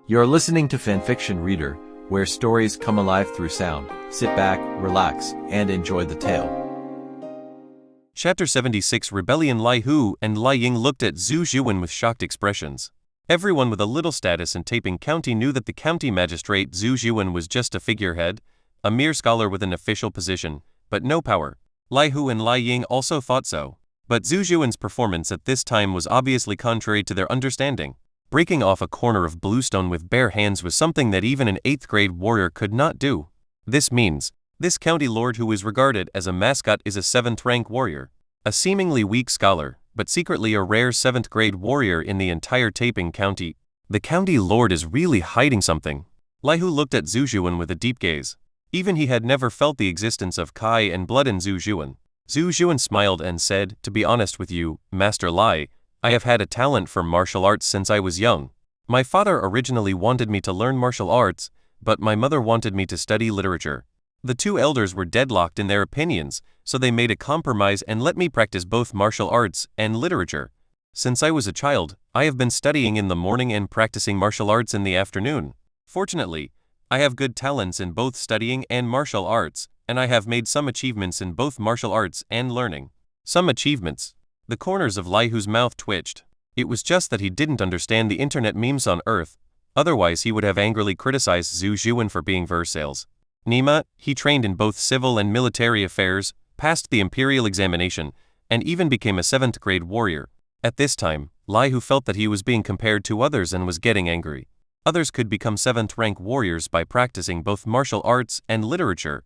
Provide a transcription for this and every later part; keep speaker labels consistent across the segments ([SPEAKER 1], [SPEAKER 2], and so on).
[SPEAKER 1] You're listening to Fanfiction Reader, where stories come alive through sound. Sit back, relax, and enjoy the tale.
[SPEAKER 2] Chapter 76 Rebellion. Lai Hu and Lai Ying looked at Zhu Zhuan with shocked expressions. Everyone with a little status in Taiping County knew that the county magistrate Zhu Zhuan was just a figurehead, a mere scholar with an official position, but no power. Lai Hu and Lai Ying also thought so. But Zhu Zhuan's performance at this time was obviously contrary to their understanding. Breaking off a corner of bluestone with bare hands was something that even an 8th grade warrior could not do. This means, this county lord who is regarded as a mascot is a 7th rank warrior. A seemingly weak scholar, but secretly a rare 7th grade warrior in the entire Taiping County. The county lord is really hiding something. Lai Hu looked at Zhu Zhuan with a deep gaze. Even he had never felt the existence of Kai and blood in Zhu Zhuan. Zhu Zhuan smiled and said, "To be honest with you, Master Lai, I have had a talent for martial arts since I was young. My father originally wanted me to learn martial arts, but my mother wanted me to study literature. The two elders were deadlocked in their opinions, so they made a compromise and let me practice both martial arts and literature. Since I was a child, I have been studying in the morning and practicing martial arts in the afternoon. Fortunately, I have good talents in both studying and martial arts, and I have made some achievements in both martial arts and learning." Some achievements. The corners of Lai Hu's mouth twitched. It was just that he didn't understand the internet memes on Earth, otherwise he would have angrily criticized Zhu Zhuan for being versatile. Nima, he trained in both civil and military affairs, passed the imperial examination, and even became a 7th grade warrior. At this time, Lai Hu felt that he was being compared to others and was getting angry. Others could become 7th rank warriors by practicing both martial arts and literature,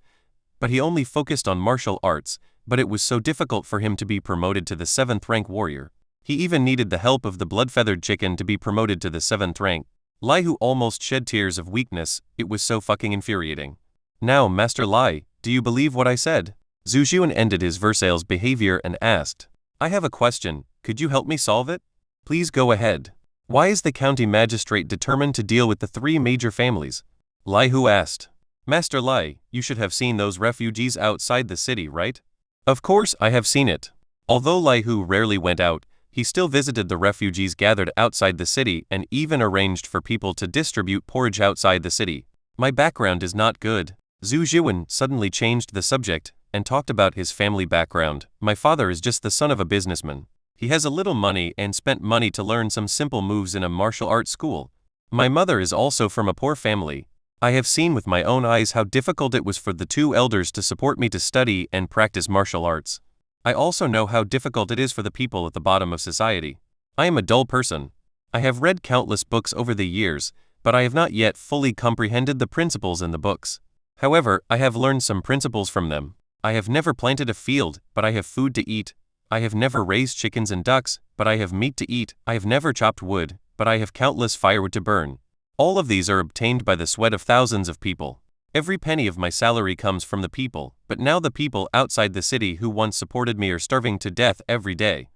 [SPEAKER 2] but he only focused on martial arts, but it was so difficult for him to be promoted to the 7th rank warrior. He even needed the help of the blood-feathered chicken to be promoted to the 7th rank. Lai Hu almost shed tears of weakness, it was so fucking infuriating. "Now, Master Lai, do you believe what I said?" Zhu Zhuan ended his versatile's behavior and asked, "I have a question, could you help me solve it?" "Please go ahead. Why is the county magistrate determined to deal with the 3 major families?" Lai Hu asked. "Master Lai, you should have seen those refugees outside the city, right?" "Of course I have seen it." Although Lai Hu rarely went out, he still visited the refugees gathered outside the city and even arranged for people to distribute porridge outside the city. "My background is not good." Zhu Zhuan suddenly changed the subject and talked about his family background. "My father is just the son of a businessman. He has a little money and spent money to learn some simple moves in a martial arts school. My mother is also from a poor family. I have seen with my own eyes how difficult it was for the 2 elders to support me to study and practice martial arts. I also know how difficult it is for the people at the bottom of society. I am a dull person. I have read countless books over the years, but I have not yet fully comprehended the principles in the books. However, I have learned some principles from them. I have never planted a field, but I have food to eat. I have never raised chickens and ducks, but I have meat to eat. I have never chopped wood, but I have countless firewood to burn. All of these are obtained by the sweat of thousands of people. Every penny of my salary comes from the people, but now the people outside the city who once supported me are starving to death every day.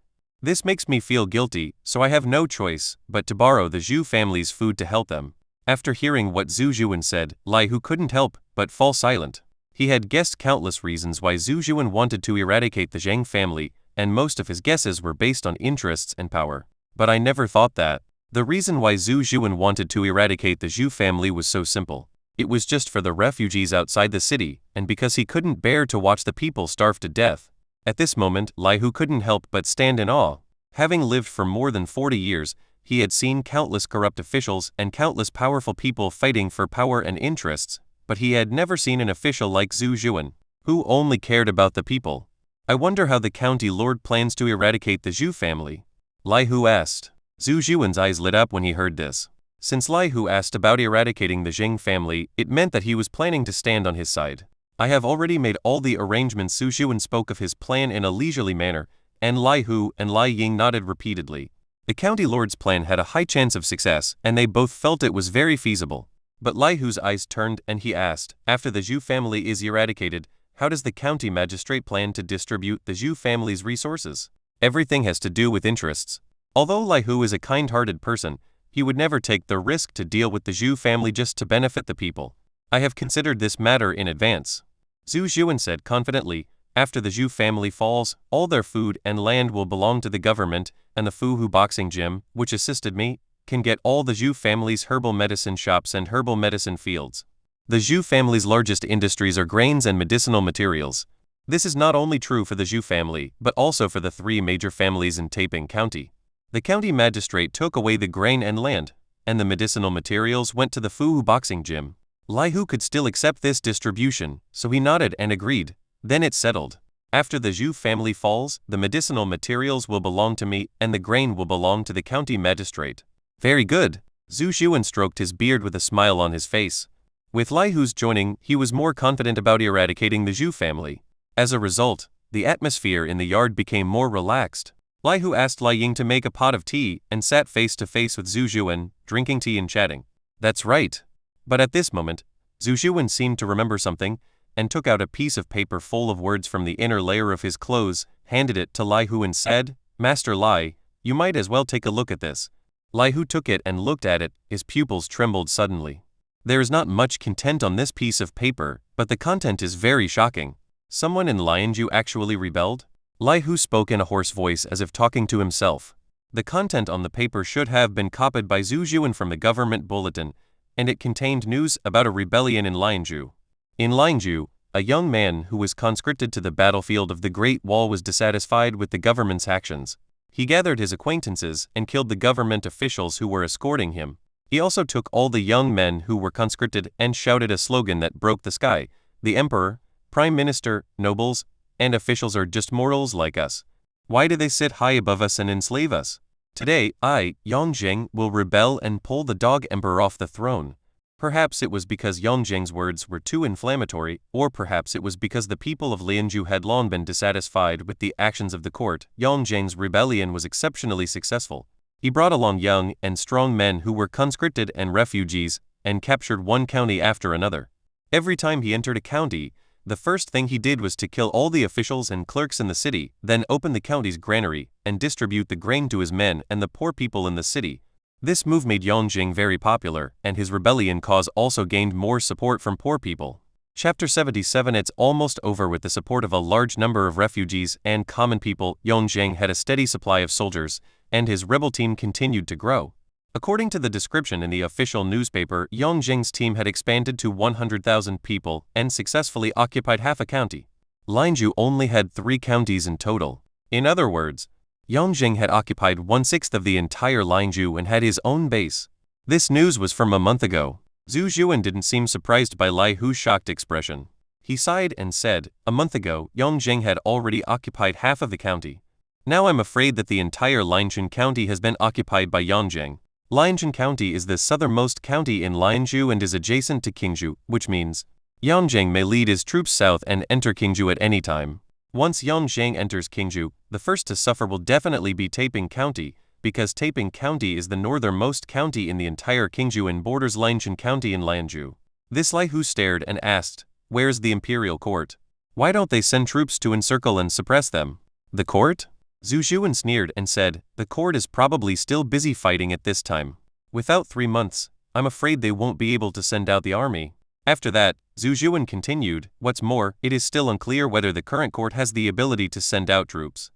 [SPEAKER 2] This makes me feel guilty, so I have no choice but to borrow the Zhu family's food to help them." After hearing what Zhu Zhuan said, Lai Hu couldn't help but fall silent. He had guessed countless reasons why Zhu Zhuan wanted to eradicate the Zhang family, and most of his guesses were based on interests and power. But I never thought that the reason why Zhu Zhuan wanted to eradicate the Zhu family was so simple. It was just for the refugees outside the city, and because he couldn't bear to watch the people starve to death. At this moment, Lai Hu couldn't help but stand in awe. Having lived for more than 40 years, he had seen countless corrupt officials and countless powerful people fighting for power and interests, but he had never seen an official like Zhu Zhuan, who only cared about the people. "I wonder how the county lord plans to eradicate the Zhu family?" Lai Hu asked. Zhu Zhuan's eyes lit up when he heard this. Since Lai Hu asked about eradicating the Zhang family, it meant that he was planning to stand on his side. "I have already made all the arrangements." Zhu Zhuan spoke of his plan in a leisurely manner, and Lai Hu and Lai Ying nodded repeatedly. The county lord's plan had a high chance of success, and they both felt it was very feasible. But Lai Hu's eyes turned and he asked, "After the Zhu family is eradicated, how does the county magistrate plan to distribute the Zhu family's resources?" "Everything has to do with interests." Although Lai Hu is a kind-hearted person, he would never take the risk to deal with the Zhu family just to benefit the people. "I have considered this matter in advance," Zhu Zhuan said confidently. "After the Zhu family falls, all their food and land will belong to the government, and the Fu Hu boxing gym, which assisted me, can get all the Zhu family's herbal medicine shops and herbal medicine fields. The Zhu family's largest industries are grains and medicinal materials. This is not only true for the Zhu family, but also for the three major families in Taiping County. The county magistrate took away the grain and land, and the medicinal materials went to the Fuhu boxing gym. Lai Hu could still accept this distribution, so he nodded and agreed. Then it's settled. After the Zhu family falls, the medicinal materials will belong to me, and the grain will belong to the county magistrate. Very good. Zhu Xuan stroked his beard with a smile on his face. With Lai Hu's joining, he was more confident about eradicating the Zhu family. As a result, the atmosphere in the yard became more relaxed. Lai Hu asked Lai Ying to make a pot of tea and sat face to face with Zhu Xuan, drinking tea and chatting. That's right. But at this moment, Zhu Xuan seemed to remember something, and took out a piece of paper full of words from the inner layer of his clothes, handed it to Lai Hu and said, "Master Lai, you might as well take a look at this." Lai Hu took it and looked at it, his pupils trembled suddenly. There is not much content on this piece of paper, but the content is very shocking. Someone in Lianju actually rebelled? Lai Hu spoke in a hoarse voice as if talking to himself. The content on the paper should have been copied by Zhu Xuan from the government bulletin, and it contained news about a rebellion in Lianju. In Lianju, a young man who was conscripted to the battlefield of the Great Wall was dissatisfied with the government's actions. He gathered his acquaintances and killed the government officials who were escorting him. He also took all the young men who were conscripted and shouted a slogan that broke the sky: "The emperor, prime minister, nobles, and officials are just mortals like us. Why do they sit high above us and enslave us? Today, I, Yongzheng, will rebel and pull the dog emperor off the throne." Perhaps it was because Yongzheng's words were too inflammatory, or perhaps it was because the people of Lianju had long been dissatisfied with the actions of the court. Yongzheng's rebellion was exceptionally successful. He brought along young and strong men who were conscripted and refugees, and captured one county after another. Every time he entered a county, the first thing he did was to kill all the officials and clerks in the city, then open the county's granary, and distribute the grain to his men and the poor people in the city. This move made Yongzheng very popular, and his rebellion cause also gained more support from poor people. Chapter 77. It's almost over. With the support of a large number of refugees and common people, Yongzheng had a steady supply of soldiers, and his rebel team continued to grow. According to the description in the official newspaper, Yongzheng's team had expanded to 100,000 people and successfully occupied half a county. Lianju only had 3 counties in total. In other words, Yongzheng had occupied 1/6 of the entire Lianju and had his own base. This news was from a month ago. Zhu Xuan didn't seem surprised by Lai Hu's shocked expression. He sighed and said, "A month ago, Yongzheng had already occupied half of the county. Now I'm afraid that the entire Lianchun County has been occupied by Yongzheng." Lianchun County is the southernmost county in Lianju and is adjacent to Qingzhou, which means Yongzheng may lead his troops south and enter Qingzhou at any time. Once Yongzheng enters Qingzhou, the first to suffer will definitely be Taiping County, because Taiping County is the northernmost county in the entire Qingzhou and borders Lianchun County in Lianju. This Lai Hu stared and asked, "Where's the imperial court? Why don't they send troops to encircle and suppress them?" "The court?" Zhu Xuan sneered and said, "The court is probably still busy fighting at this time. Without 3 months, I'm afraid they won't be able to send out the army." After that, Zhu Xuan continued, "What's more, it is still unclear whether the current court has the ability to send out troops.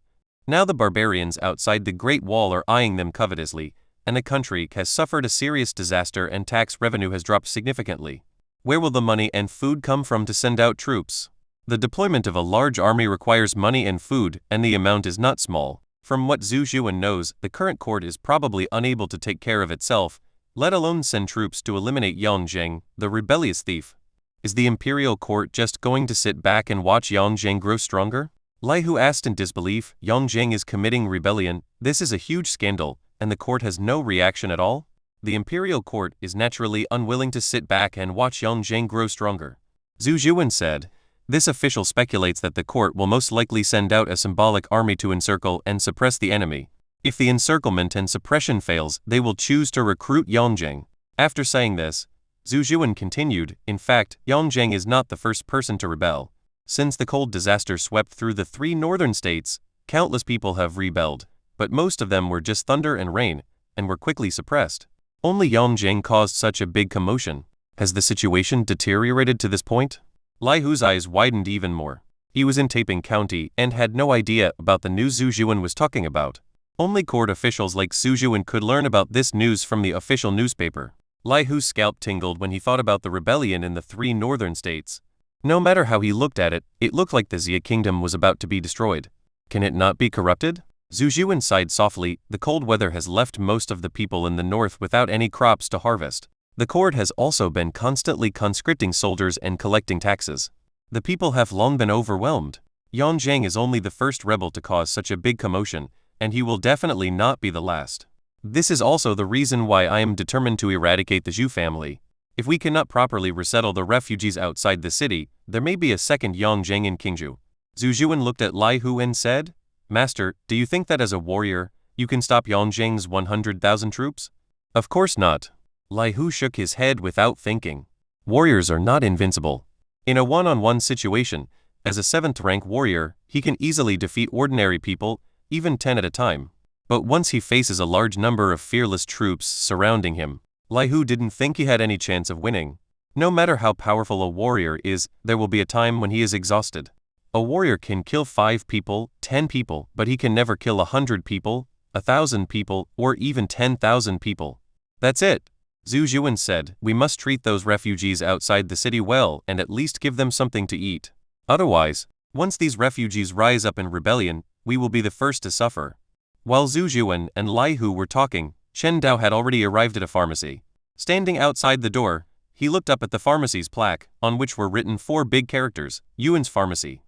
[SPEAKER 2] Now the barbarians outside the Great Wall are eyeing them covetously, and the country has suffered a serious disaster and tax revenue has dropped significantly. Where will the money and food come from to send out troops? The deployment of a large army requires money and food, and the amount is not small. From what Zhu Xuan knows, the current court is probably unable to take care of itself, let alone send troops to eliminate Yongzheng, the rebellious thief. Is the imperial court just going to sit back and watch Yongzheng grow stronger?" Lai Hu asked in disbelief. "Yongzheng is committing rebellion. This is a huge scandal, and the court has no reaction at all? The imperial court is naturally unwilling to sit back and watch Yongzheng grow stronger." Zhu Xuan said, "This official speculates that the court will most likely send out a symbolic army to encircle and suppress the enemy. If the encirclement and suppression fails, they will choose to recruit Yongzheng." After saying this, Zhu Xuan continued, "In fact, Yongzheng is not the first person to rebel. Since the cold disaster swept through the 3 northern states, countless people have rebelled, but most of them were just thunder and rain, and were quickly suppressed. Only Yongzheng caused such a big commotion. Has the situation deteriorated to this point?" Lai Hu's eyes widened even more. He was in Taiping County and had no idea about the news Zhu Xuan was talking about. Only court officials like Su Zhuan could learn about this news from the official newspaper. Lai Hu's scalp tingled when he thought about the rebellion in the 3 northern states. No matter how he looked at it, it looked like the Xia kingdom was about to be destroyed. Can it not be corrupted? Zhu Zhuan sighed softly. The cold weather has left most of the people in the north without any crops to harvest. The court has also been constantly conscripting soldiers and collecting taxes. The people have long been overwhelmed. Yan Zhang is only the first rebel to cause such a big commotion, and he will definitely not be the last. This is also the reason why I am determined to eradicate the Zhu family. If we cannot properly resettle the refugees outside the city, there may be a second Yang Zheng in Qingzhou. Zhu Zhuan looked at Lai Hu and said, Master, do you think that as a warrior, you can stop Yang Zheng's 100,000 troops? Of course not. Lai Hu shook his head without thinking. Warriors are not invincible. In a one-on-one situation, as a 7th rank warrior, he can easily defeat ordinary people, even 10 at a time. But once he faces a large number of fearless troops surrounding him, Lai Hu didn't think he had any chance of winning. No matter how powerful a warrior is, there will be a time when he is exhausted. A warrior can kill 5 people, 10 people, but he can never kill 100 people, 1,000 people, or even 10,000 people. That's it. Zhu Zhuan said, we must treat those refugees outside the city well and at least give them something to eat. Otherwise, once these refugees rise up in rebellion, we will be the first to suffer. While Zhu Zhuan and Lai Hu were talking, Chen Dao had already arrived at a pharmacy. Standing outside the door, he looked up at the pharmacy's plaque, on which were written 4 big characters, Yuan's Pharmacy.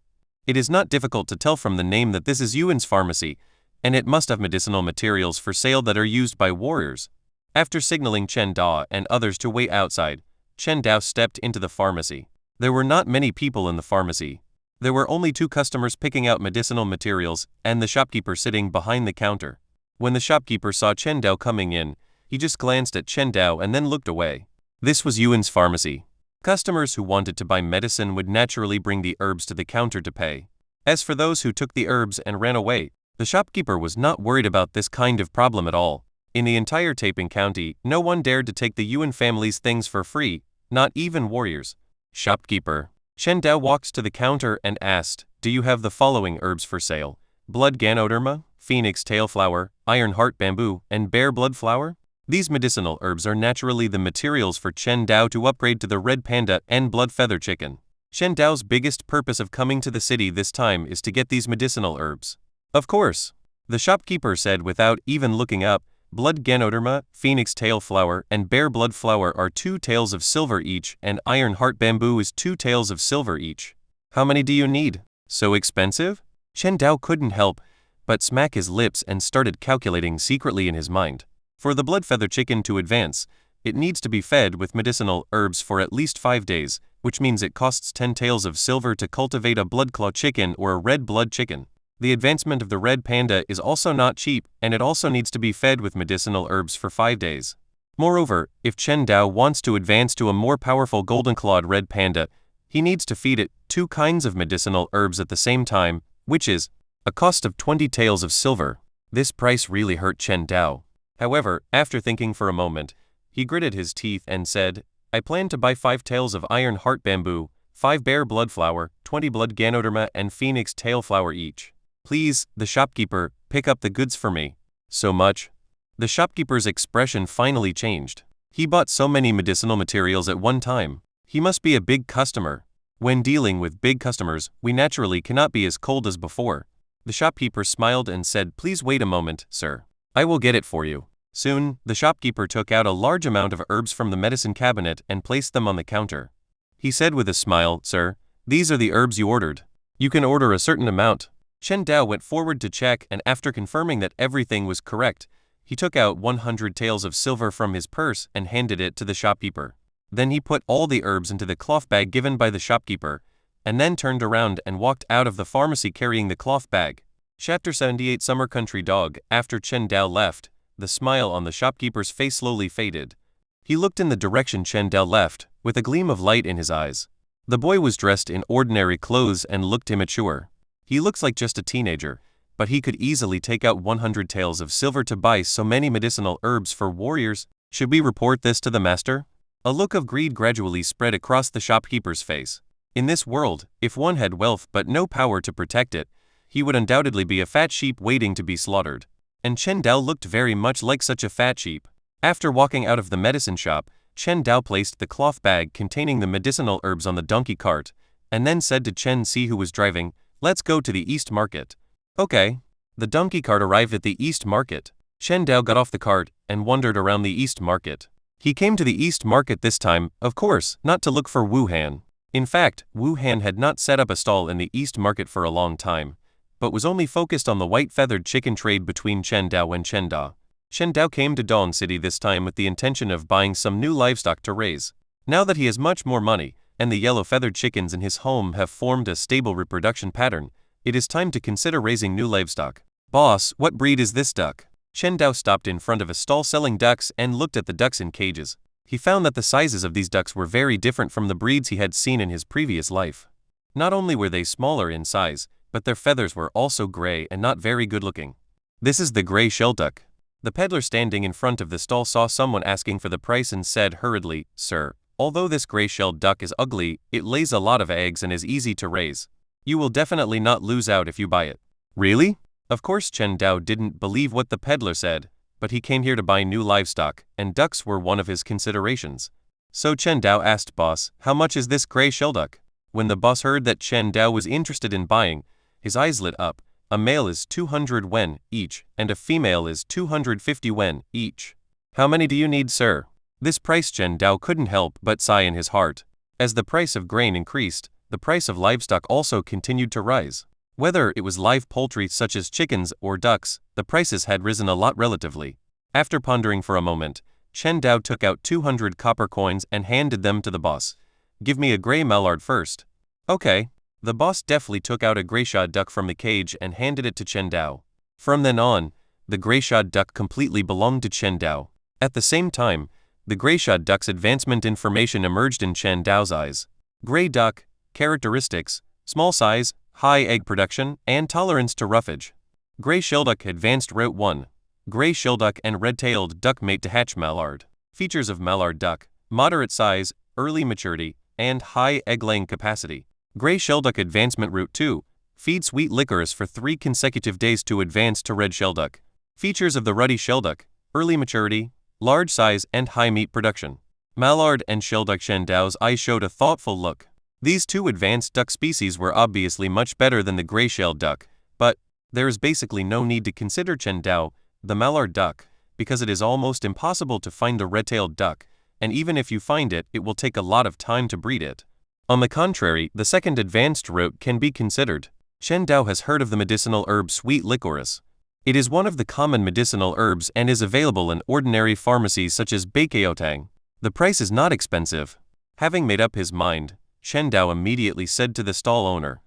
[SPEAKER 2] It is not difficult to tell from the name that this is Yuan's Pharmacy, and it must have medicinal materials for sale that are used by warriors. After signaling Chen Dao and others to wait outside, Chen Dao stepped into the pharmacy. There were not many people in the pharmacy. There were only 2 customers picking out medicinal materials and the shopkeeper sitting behind the counter. When the shopkeeper saw Chen Dao coming in, he just glanced at Chen Dao and then looked away. This was Yuan's Pharmacy. Customers who wanted to buy medicine would naturally bring the herbs to the counter to pay. As for those who took the herbs and ran away, the shopkeeper was not worried about this kind of problem at all. In the entire Taiping County, no one dared to take the Yuan family's things for free, not even warriors. Shopkeeper. Chen Dao walked to the counter and asked, do you have the following herbs for sale? Blood ganoderma, phoenix tail flower, iron heart bamboo, and bear blood flower? These medicinal herbs are naturally the materials for Chen Dao to upgrade to the red panda and blood feather chicken. Chen Dao's biggest purpose of coming to the city this time is to get these medicinal herbs. Of course. The shopkeeper said without even looking up, blood ganoderma, phoenix tail flower, and bear blood flower are 2 taels of silver each, and iron heart bamboo is 2 taels of silver each. How many do you need? So expensive? Chen Dao couldn't help but smack his lips and started calculating secretly in his mind. For the blood feather chicken to advance, it needs to be fed with medicinal herbs for at least 5 days, which means it costs 10 taels of silver to cultivate a blood claw chicken or a red blood chicken. The advancement of the red panda is also not cheap, and it also needs to be fed with medicinal herbs for 5 days. Moreover, if Chen Dao wants to advance to a more powerful golden-clawed red panda, he needs to feed it 2 kinds of medicinal herbs at the same time, which is a cost of 20 taels of silver. This price really hurt Chen Dao. However, after thinking for a moment, he gritted his teeth and said, I plan to buy 5 taels of iron heart bamboo, 5 bear blood flower, 20 blood ganoderma, and phoenix tail flower each. Please, the shopkeeper, pick up the goods for me. So much? The shopkeeper's expression finally changed. He bought so many medicinal materials at one time. He must be a big customer. When dealing with big customers, we naturally cannot be as cold as before. The shopkeeper smiled and said, please wait a moment, sir. I will get it for you. Soon, the shopkeeper took out a large amount of herbs from the medicine cabinet and placed them on the counter. He said with a smile, sir, these are the herbs you ordered. You can order a certain amount. Chen Dao went forward to check, and after confirming that everything was correct, he took out 100 taels of silver from his purse and handed it to the shopkeeper. Then he put all the herbs into the cloth bag given by the shopkeeper, and then turned around and walked out of the pharmacy carrying the cloth bag. Chapter 78 Summer Country Dog. After Chen Dao left, the smile on the shopkeeper's face slowly faded. He looked in the direction Chen Dao left, with a gleam of light in his eyes. The boy was dressed in ordinary clothes and looked immature. He looks like just a teenager, but he could easily take out 100 taels of silver to buy so many medicinal herbs for warriors. Should we report this to the master? A look of greed gradually spread across the shopkeeper's face. In this world, if one had wealth but no power to protect it, he would undoubtedly be a fat sheep waiting to be slaughtered. and Chen Dao looked very much like such a fat sheep. After walking out of the medicine shop, Chen Dao placed the cloth bag containing the medicinal herbs on the donkey cart, and then said to Chen Si, who was driving, "Let's go to the East Market." Okay. The donkey cart arrived at the East Market. Chen Dao got off the cart and wandered around the East Market. He came to the East Market this time, of course, not to look for Wu Han. In fact, Wu Han had not set up a stall in the East Market for a long time, but was only focused on the white-feathered chicken trade between Chen Dao and Chen Da. Chen Dao came to Dong City this time with the intention of buying some new livestock to raise. Now that he has much more money, and the yellow-feathered chickens in his home have formed a stable reproduction pattern, it is time to consider raising new livestock. "Boss, what breed is this duck?" Chen Dao stopped in front of a stall selling ducks and looked at the ducks in cages. He found that the sizes of these ducks were very different from the breeds he had seen in his previous life. Not only were they smaller in size, but their feathers were also gray and not very good-looking. "This is the gray shell duck." The peddler standing in front of the stall saw someone asking for the price and said hurriedly, "Sir, although this gray-shelled duck is ugly, it lays a lot of eggs and is easy to raise. You will definitely not lose out if you buy it." "Really?" Of course Chen Dao didn't believe what the peddler said, but he came here to buy new livestock, and ducks were one of his considerations. So Chen Dao asked boss, "How much is this gray-shell duck?" When the boss heard that Chen Dao was interested in buying, his eyes lit up. "A male is 200 wen each, and a female is 250 wen each. How many do you need, sir?" This price Chen Dao couldn't help but sigh in his heart. As the price of grain increased, the price of livestock also continued to rise. Whether it was live poultry such as chickens or ducks, the prices had risen a lot relatively. After pondering for a moment, Chen Dao took out 200 copper coins and handed them to the boss. "Give me a gray mallard first." "Okay." The boss deftly took out a gray-shod duck from the cage and handed it to Chen Dao. From then on, the gray-shod duck completely belonged to Chen Dao. At the same time, the gray-shod duck's advancement information emerged in Chen Dao's eyes. Gray duck, characteristics, small size, high egg production, and tolerance to roughage. Gray shelduck advanced Route 1. Gray shelduck and red-tailed duck mate to hatch mallard. Features of mallard duck: moderate size, early maturity, and high egg-laying capacity. Gray shelduck advancement Route 2. Feed sweet licorice for 3 consecutive days to advance to red shelduck. Features of the ruddy shelduck: early maturity, large size, and high meat production. Mallard and shelduck. Chen Dao's eyes showed a thoughtful look. These two advanced duck species were obviously much better than the gray-shelled duck, but there is basically no need to consider Chen Dao, the mallard duck, because it is almost impossible to find the red-tailed duck, and even if you find it, it will take a lot of time to breed it. On the contrary, the second advanced route can be considered. Chen Dao has heard of the medicinal herb sweet licorice. It is one of the common medicinal herbs and is available in ordinary pharmacies such as Beiqiaotang. The price is not expensive. Having made up his mind, Chen Dao immediately said to the stall owner,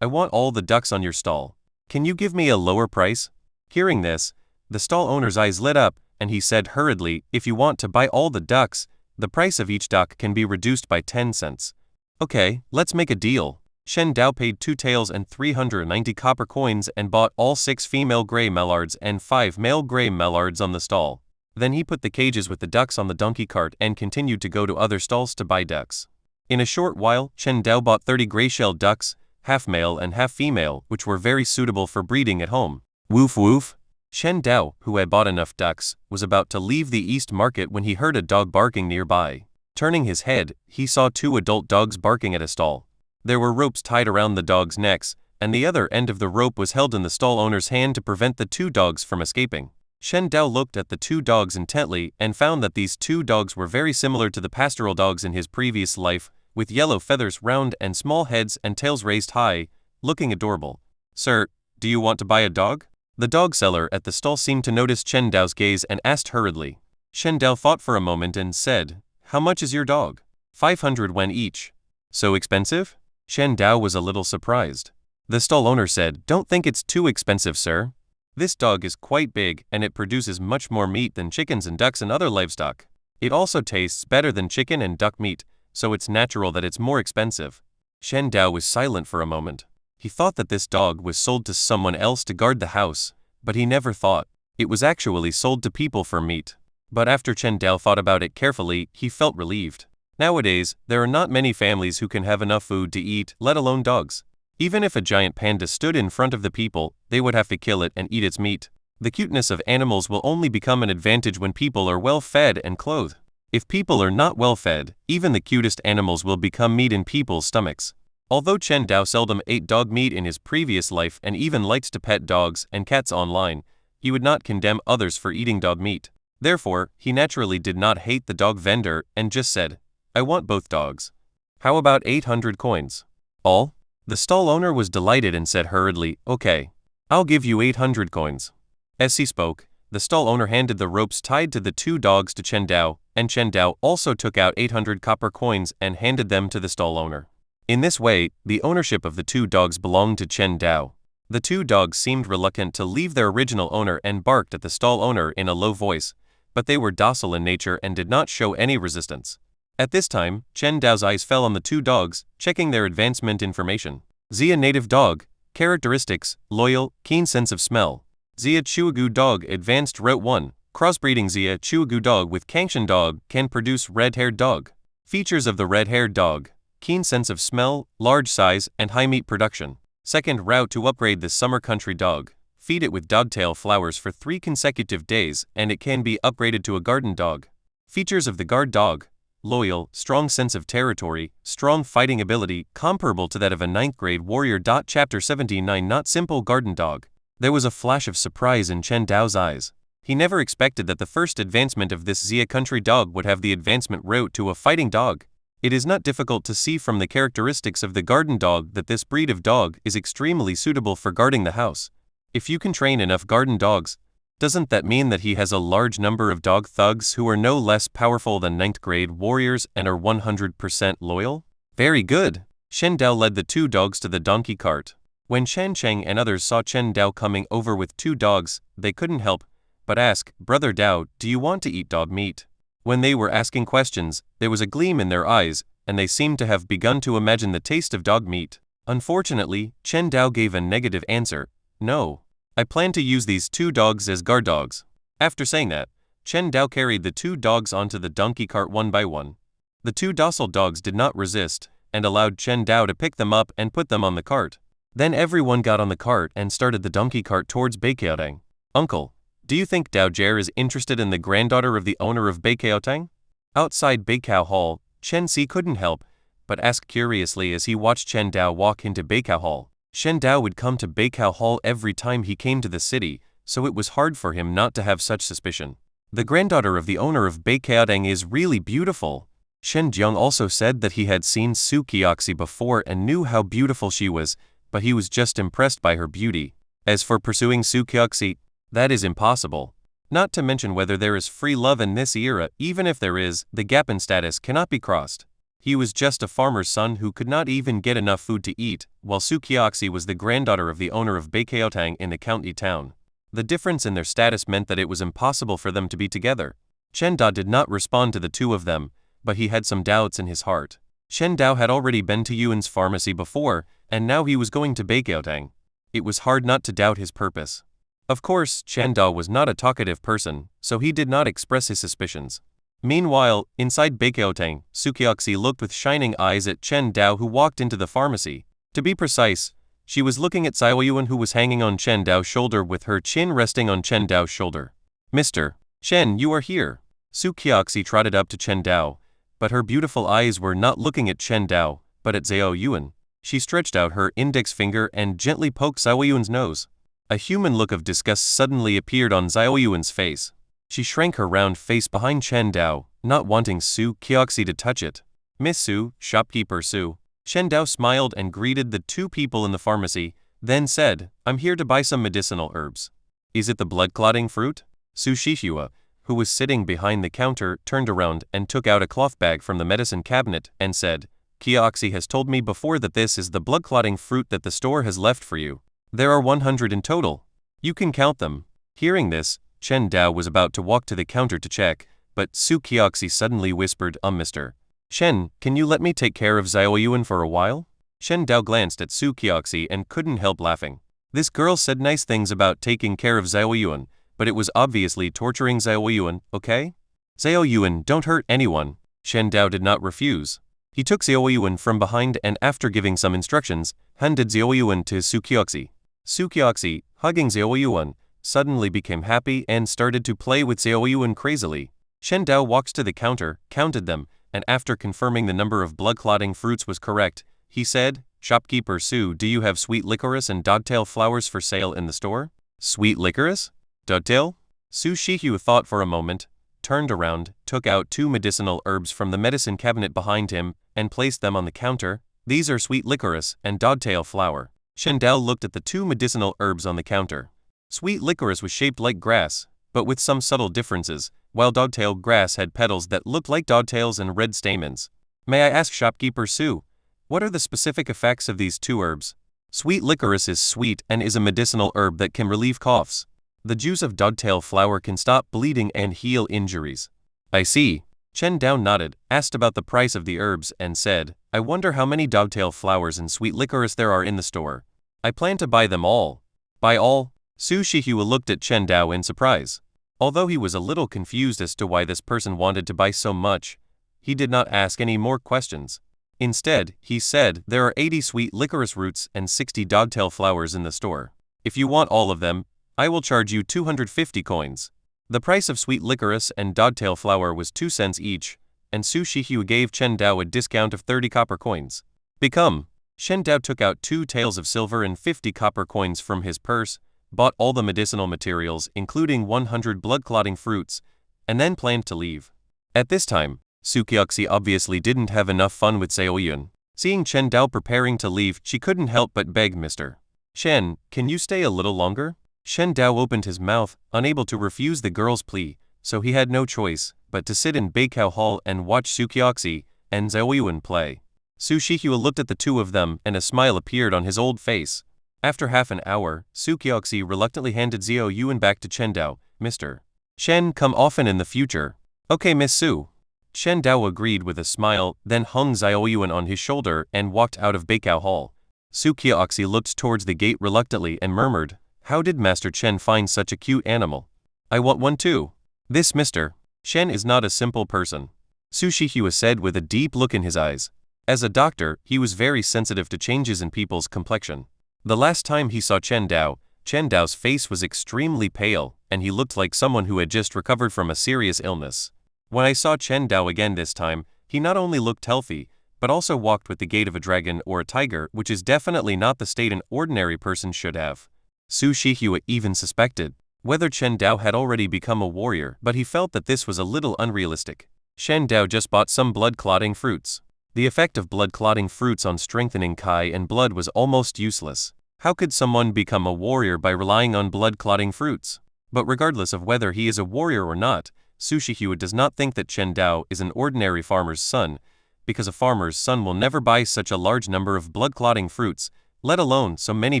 [SPEAKER 2] "I want all the ducks on your stall. Can you give me a lower price?" Hearing this, the stall owner's eyes lit up, and he said hurriedly, "If you want to buy all the ducks, the price of each duck can be reduced by 10 cents. "Okay, let's make a deal." Chen Dao paid 2 taels and 390 copper coins and bought all 6 female gray mallards and 5 male gray mallards on the stall. Then he put the cages with the ducks on the donkey cart and continued to go to other stalls to buy ducks. In a short while, Chen Dao bought 30 gray-shelled ducks, half male and half female, which were very suitable for breeding at home. Woof woof. Chen Dao, who had bought enough ducks, was about to leave the East Market when he heard a dog barking nearby. Turning his head, he saw 2 adult dogs barking at a stall. There were ropes tied around the dogs' necks, and the other end of the rope was held in the stall owner's hand to prevent the 2 dogs from escaping. Chen Dao looked at the 2 dogs intently and found that these 2 dogs were very similar to the pastoral dogs in his previous life, with yellow feathers, round and small heads and tails raised high, looking adorable. "Sir, do you want to buy a dog?" The dog seller at the stall seemed to notice Chen Dao's gaze and asked hurriedly. Chen Dao thought for a moment and said, "How much is your dog?" 500 wen each. "So expensive?" Chen Dao was a little surprised. The stall owner said, "Don't think it's too expensive, sir. This dog is quite big and it produces much more meat than chickens and ducks and other livestock. It also tastes better than chicken and duck meat, so it's natural that it's more expensive." Chen Dao was silent for a moment. He thought that this dog was sold to someone else to guard the house, but he never thought it was actually sold to people for meat. But after Chen Dao thought about it carefully, he felt relieved. Nowadays, there are not many families who can have enough food to eat, let alone dogs. Even if a giant panda stood in front of the people, they would have to kill it and eat its meat. The cuteness of animals will only become an advantage when people are well fed and clothed. If people are not well fed, even the cutest animals will become meat in people's stomachs. Although Chen Dao seldom ate dog meat in his previous life and even likes to pet dogs and cats online, he would not condemn others for eating dog meat. Therefore, he naturally did not hate the dog vendor and just said, "I want both dogs. How about 800 coins?" All? The stall owner was delighted and said hurriedly, "Okay. I'll give you 800 coins." As he spoke, the stall owner handed the ropes tied to the two dogs to Chen Dao, and Chen Dao also took out 800 copper coins and handed them to the stall owner. In this way, the ownership of the two dogs belonged to Chen Dao. The two dogs seemed reluctant to leave their original owner and barked at the stall owner in a low voice, but they were docile in nature and did not show any resistance. At this time, Chen Dao's eyes fell on the two dogs, checking their advancement information. Zia native dog, characteristics, loyal, keen sense of smell. Zia Chuagu dog advanced route 1, crossbreeding Zia Chuagu dog with Kangshan dog can produce red-haired dog. Features of the red-haired dog: keen sense of smell, large size, and high meat production. Second route to upgrade the summer country dog. Feed it with dogtail flowers for 3 consecutive days and it can be upgraded to a garden dog. Features of the guard dog: loyal, strong sense of territory, strong fighting ability, comparable to that of a 9th grade warrior. Chapter 79 Not simple garden dog. There was a flash of surprise in Chen Dao's eyes. He never expected that the first advancement of this Zia country dog would have the advancement route to a fighting dog. It is not difficult to see from the characteristics of the garden dog that this breed of dog is extremely suitable for guarding the house. If you can train enough garden dogs, doesn't that mean that he has a large number of dog thugs who are no less powerful than 9th grade warriors and are 100% loyal? Very good. Shen Dao led the two dogs to the donkey cart. When Shan Cheng and others saw Chen Dao coming over with two dogs, they couldn't help but ask, "Brother Dao, do you want to eat dog meat?" When they were asking questions, there was a gleam in their eyes, and they seemed to have begun to imagine the taste of dog meat. Unfortunately, Chen Dao gave a negative answer. "No. I plan to use these two dogs as guard dogs." After saying that, Chen Dao carried the two dogs onto the donkey cart one by one. The two docile dogs did not resist, and allowed Chen Dao to pick them up and put them on the cart. Then everyone got on the cart and started the donkey cart towards Beiqiaotang. "Uncle, do you think Dao Jie is interested in the granddaughter of the owner of Beiqiaotang?" Outside Beiqiao Hall, Chen Si couldn't help but ask curiously as he watched Chen Dao walk into Beiqiao Hall. Shen Dao would come to Beiqiao Hall every time he came to the city, so it was hard for him not to have such suspicion. The granddaughter of the owner of Beiqiaotang is really beautiful. Shen Jiang also said that he had seen Su Qiaoxi before and knew how beautiful she was, but he was just impressed by her beauty. As for pursuing Su Qiaoxi, that is impossible. Not to mention whether there is free love in this era. Even if there is, the gap in status cannot be crossed. He was just a farmer's son who could not even get enough food to eat, while Su Qiaoxi was the granddaughter of the owner of Beiqiaotang in the county town. The difference in their status meant that it was impossible for them to be together. Chen Dao did not respond to the two of them, but he had some doubts in his heart. Shen Dao had already been to Yuan's pharmacy before, and now he was going to Beiqiaotang. It was hard not to doubt his purpose. Of course, Chen Dao was not a talkative person, so he did not express his suspicions. Meanwhile, inside Beiqiaotang, Su Qiaoxi looked with shining eyes at Chen Dao who walked into the pharmacy. To be precise, she was looking at Xiao Yuan who was hanging on Chen Dao's shoulder with her chin resting on Chen Dao's shoulder. "Mr. Chen, you are here." Su Qiaoxi trotted up to Chen Dao, but her beautiful eyes were not looking at Chen Dao, but at Xiao Yuan. She stretched out her index finger and gently poked Xiao Yuan's nose. A human look of disgust suddenly appeared on Xiao Yuan's face. She shrank her round face behind Chen Dao, not wanting Su Qiaoxi to touch it. "Miss Su, shopkeeper Su." Chen Dao smiled and greeted the two people in the pharmacy, then said, "I'm here to buy some medicinal herbs." "Is it the blood-clotting fruit?" Su Shihua, who was sitting behind the counter, turned around and took out a cloth bag from the medicine cabinet and said, "Qiaoxi has told me before that this is the blood-clotting fruit that the store has left for you. There are 100 in total. You can count them." Hearing this, Chen Dao was about to walk to the counter to check, but Su Qiaoxi suddenly whispered, Mr. Shen, can you let me take care of Xiao Yuan for a while?" Shen Dao glanced at Su Qiaoxi and couldn't help laughing. This girl said nice things about taking care of Xiao Yuan, but it was obviously torturing Xiao Yuan, okay? "Xiao Yuan, don't hurt anyone." Shen Dao did not refuse. He took Xiao Yuan from behind and after giving some instructions, handed Xiao Yuan to Su Qiaoxi. Su Qiaoxi, hugging Xiao Yuan, suddenly became happy and started to play with Xiao Yuan crazily. Chen Dao walked to the counter, counted them, and after confirming the number of blood-clotting fruits was correct, he said, "Shopkeeper Su, do you have sweet licorice and dogtail flowers for sale in the store?" "Sweet licorice? Dogtail?" Su Shihu thought for a moment, turned around, took out 2 medicinal herbs from the medicine cabinet behind him, and placed them on the counter. "These are sweet licorice and dogtail flower." Chen Dao looked at the 2 medicinal herbs on the counter. Sweet licorice was shaped like grass, but with some subtle differences, while dogtail grass had petals that looked like dogtails and red stamens. "May I ask shopkeeper Su, what are the specific effects of these 2 herbs?" "Sweet licorice is sweet and is a medicinal herb that can relieve coughs. The juice of dogtail flower can stop bleeding and heal injuries." "I see." Chen Dao nodded, asked about the price of the herbs, and said, "I wonder how many dogtail flowers and sweet licorice there are in the store. I plan to buy them all." "Buy all?" Su Shihua looked at Chen Dao in surprise. Although he was a little confused as to why this person wanted to buy so much, he did not ask any more questions. Instead, he said, "There are 80 sweet licorice roots and 60 dogtail flowers in the store. If you want all of them, I will charge you 250 coins." The price of sweet licorice and dogtail flower was 2 cents each, and Su Shihu gave Chen Dao a discount of 30 copper coins. "Become." Chen Dao took out 2 taels of silver and 50 copper coins from his purse, bought all the medicinal materials including 100 blood-clotting fruits, and then planned to leave. At this time, Su Kyoxi obviously didn't have enough fun with Xiao Yun. Seeing Chen Dao preparing to leave, she couldn't help but beg, "Mr. Chen, can you stay a little longer?" Chen Dao opened his mouth, unable to refuse the girl's plea, so he had no choice but to sit in Beikao Hall and watch Su Kyoxi and Xiao Yuan play. Su Shihua looked at the 2 of them and a smile appeared on his old face. After half an hour, Su Kyoxi reluctantly handed Xiao Yuan back to Chen Dao. "Mr. Chen, come often in the future." "Okay, Miss Su." Chen Dao agreed with a smile, then hung Xiao Yuan on his shoulder and walked out of Beikao Hall. Su Kyoxi looked towards the gate reluctantly and murmured, "How did Master Chen find such a cute animal? I want one too." "This Mr. Chen is not a simple person," Su Shihua said with a deep look in his eyes. As a doctor, he was very sensitive to changes in people's complexion. The last time he saw Chen Dao's face was extremely pale, and he looked like someone who had just recovered from a serious illness. When I saw Chen Dao again this time, he not only looked healthy, but also walked with the gait of a dragon or a tiger, which is definitely not the state an ordinary person should have. Su Shihua even suspected whether Chen Dao had already become a warrior, but he felt that this was a little unrealistic. Chen Dao just bought some blood-clotting fruits. The effect of blood-clotting fruits on strengthening Kai and blood was almost useless. How could someone become a warrior by relying on blood-clotting fruits? But regardless of whether he is a warrior or not, Su Shihua does not think that Chen Dao is an ordinary farmer's son, because a farmer's son will never buy such a large number of blood-clotting fruits, let alone so many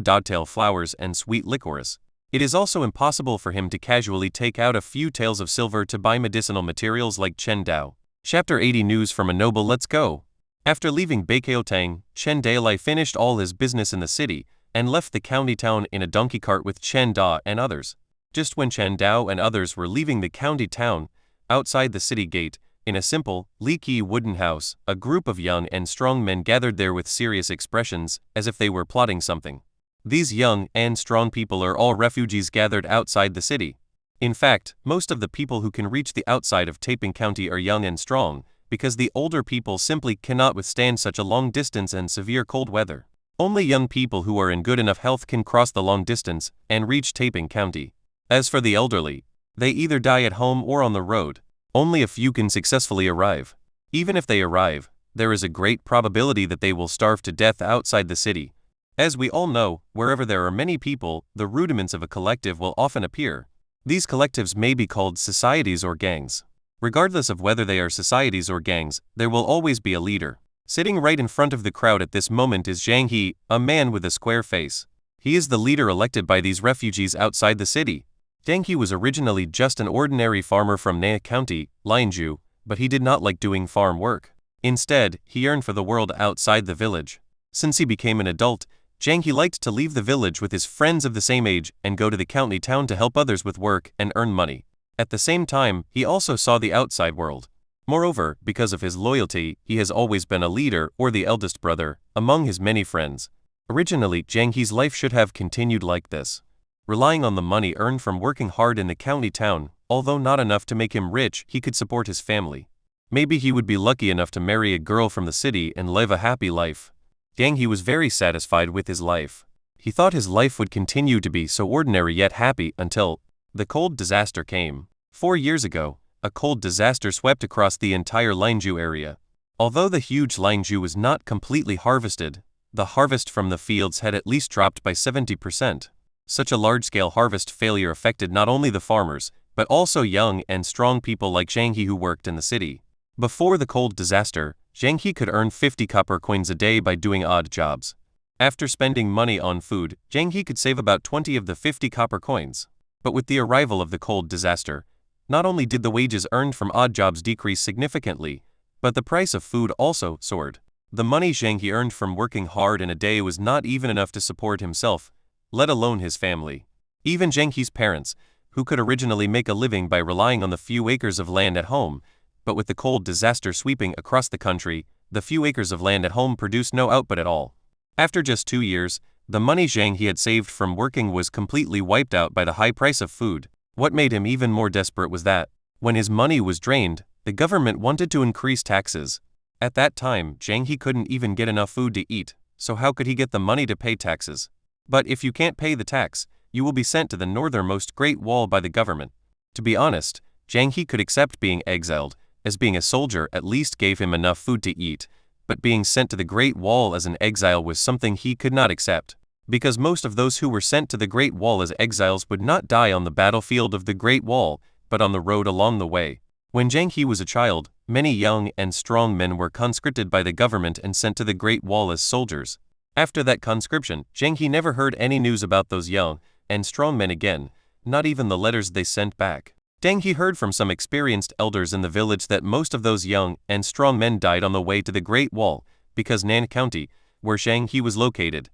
[SPEAKER 2] dogtail flowers and sweet licorice. It is also impossible for him to casually take out a few taels of silver to buy medicinal materials like Chen Dao. Chapter 80 News from a Noble. Let's go. After leaving Beikaotang, Chen Daolai finished all his business in the city and left the county town in a donkey cart with Chen Da and others. Just when Chen Dao and others were leaving the county town, outside the city gate, in a simple, leaky wooden house, a group of young and strong men gathered there with serious expressions, as if they were plotting something. These young and strong people are all refugees gathered outside the city. In fact, most of the people who can reach the outside of Taiping County are young and strong, because the older people simply cannot withstand such a long distance and severe cold weather. Only young people who are in good enough health can cross the long distance and reach Taiping County. As for the elderly, they either die at home or on the road. Only a few can successfully arrive. Even if they arrive, there is a great probability that they will starve to death outside the city. As we all know, wherever there are many people, the rudiments of a collective will often appear. These collectives may be called societies or gangs. Regardless of whether they are societies or gangs, there will always be a leader. Sitting right in front of the crowd at this moment is Zhang He, a man with a square face. He is the leader elected by these refugees outside the city. Zhang He was originally just an ordinary farmer from Nea County, Lianzhu, but he did not like doing farm work. Instead, he yearned for the world outside the village. Since he became an adult, Zhang He liked to leave the village with his friends of the same age and go to the county town to help others with work and earn money. At the same time, he also saw the outside world. Moreover, because of his loyalty, he has always been a leader or the eldest brother among his many friends. Originally, Zhang He's life should have continued like this. relying on the money earned from working hard in the county town. Although not enough to make him rich, he could support his family. Maybe he would be lucky enough to marry a girl from the city and live a happy life. He was very satisfied with his life. He thought his life would continue to be so ordinary yet happy until the cold disaster came. 4 years ago, a cold disaster swept across the entire Lianju area. Although the huge Lianju was not completely harvested, the harvest from the fields had at least dropped by 70%. Such a large-scale harvest failure affected not only the farmers, but also young and strong people like Zhang He who worked in the city. Before the cold disaster, Zhang He could earn 50 copper coins a day by doing odd jobs. After spending money on food, Zhang He could save about 20 of the 50 copper coins. But with the arrival of the cold disaster, not only did the wages earned from odd jobs decrease significantly, but the price of food also soared. The money Zhang He earned from working hard in a day was not even enough to support himself, let alone his family. Even Zhang He's parents, who could originally make a living by relying on the few acres of land at home, but with the cold disaster sweeping across the country, the few acres of land at home produced no output at all. After just 2 years, the money Zhang He had saved from working was completely wiped out by the high price of food. What made him even more desperate was that, when his money was drained, the government wanted to increase taxes. At that time, Zhang He couldn't even get enough food to eat, so how could he get the money to pay taxes? But if you can't pay the tax, you will be sent to the northernmost Great Wall by the government. To be honest, Zhang He could accept being exiled, as being a soldier at least gave him enough food to eat, but being sent to the Great Wall as an exile was something he could not accept, because most of those who were sent to the Great Wall as exiles would not die on the battlefield of the Great Wall, but on the road along the way. When Zhang He was a child, many young and strong men were conscripted by the government and sent to the Great Wall as soldiers. After that conscription, Zhang He never heard any news about those young and strong men again, not even the letters they sent back. Zhang He heard from some experienced elders in the village that most of those young and strong men died on the way to the Great Wall, because Nan County, where Zhang He was located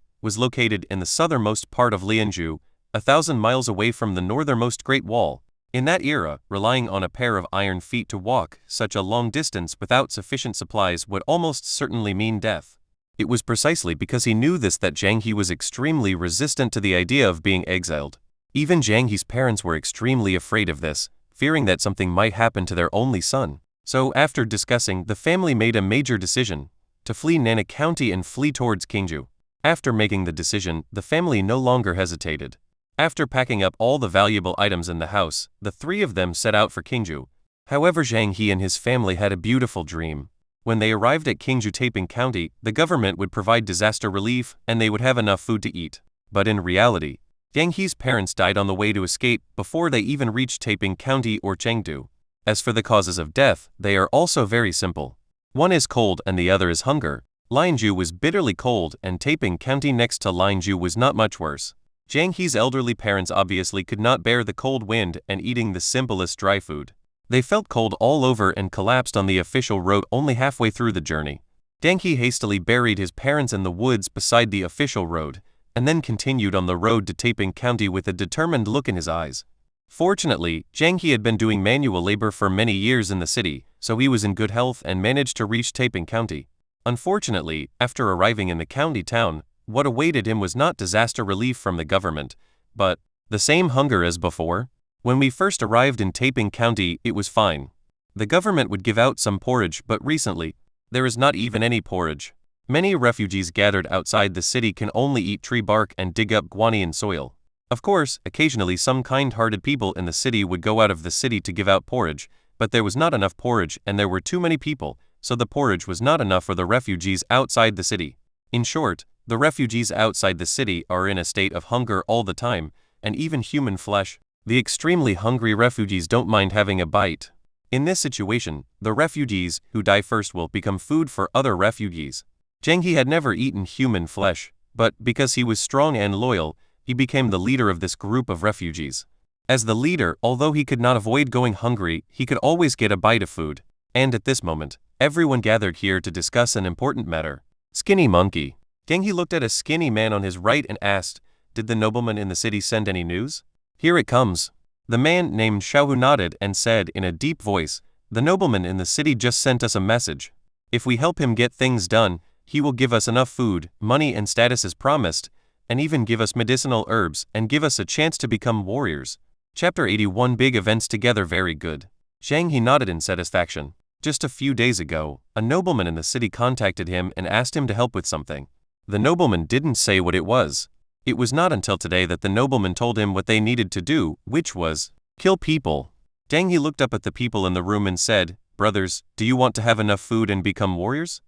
[SPEAKER 2] in the southernmost part of Lianju, 1,000 miles away from the northernmost Great Wall. In that era, relying on a pair of iron feet to walk such a long distance without sufficient supplies would almost certainly mean death. It was precisely because he knew this that Zhang He was extremely resistant to the idea of being exiled. Even Zhang He's parents were extremely afraid of this, fearing that something might happen to their only son. So after discussing, the family made a major decision to flee Nana County and flee towards Qingju. After making the decision, the family no longer hesitated. After packing up all the valuable items in the house, the 3 of them set out for Qingju. However, Zhang He and his family had a beautiful dream. When they arrived at Qingju Taiping County, the government would provide disaster relief and they would have enough food to eat. But in reality, Zhang He's parents died on the way to escape before they even reached Taiping County or Chengdu. As for the causes of death, they are also very simple. One is cold and the other is hunger. Lianju was bitterly cold and Taiping County next to Lianju was not much worse. Zhang He's elderly parents obviously could not bear the cold wind and eating the simplest dry food. They felt cold all over and collapsed on the official road only halfway through the journey. Zhang He hastily buried his parents in the woods beside the official road, and then continued on the road to Taiping County with a determined look in his eyes. Fortunately, Zhang He had been doing manual labor for many years in the city, so he was in good health and managed to reach Taiping County. Unfortunately, after arriving in the county town, what awaited him was not disaster relief from the government, but the same hunger as before. When we first arrived in Taiping County, it was fine. The government would give out some porridge, but recently, there is not even any porridge. Many refugees gathered outside the city can only eat tree bark and dig up guanian soil. Of course, occasionally some kind-hearted people in the city would go out of the city to give out porridge, but there was not enough porridge and there were too many people, so the porridge was not enough for the refugees outside the city. In short, the refugees outside the city are in a state of hunger all the time, and even human flesh. The extremely hungry refugees don't mind having a bite. In this situation, the refugees who die first will become food for other refugees. Zhang He had never eaten human flesh, but because he was strong and loyal, he became the leader of this group of refugees. As the leader, although he could not avoid going hungry, he could always get a bite of food. And at this moment, everyone gathered here to discuss an important matter. Skinny monkey. Zhang He looked at a skinny man on his right and asked, "Did the nobleman in the city send any news?" "Here it comes." The man named Xiaohu nodded and said in a deep voice, "The nobleman in the city just sent us a message. If we help him get things done, he will give us enough food, money and status as promised, and even give us medicinal herbs and give us a chance to become warriors. Chapter 81 Big events together very good. Zhang He nodded in satisfaction. Just a few days ago, a nobleman in the city contacted him and asked him to help with something. The nobleman didn't say what it was. It was not until today that the nobleman told him what they needed to do, which was kill people. Zhang He looked up at the people in the room and said, "Brothers, do you want to have enough food and become warriors?"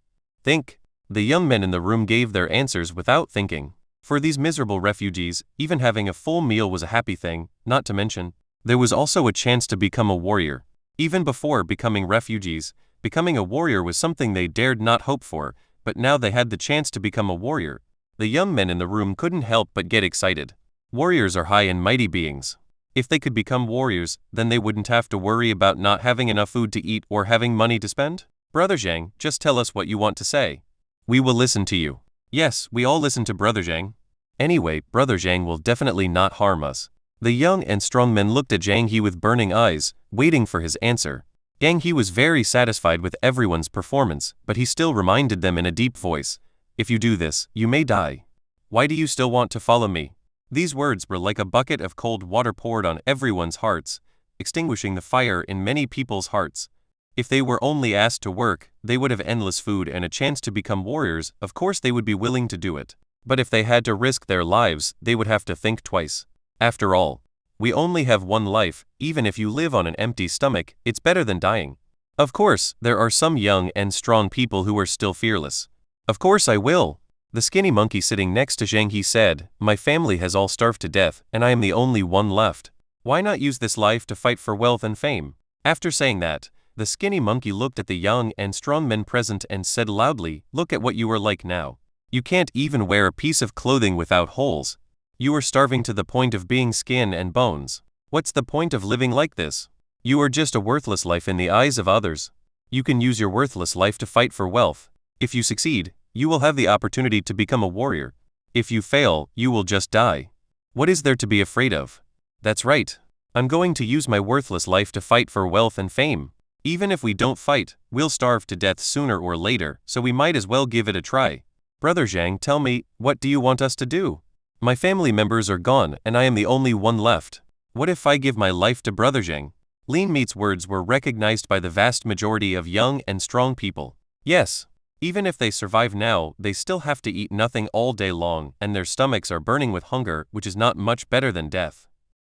[SPEAKER 2] Think. The young men in the room gave their answers without thinking. For these miserable refugees, even having a full meal was a happy thing, not to mention, there was also a chance to become a warrior. Even before becoming refugees, becoming a warrior was something they dared not hope for, but now they had the chance to become a warrior. The young men in the room couldn't help but get excited. Warriors are high and mighty beings. If they could become warriors, then they wouldn't have to worry about not having enough food to eat or having money to spend. Brother Zhang, just tell us what you want to say. We will listen to you. Yes, we all listen to Brother Zhang. Anyway, Brother Zhang will definitely not harm us. The young and strong men looked at Zhang He with burning eyes, waiting for his answer. Zhang He was very satisfied with everyone's performance, but he still reminded them in a deep voice, "If you do this, you may die. Why do you still want to follow me?" These words were like a bucket of cold water poured on everyone's hearts, extinguishing the fire in many people's hearts. If they were only asked to work, they would have endless food and a chance to become warriors. Of course they would be willing to do it. But if they had to risk their lives, they would have to think twice. After all, we only have one life. Even if you live on an empty stomach, it's better than dying. Of course, there are some young and strong people who are still fearless. Of course I will. The skinny monkey sitting next to Zhang He said, "My family has all starved to death, and I am the only one left. Why not use this life to fight for wealth and fame?" After saying that, the skinny monkey looked at the young and strong men present and said loudly, "Look at what you are like now. You can't even wear a piece of clothing without holes. You are starving to the point of being skin and bones. What's the point of living like this? You are just a worthless life in the eyes of others. You can use your worthless life to fight for wealth. If you succeed, you will have the opportunity to become a warrior. If you fail, you will just die. What is there to be afraid of? That's right. I'm going to use my worthless life to fight for wealth and fame. Even if we don't fight, we'll starve to death sooner or later, so we might as well give it a try. Brother Zhang, tell me, what do you want us to do? My family members are gone and I am the only one left. What if I give my life to Brother Zhang?" Lean Meat's words were recognized by the vast majority of young and strong people. Yes, even if they survive now, they still have to eat nothing all day long and their stomachs are burning with hunger, which is not much better than death.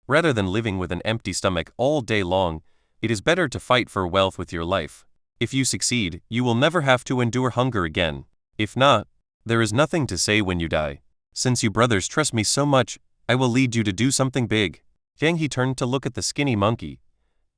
[SPEAKER 2] Rather than living with an empty stomach all day long, it is better to fight for wealth with your life. If you succeed, you will never have to endure hunger again. If not, there is nothing to say when you die. Since you brothers trust me so much, I will lead you to do something big. Zhang He turned to look at the skinny monkey.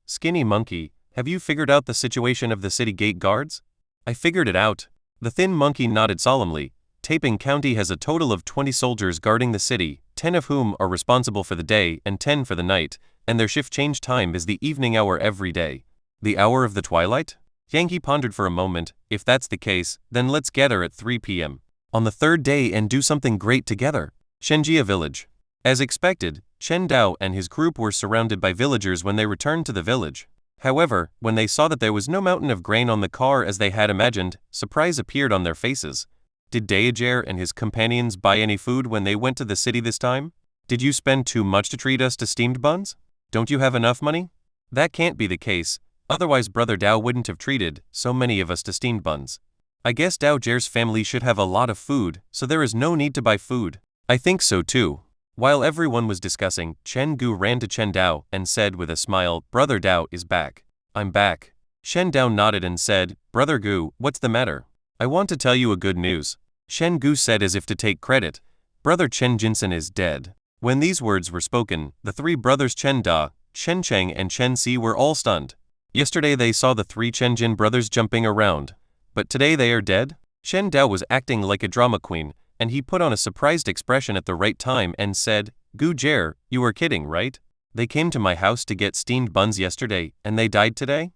[SPEAKER 2] Skinny monkey, have you figured out the situation of the city gate guards? I figured it out. The thin monkey nodded solemnly. Taiping County has a total of 20 soldiers guarding the city, 10 of whom are responsible for the day and 10 for the night, and their shift change time is the evening hour every day. The hour of the twilight? Zhang He pondered for a moment. If that's the case, then let's gather at 3 p.m. on the third day and do something great together. Shenjia village. As expected, Chen Dao and his group were surrounded by villagers when they returned to the village. However, when they saw that there was no mountain of grain on the car as they had imagined, surprise appeared on their faces. Did Daejer and his companions buy any food when they went to the city this time? Did you spend too much to treat us to steamed buns? Don't you have enough money? That can't be the case, otherwise Brother Dao wouldn't have treated so many of us to steamed buns. I guess Daojer's family should have a lot of food, so there is no need to buy food. I think so too. While everyone was discussing, Chen Gu ran to Chen Dao and said with a smile, "Brother Dao is back." "I'm back." Shen Dao nodded and said, "Brother Gu, what's the matter?" "I want to tell you a good news." Shen Gu said as if to take credit, "Brother Chen Jinsen is dead." When these words were spoken, the three brothers Chen Da, Chen Cheng and Chen Si were all stunned. Yesterday they saw the three Chen Jin brothers jumping around, but today they are dead? Shen Dao was acting like a drama queen, and he put on a surprised expression at the right time and said, "Gu Jer, you are kidding, right? They came to my house to get steamed buns yesterday, and they died today?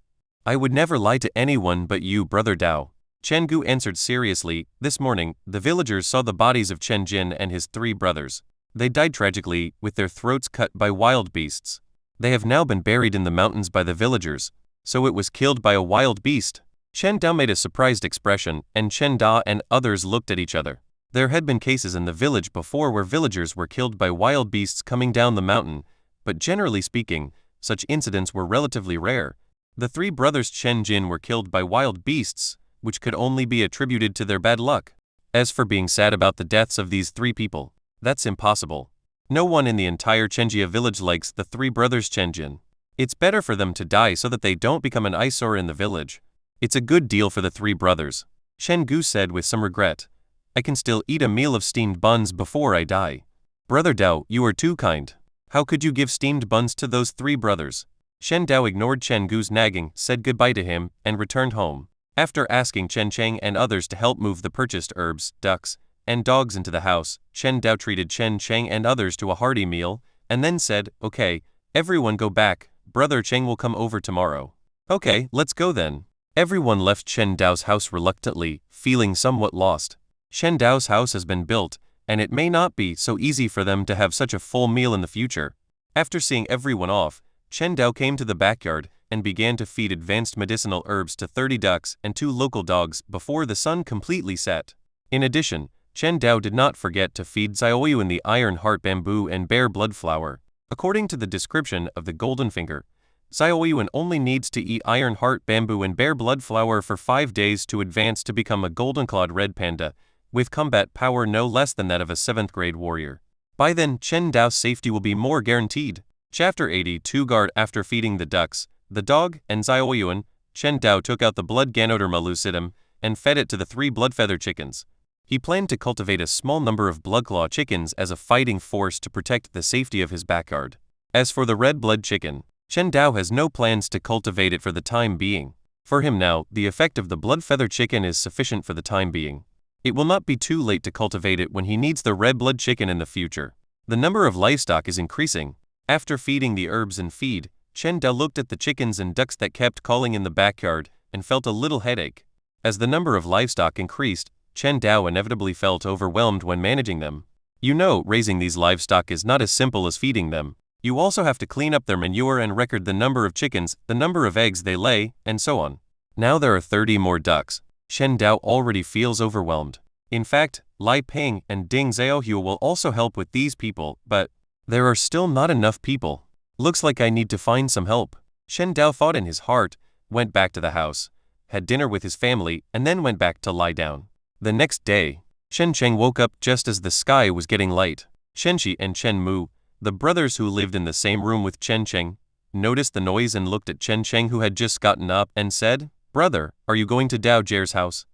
[SPEAKER 2] I would never lie to anyone but you, Brother Dao." Chen Gu answered seriously, "This morning, the villagers saw the bodies of Chen Jin and his three brothers. They died tragically, with their throats cut by wild beasts. They have now been buried in the mountains by the villagers, so it was killed by a wild beast." Chen Dao made a surprised expression, and Chen Da and others looked at each other. There had been cases in the village before where villagers were killed by wild beasts coming down the mountain, but generally speaking, such incidents were relatively rare. The three brothers Chen Jin were killed by wild beasts, which could only be attributed to their bad luck. As for being sad about the deaths of these three people, that's impossible. No one in the entire Chenjia village likes the three brothers Chen Jin. It's better for them to die so that they don't become an eyesore in the village. It's a good deal for the three brothers. Shen Gu said with some regret. I can still eat a meal of steamed buns before I die. Brother Dao, you are too kind. How could you give steamed buns to those three brothers? Shen Dao ignored Chen Gu's nagging, said goodbye to him, and returned home. After asking Chen Cheng and others to help move the purchased herbs, ducks, and dogs into the house, Chen Dao treated Chen Cheng and others to a hearty meal, and then said, Okay, everyone go back, Brother Cheng will come over tomorrow. Okay, let's go then. Everyone left Chen Dao's house reluctantly, feeling somewhat lost. Shen Dao's house has been built, and it may not be so easy for them to have such a full meal in the future. After seeing everyone off, Chen Dao came to the backyard and began to feed advanced medicinal herbs to 30 ducks and 2 local dogs before the sun completely set. In addition, Chen Dao did not forget to feed Xiaoyuan the iron heart bamboo and bear blood flower. According to the description of the golden finger, Xiaoyuan only needs to eat iron heart bamboo and bear blood flower for 5 days to advance to become a golden-clawed red panda, with combat power no less than that of a 7th grade warrior. By then, Chen Dao's safety will be more guaranteed. Chapter 82 Guard. After feeding the ducks, the dog, and Xiaoyuan, Chen Dao took out the blood Ganoderma lucidum and fed it to the 3 blood-feather chickens. He planned to cultivate a small number of blood-claw chickens as a fighting force to protect the safety of his backyard. As for the red-blood chicken, Chen Dao has no plans to cultivate it for the time being. For him now, the effect of the blood-feather chicken is sufficient for the time being. It will not be too late to cultivate it when he needs the red-blood chicken in the future. The number of livestock is increasing. After feeding the herbs and feed, Chen Dao looked at the chickens and ducks that kept calling in the backyard and felt a little headache. As the number of livestock increased, Chen Dao inevitably felt overwhelmed when managing them. You know, raising these livestock is not as simple as feeding them. You also have to clean up their manure and record the number of chickens, the number of eggs they lay, and so on. Now there are 30 more ducks. Chen Dao already feels overwhelmed. In fact, Lai Ping and Ding Xiaohua will also help with these people, but there are still not enough people. Looks like I need to find some help. Shen Dao thought in his heart, went back to the house, had dinner with his family, and then went back to lie down. The next day, Shen Cheng woke up just as the sky was getting light. Shen Shi and Chen Mu, the brothers who lived in the same room with Chen Cheng, noticed the noise and looked at Chen Cheng, who had just gotten up, and said, Brother, are you going to Dao Jie's house?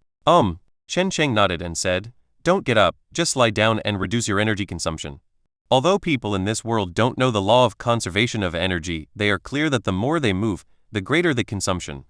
[SPEAKER 2] Chen Cheng nodded and said, Don't get up, just lie down and reduce your energy consumption. Although people in this world don't know the law of conservation of energy, they are clear that the more they move, the greater the consumption.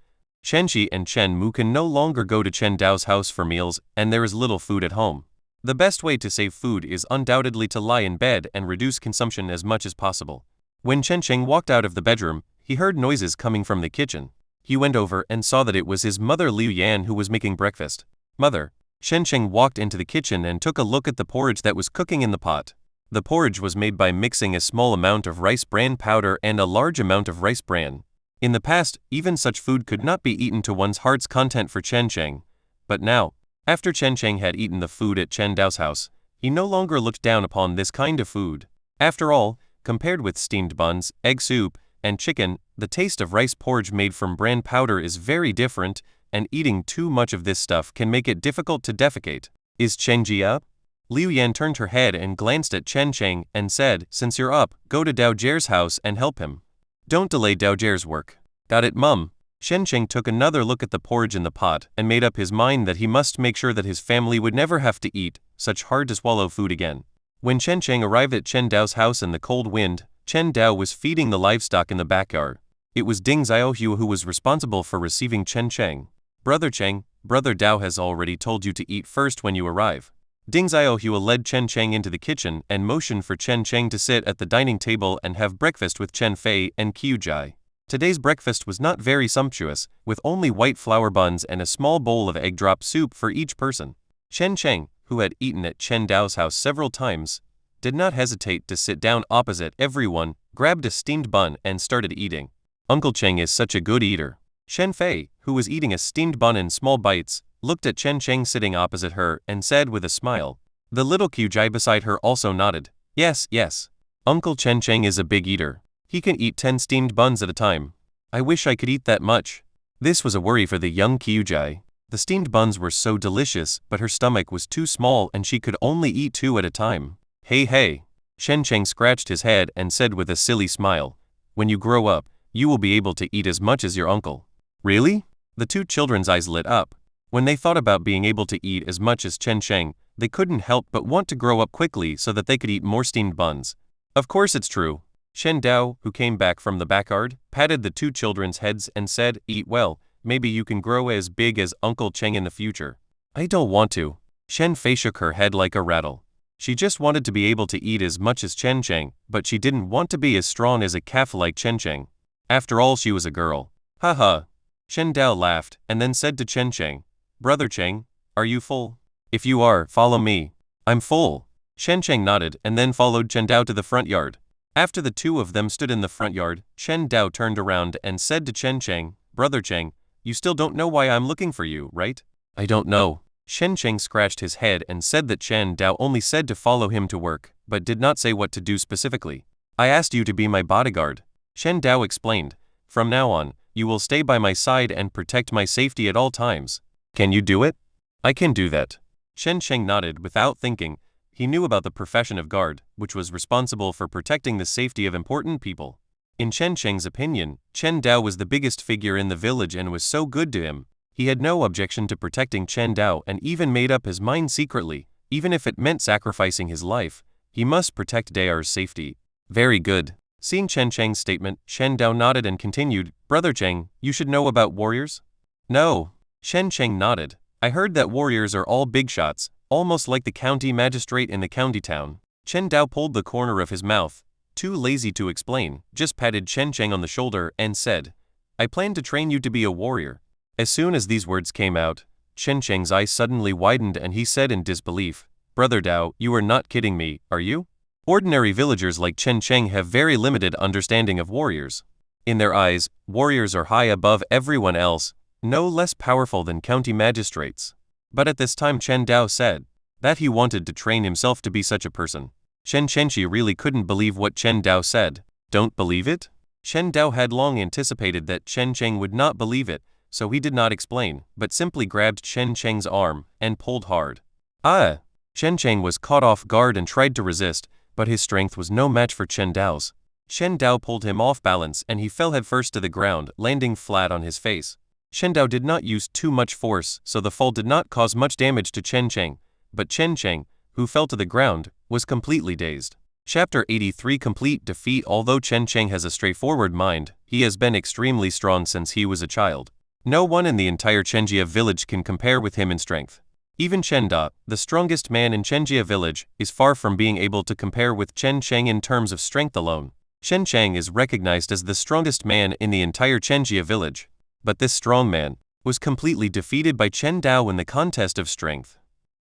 [SPEAKER 2] Chen Shi and Chen Mu can no longer go to Chen Dao's house for meals, and there is little food at home. The best way to save food is undoubtedly to lie in bed and reduce consumption as much as possible. When Chen Cheng walked out of the bedroom, he heard noises coming from the kitchen. He went over and saw that it was his mother Liu Yan who was making breakfast. Mother. Shen Cheng walked into the kitchen and took a look at the porridge that was cooking in the pot. The porridge was made by mixing a small amount of rice bran powder and a large amount of rice bran. In the past, even such food could not be eaten to one's heart's content for Chen Cheng. But now, after Chen Cheng had eaten the food at Chen Dao's house, he no longer looked down upon this kind of food. After all, compared with steamed buns, egg soup, and chicken, the taste of rice porridge made from bran powder is very different, and eating too much of this stuff can make it difficult to defecate. Is Chen Ji up? Liu Yan turned her head and glanced at Chen Cheng and said, Since you're up, go to Dao Jie's house and help him. Don't delay Dao Jie's work. Got it, Mum. Shen Cheng took another look at the porridge in the pot and made up his mind that he must make sure that his family would never have to eat such hard-to-swallow food again. When Chen Cheng arrived at Chen Dao's house in the cold wind, Chen Dao was feeding the livestock in the backyard. It was Ding Xiaohua who was responsible for receiving Chen Cheng. Brother Cheng, Brother Dao has already told you to eat first when you arrive. Ding Xiaohua led Chen Cheng into the kitchen and motioned for Chen Cheng to sit at the dining table and have breakfast with Chen Fei and Qiu Jai. Today's breakfast was not very sumptuous, with only white flour buns and a small bowl of egg drop soup for each person. Chen Cheng, who had eaten at Chen Dao's house several times, did not hesitate to sit down opposite everyone, grabbed a steamed bun and started eating. Uncle Cheng is such a good eater. Shen Fei, who was eating a steamed bun in small bites, looked at Chen Cheng sitting opposite her and said with a smile, The little Kyujai beside her also nodded. Yes, yes. Uncle Chen Cheng is a big eater. He can eat 10 steamed buns at a time. I wish I could eat that much. This was a worry for the young Kyujai. The steamed buns were so delicious, but her stomach was too small and she could only eat 2 at a time. Hey hey. Shen Cheng scratched his head and said with a silly smile, when you grow up, you will be able to eat as much as your uncle. Really? The 2 children's eyes lit up. When they thought about being able to eat as much as Chen Cheng, they couldn't help but want to grow up quickly so that they could eat more steamed buns. Of course it's true. Shen Dao, who came back from the backyard, patted the 2 children's heads and said, eat well, maybe you can grow as big as Uncle Cheng in the future. I don't want to. Shen Fei shook her head like a rattle. She just wanted to be able to eat as much as Chen Cheng, but she didn't want to be as strong as a calf like Chen Cheng. After all, she was a girl. Haha. Shen Dao laughed and then said to Chen Cheng, Brother Cheng, are you full? If you are, follow me. I'm full. Shen Cheng nodded and then followed Chen Dao to the front yard. After the 2 of them stood in the front yard, Chen Dao turned around and said to Chen Cheng, Brother Cheng, you still don't know why I'm looking for you, right? I don't know. Shen Cheng scratched his head and said that Chen Dao only said to follow him to work, but did not say what to do specifically. I asked you to be my bodyguard. Shen Dao explained. From now on, you will stay by my side and protect my safety at all times. Can you do it? I can do that. Shen Cheng nodded without thinking. He knew about the profession of guard, which was responsible for protecting the safety of important people. In Chen Cheng's opinion, Chen Dao was the biggest figure in the village and was so good to him. He had no objection to protecting Chen Dao and even made up his mind secretly, even if it meant sacrificing his life, he must protect Dao's safety. Very good. Seeing Chen Cheng's statement, Shen Dao nodded and continued, Brother Cheng, you should know about warriors? No. Shen Cheng nodded. I heard that warriors are all big shots, almost like the county magistrate in the county town. Chen Dao pulled the corner of his mouth, too lazy to explain, just patted Chen Cheng on the shoulder and said, I plan to train you to be a warrior. As soon as these words came out, Chen Cheng's eyes suddenly widened and he said in disbelief, Brother Dao, you are not kidding me, are you? Ordinary villagers like Chen Cheng have very limited understanding of warriors. In their eyes, warriors are high above everyone else, no less powerful than county magistrates. But at this time Chen Dao said that he wanted to train himself to be such a person. Shen Chenshi really couldn't believe what Chen Dao said. Don't believe it? Shen Dao had long anticipated that Chen Cheng would not believe it, so he did not explain, but simply grabbed Chen Cheng's arm and pulled hard. Ah! Chen Cheng was caught off guard and tried to resist, but his strength was no match for Chen Dao's. Shen Dao pulled him off balance and he fell headfirst to the ground, landing flat on his face. Shen Dao did not use too much force, so the fall did not cause much damage to Chen Cheng, but Chen Cheng, who fell to the ground, was completely dazed. Chapter 83 Complete Defeat. Although Chen Cheng has a straightforward mind, he has been extremely strong since he was a child. No one in the entire Chenjia village can compare with him in strength. Even Chen Da, the strongest man in Chenjia village, is far from being able to compare with Chen Cheng in terms of strength alone. Chen Cheng is recognized as the strongest man in the entire Chenjia village. But this strong man was completely defeated by Chen Dao in the contest of strength.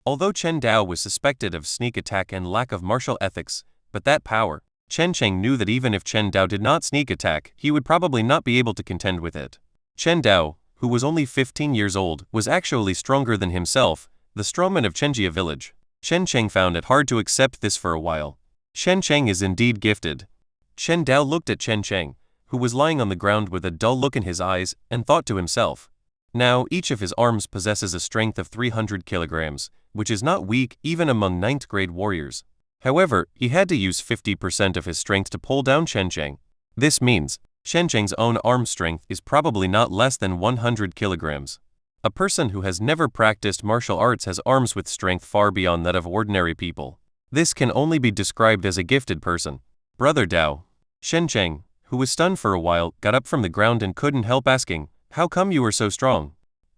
[SPEAKER 2] Although Chen Dao was suspected of sneak attack and lack of martial ethics, but that power, Chen Cheng knew that even if Chen Dao did not sneak attack, he would probably not be able to contend with it. Chen Dao, who was only 15 years old, was actually stronger than himself, the strongman of Chenjia village. Chen Cheng found it hard to accept this for a while. Chen Cheng is indeed gifted. Chen Dao looked at Chen Cheng, who was lying on the ground with a dull look in his eyes, and thought to himself, now each of his arms possesses a strength of 300 kilograms, which is not weak even among 9th grade warriors. However, he had to use 50% of his strength to pull down Chen Cheng. This means, Chen Cheng's own arm strength is probably not less than 100 kilograms. A person who has never practiced martial arts has arms with strength far beyond that of ordinary people. This can only be described as a gifted person. Brother Dao. Shen Cheng, who was stunned for a while, got up from the ground and couldn't help asking, how come you are so strong?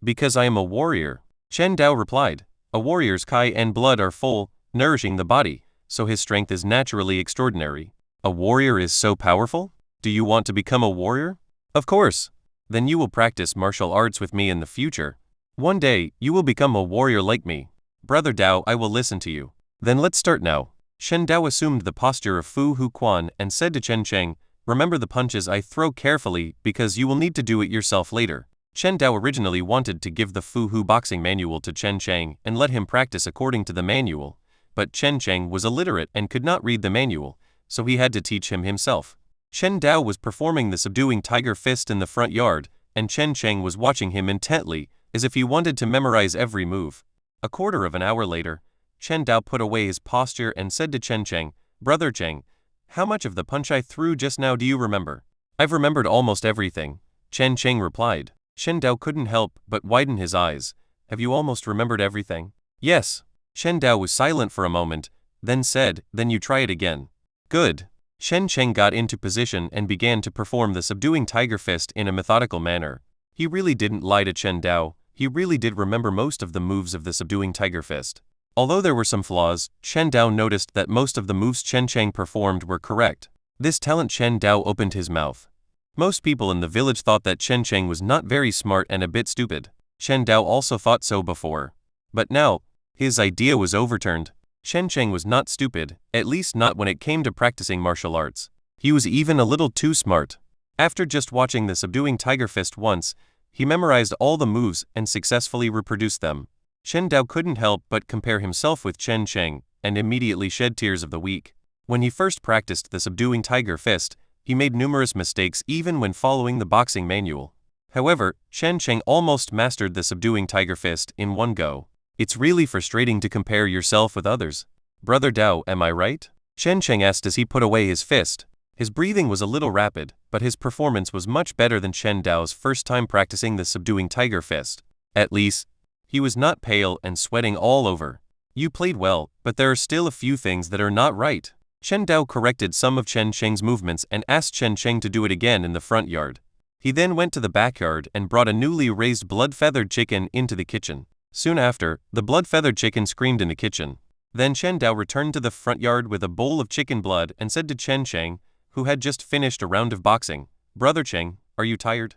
[SPEAKER 2] Because I am a warrior. Chen Dao replied, a warrior's kai and blood are full, nourishing the body, so his strength is naturally extraordinary. A warrior is so powerful? Do you want to become a warrior? Of course. Then you will practice martial arts with me in the future. One day, you will become a warrior like me. Brother Dao, I will listen to you. Then let's start now. Shen Dao assumed the posture of Fu Hu Quan and said to Chen Cheng, remember the punches I throw carefully because you will need to do it yourself later. Chen Dao originally wanted to give the Fu Hu boxing manual to Chen Cheng and let him practice according to the manual, but Chen Cheng was illiterate and could not read the manual, so he had to teach him himself. Chen Dao was performing the subduing tiger fist in the front yard, and Chen Cheng was watching him intently, as if he wanted to memorize every move. A quarter of an hour later, Chen Dao put away his posture and said to Chen Cheng, "Brother Cheng, how much of the punch I threw just now do you remember?" "I've remembered almost everything," Chen Cheng replied. Chen Dao couldn't help but widen his eyes. "Have you almost remembered everything?" "Yes." Chen Dao was silent for a moment, then said, "Then you try it again." "Good." Chen Cheng got into position and began to perform the subduing tiger fist in a methodical manner. He really didn't lie to Chen Dao, he really did remember most of the moves of the subduing tiger fist. Although there were some flaws, Chen Dao noticed that most of the moves Chen Cheng performed were correct. This talent Chen Dao opened his mouth. Most people in the village thought that Chen Cheng was not very smart and a bit stupid. Chen Dao also thought so before. But now, his idea was overturned. Chen Cheng was not stupid, at least not when it came to practicing martial arts. He was even a little too smart. After just watching the subduing tiger fist once, he memorized all the moves and successfully reproduced them. Chen Dao couldn't help but compare himself with Chen Cheng, and immediately shed tears of the weak. When he first practiced the subduing tiger fist, he made numerous mistakes even when following the boxing manual. However, Chen Cheng almost mastered the subduing tiger fist in one go. It's really frustrating to compare yourself with others. "Brother Dao, am I right?" Chen Cheng asked as he put away his fist. His breathing was a little rapid, but his performance was much better than Chen Dao's first time practicing the subduing tiger fist. At least, he was not pale and sweating all over. "You played well, but there are still a few things that are not right." Chen Dao corrected some of Chen Cheng's movements and asked Chen Cheng to do it again in the front yard. He then went to the backyard and brought a newly raised blood-feathered chicken into the kitchen. Soon after, the blood-feathered chicken screamed in the kitchen. Then Chen Dao returned to the front yard with a bowl of chicken blood and said to Chen Cheng, who had just finished a round of boxing, "Brother Cheng, are you tired?"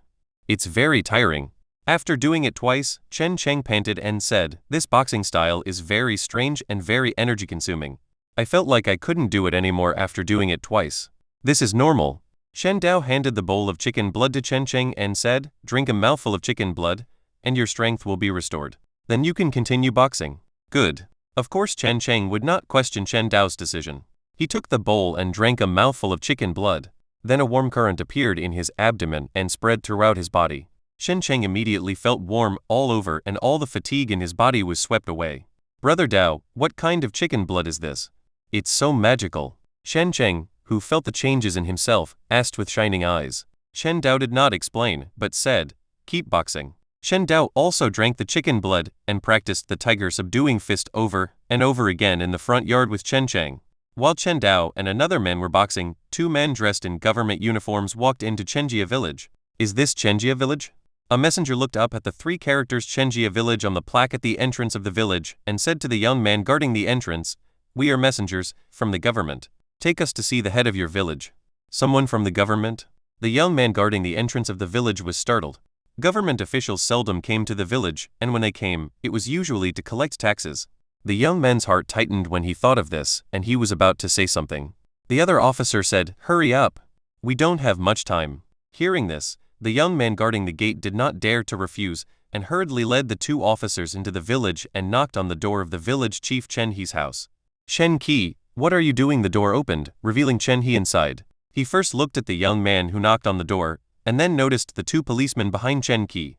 [SPEAKER 2] "It's very tiring." After doing it twice, Chen Cheng panted and said, "This boxing style is very strange and very energy-consuming. I felt like I couldn't do it anymore after doing it twice." "This is normal." Chen Dao handed the bowl of chicken blood to Chen Cheng and said, "Drink a mouthful of chicken blood, and your strength will be restored. Then you can continue boxing." "Good." Of course Chen Cheng would not question Chen Dao's decision. He took the bowl and drank a mouthful of chicken blood. Then a warm current appeared in his abdomen and spread throughout his body. Chen Cheng immediately felt warm all over and all the fatigue in his body was swept away. "Brother Dao, what kind of chicken blood is this? It's so magical." Chen Cheng, who felt the changes in himself, asked with shining eyes. Chen Dao did not explain, but said, "Keep boxing." Chen Dao also drank the chicken blood and practiced the tiger subduing fist over and over again in the front yard with Chen Cheng. While Chen Dao and another man were boxing, two men dressed in government uniforms walked into Chenjia village. "Is this Chenjia village?" A messenger looked up at the three characters Chenjia village on the plaque at the entrance of the village and said to the young man guarding the entrance, "We are messengers from the government. Take us to see the head of your village." "Someone from the government?" The young man guarding the entrance of the village was startled. Government officials seldom came to the village, and when they came, it was usually to collect taxes. The young man's heart tightened when he thought of this, and he was about to say something. The other officer said, "Hurry up. We don't have much time." Hearing this, the young man guarding the gate did not dare to refuse, and hurriedly led the two officers into the village and knocked on the door of the village chief Chen He's house. "Chen Qi, what are you doing?" The door opened, revealing Chen He inside. He first looked at the young man who knocked on the door, and then noticed the two policemen behind Chen Qi.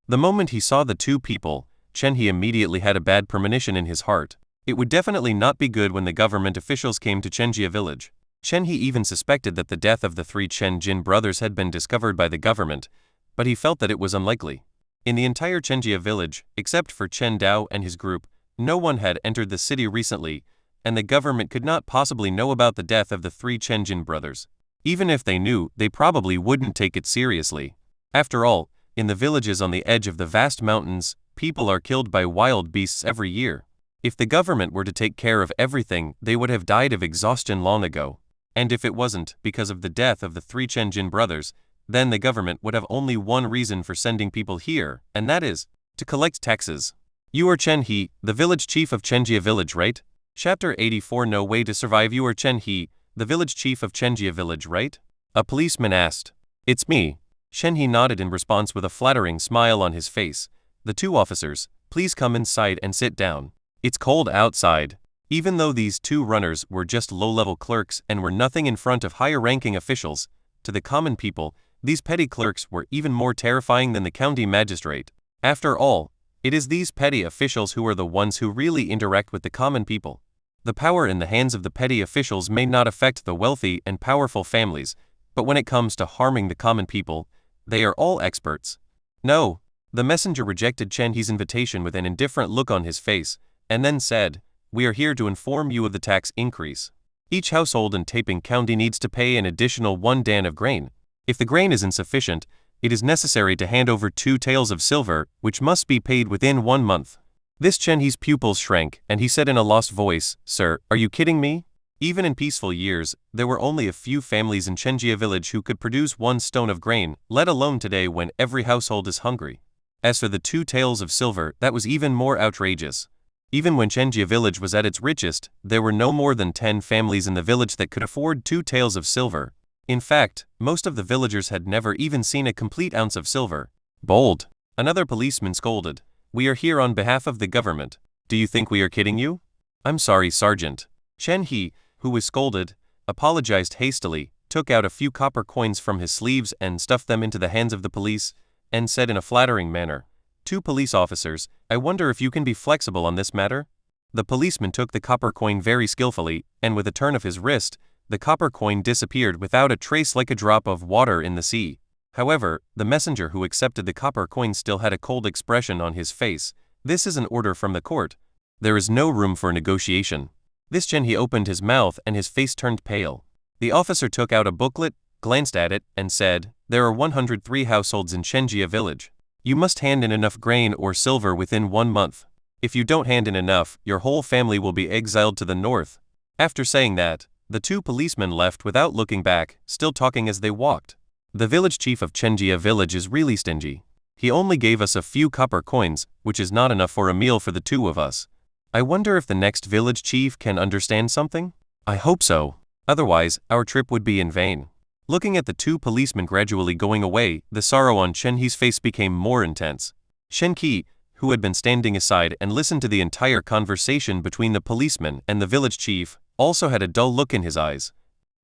[SPEAKER 2] The moment he saw the two people, Chen He immediately had a bad premonition in his heart. It would definitely not be good when the government officials came to Chenjia village. Chen He even suspected that the death of the three Chen Jin brothers had been discovered by the government, but he felt that it was unlikely. In the entire Chenjia village, except for Chen Dao and his group, no one had entered the city recently, and the government could not possibly know about the death of the three Chen Jin brothers. Even if they knew, they probably wouldn't take it seriously. After all, in the villages on the edge of the vast mountains, people are killed by wild beasts every year. If the government were to take care of everything, they would have died of exhaustion long ago. And if it wasn't because of the death of the three Chen Jin brothers, then the government would have only one reason for sending people here, and that is, to collect taxes. "You are Chen He, the village chief of Chenjia village, right?" Chapter 84 No way to survive. "You are Chen He, the village chief of Chenjia village, right?" a policeman asked. "It's me." Chen He nodded in response with a flattering smile on his face. "The two officers, please come inside and sit down. It's cold outside." Even though these two runners were just low-level clerks and were nothing in front of higher-ranking officials, to the common people, these petty clerks were even more terrifying than the county magistrate. After all, it is these petty officials who are the ones who really interact with the common people. The power in the hands of the petty officials may not affect the wealthy and powerful families, but when it comes to harming the common people, they are all experts. No, the messenger rejected Chen He's invitation with an indifferent look on his face, and then said, "We are here to inform you of the tax increase. Each household in Taiping County needs to pay an additional 1 dan of grain. If the grain is insufficient, it is necessary to hand over 2 taels of silver, which must be paid within 1 month." This Chen He's pupils shrank, and he said in a lost voice, "Sir, are you kidding me?" Even in peaceful years, there were only a few families in Chenjia village who could produce 1 stone of grain, let alone today when every household is hungry. As for the 2 taels of silver, that was even more outrageous. Even when Chenjia village was at its richest, there were no more than 10 families in the village that could afford 2 taels of silver. In fact, most of the villagers had never even seen a complete ounce of silver. "Bold!" Another policeman scolded. "We are here on behalf of the government. Do you think we are kidding you?" "I'm sorry, Sergeant." Chen He, who was scolded, apologized hastily, took out a few copper coins from his sleeves and stuffed them into the hands of the police, and said in a flattering manner, "2 police officers, I wonder if you can be flexible on this matter?" The policeman took the copper coin very skillfully, and with a turn of his wrist, the copper coin disappeared without a trace like a drop of water in the sea. However, the messenger who accepted the copper coin still had a cold expression on his face. "This is an order from the court. There is no room for negotiation." This Chen He opened his mouth and his face turned pale. The officer took out a booklet, glanced at it, and said, "There are 103 households in Chenjia village. You must hand in enough grain or silver within 1 month. If you don't hand in enough, your whole family will be exiled to the north." After saying that, the 2 policemen left without looking back, still talking as they walked. The village chief of Chenjia village is really stingy. He only gave us a few copper coins, which is not enough for a meal for the 2 of us. I wonder if the next village chief can understand something? I hope so. Otherwise, our trip would be in vain. Looking at the 2 policemen gradually going away, the sorrow on Chen He's face became more intense. Shen Qi, who had been standing aside and listened to the entire conversation between the policeman and the village chief, also had a dull look in his eyes.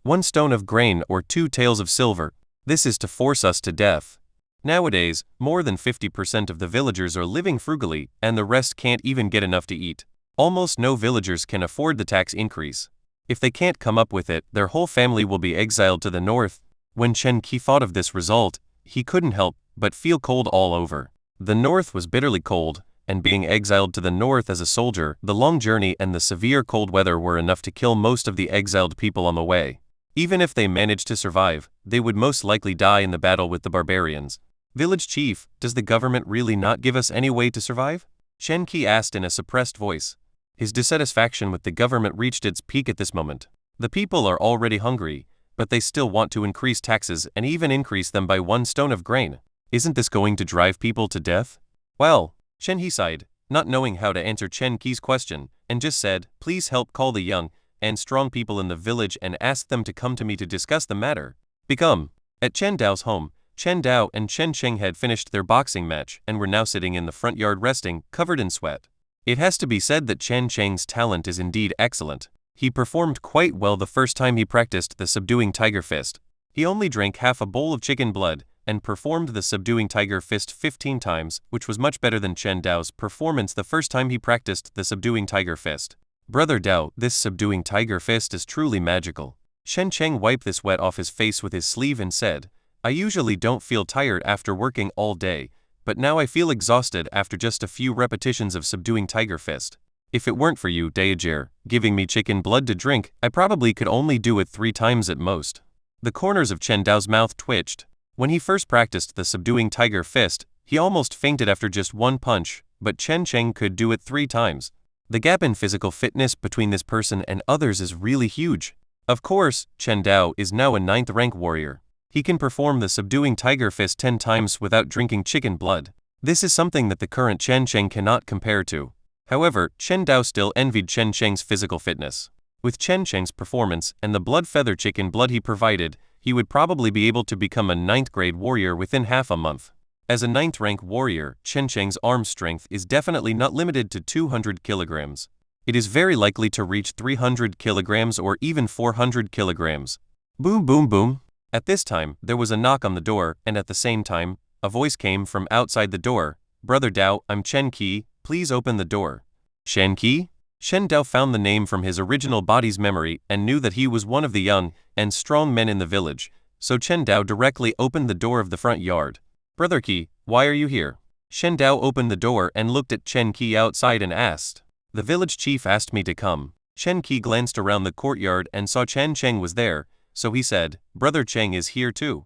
[SPEAKER 2] 1 stone of grain or 2 taels of silver. This is to force us to death. Nowadays, more than 50% of the villagers are living frugally, and the rest can't even get enough to eat. Almost no villagers can afford the tax increase. If they can't come up with it, their whole family will be exiled to the north. When Chen Qi thought of this result, he couldn't help but feel cold all over. The north was bitterly cold, and being exiled to the north as a soldier, the long journey and the severe cold weather were enough to kill most of the exiled people on the way. Even if they managed to survive, they would most likely die in the battle with the barbarians. "Village chief, does the government really not give us any way to survive?" Shen Qi asked in a suppressed voice. His dissatisfaction with the government reached its peak at this moment. The people are already hungry, but they still want to increase taxes and even increase them by 1 stone of grain. Isn't this going to drive people to death? Well, Shen He sighed, not knowing how to answer Chen Qi's question, and just said, "Please help call the young and strong people in the village and ask them to come to me to discuss the matter." Become. At Chen Dao's home, Chen Dao and Chen Cheng had finished their boxing match and were now sitting in the front yard resting, covered in sweat. It has to be said that Chen Cheng's talent is indeed excellent. He performed quite well the first time he practiced the subduing tiger fist. He only drank half a bowl of chicken blood and performed the subduing tiger fist 15 times, which was much better than Chen Dao's performance the first time he practiced the subduing tiger fist. "Brother Dao, this subduing tiger fist is truly magical." Shen Cheng wiped the sweat off his face with his sleeve and said, "I usually don't feel tired after working all day, but now I feel exhausted after just a few repetitions of subduing tiger fist. If it weren't for you, Daejir, giving me chicken blood to drink, I probably could only do it 3 times at most." The corners of Chen Dao's mouth twitched. When he first practiced the subduing tiger fist, he almost fainted after just 1 punch, but Chen Cheng could do it 3 times. The gap in physical fitness between this person and others is really huge. Of course, Chen Dao is now a 9th rank warrior. He can perform the subduing tiger fist 10 times without drinking chicken blood. This is something that the current Chen Cheng cannot compare to. However, Chen Dao still envied Chen Cheng's physical fitness. With Chen Cheng's performance and the blood feather chicken blood he provided, he would probably be able to become a 9th grade warrior within half a month. As a 9th rank warrior, Chen Cheng's arm strength is definitely not limited to 200 kilograms. It is very likely to reach 300 kilograms or even 400 kilograms. Boom boom boom. At this time, there was a knock on the door, and at the same time, a voice came from outside the door. Brother Dao, I'm Chen Qi, please open the door. Shen Qi? Shen Dao found the name from his original body's memory and knew that he was one of the young and strong men in the village, so Chen Dao directly opened the door of the front yard. Brother Qi, why are you here? Shen Dao opened the door and looked at Chen Qi outside and asked. The village chief asked me to come. Chen Qi glanced around the courtyard and saw Chen Cheng was there, so he said, Brother Cheng is here too.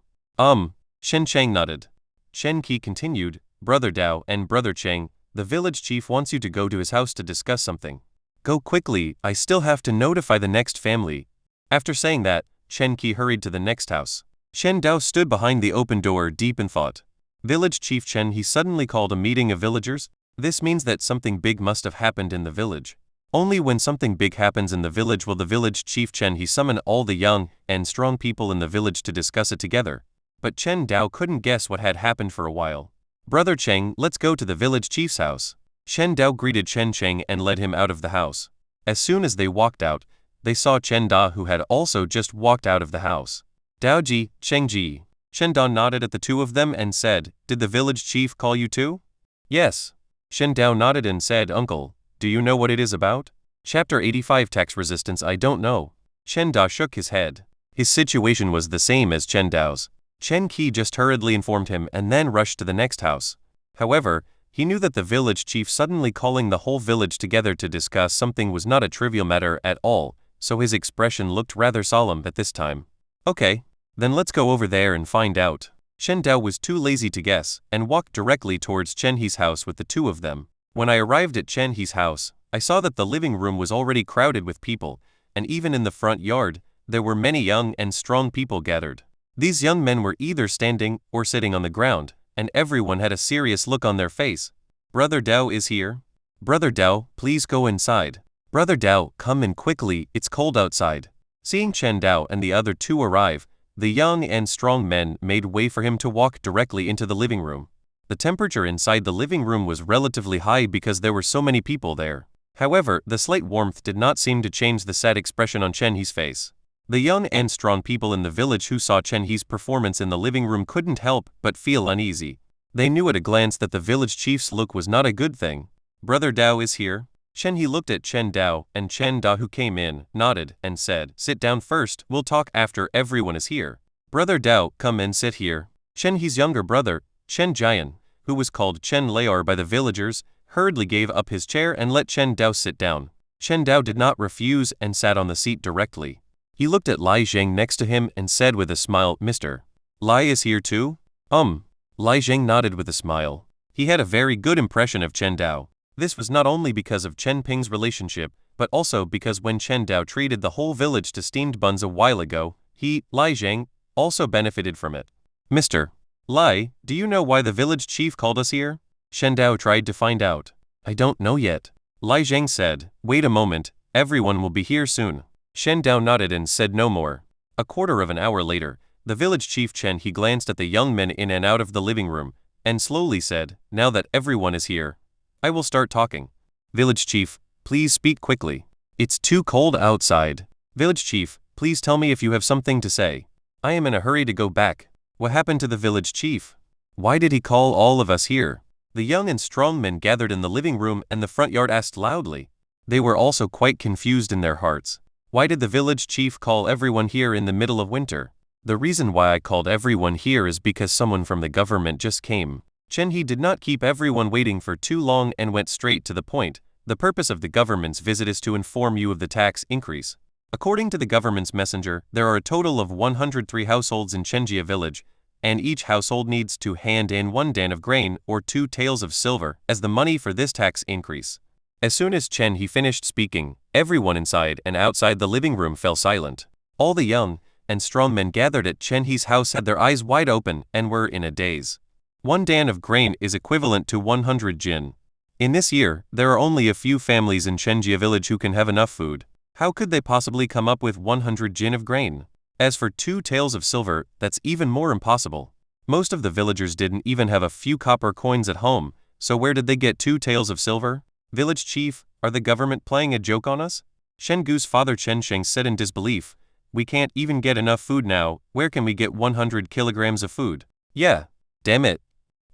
[SPEAKER 2] Shen Cheng nodded. Chen Qi continued, Brother Dao and Brother Cheng, the village chief wants you to go to his house to discuss something. Go quickly, I still have to notify the next family. After saying that, Chen Qi hurried to the next house. Shen Dao stood behind the open door deep in thought. Village Chief Chen He suddenly called a meeting of villagers. This means that something big must have happened in the village. Only when something big happens in the village will the village Chief Chen He summon all the young and strong people in the village to discuss it together. But Chen Dao couldn't guess what had happened for a while. Brother Cheng, let's go to the village chief's house. Shen Dao greeted Chen Cheng and led him out of the house. As soon as they walked out, they saw Chen Da who had also just walked out of the house. Dao Ji, Cheng Ji. Shen Dao nodded at the two of them and said, Did the village chief call you too? Yes. Shen Dao nodded and said, Uncle, do you know what it is about? Chapter 85 Tax Resistance I don't know. Shen Da shook his head. His situation was the same as Chen Dao's. Chen Qi just hurriedly informed him and then rushed to the next house. However, he knew that the village chief suddenly calling the whole village together to discuss something was not a trivial matter at all, so his expression looked rather solemn at this time. Okay, then let's go over there and find out. Shen Dao was too lazy to guess and walked directly towards Chen He's house with the two of them. When I arrived at Chen He's house, I saw that the living room was already crowded with people, and even in the front yard, there were many young and strong people gathered. These young men were either standing or sitting on the ground, and everyone had a serious look on their face. Brother Dao is here. Brother Dao, please go inside. Brother Dao, come in quickly, it's cold outside. Seeing Chen Dao and the other two arrive, the young and strong men made way for him to walk directly into the living room. The temperature inside the living room was relatively high because there were so many people there. However, the slight warmth did not seem to change the sad expression on Chen He's face. The young and strong people in the village who saw Chen He's performance in the living room couldn't help but feel uneasy. They knew at a glance that the village chief's look was not a good thing. Brother Dao is here. Chen He looked at Chen Dao and Chen Da who came in, nodded, and said, Sit down first, we'll talk after everyone is here. Brother Dao, come and sit here. Chen He's younger brother, Chen Jian, who was called Chen Laor by the villagers, hurriedly gave up his chair and let Chen Dao sit down. Chen Dao did not refuse and sat on the seat directly. He looked at Lai Zheng next to him and said with a smile, Mr. Lai is here too? Lai Zheng nodded with a smile. He had a very good impression of Chen Dao. This was not only because of Chen Ping's relationship, but also because when Chen Dao treated the whole village to steamed buns a while ago, he, Lai Zheng, also benefited from it. Mr. Lai, do you know why the village chief called us here? Shen Dao tried to find out. I don't know yet. Lai Zheng said, Wait a moment, everyone will be here soon. Shen Dao nodded and said no more. A quarter of an hour later, the village chief Chen He glanced at the young men in and out of the living room, and slowly said, Now that everyone is here, I will start talking. Village chief, please speak quickly. It's too cold outside. Village chief, please tell me if you have something to say. I am in a hurry to go back. What happened to the village chief? Why did he call all of us here? The young and strong men gathered in the living room and the front yard asked loudly. They were also quite confused in their hearts. Why did the village chief call everyone here in the middle of winter? The reason why I called everyone here is because someone from the government just came. Chen He did not keep everyone waiting for too long and went straight to the point. The purpose of the government's visit is to inform you of the tax increase. According to the government's messenger, there are a total of 103 households in Chenjia village, and each household needs to hand in 1 dan of grain or 2 taels of silver as the money for this tax increase. As soon as Chen He finished speaking, everyone inside and outside the living room fell silent. All the young and strong men gathered at Chen He's house had their eyes wide open and were in a daze. 1 dan of grain is equivalent to 100 jin. In this year, there are only a few families in Chenjia village who can have enough food. How could they possibly come up with 100 jin of grain? As for 2 taels of silver, that's even more impossible. Most of the villagers didn't even have a few copper coins at home, so where did they get 2 taels of silver? Village chief, Are the government playing a joke on us? Shen Gu's father Chen Sheng said in disbelief. We can't even get enough food now, where can we get 100 kilograms of food? Yeah. Damn it.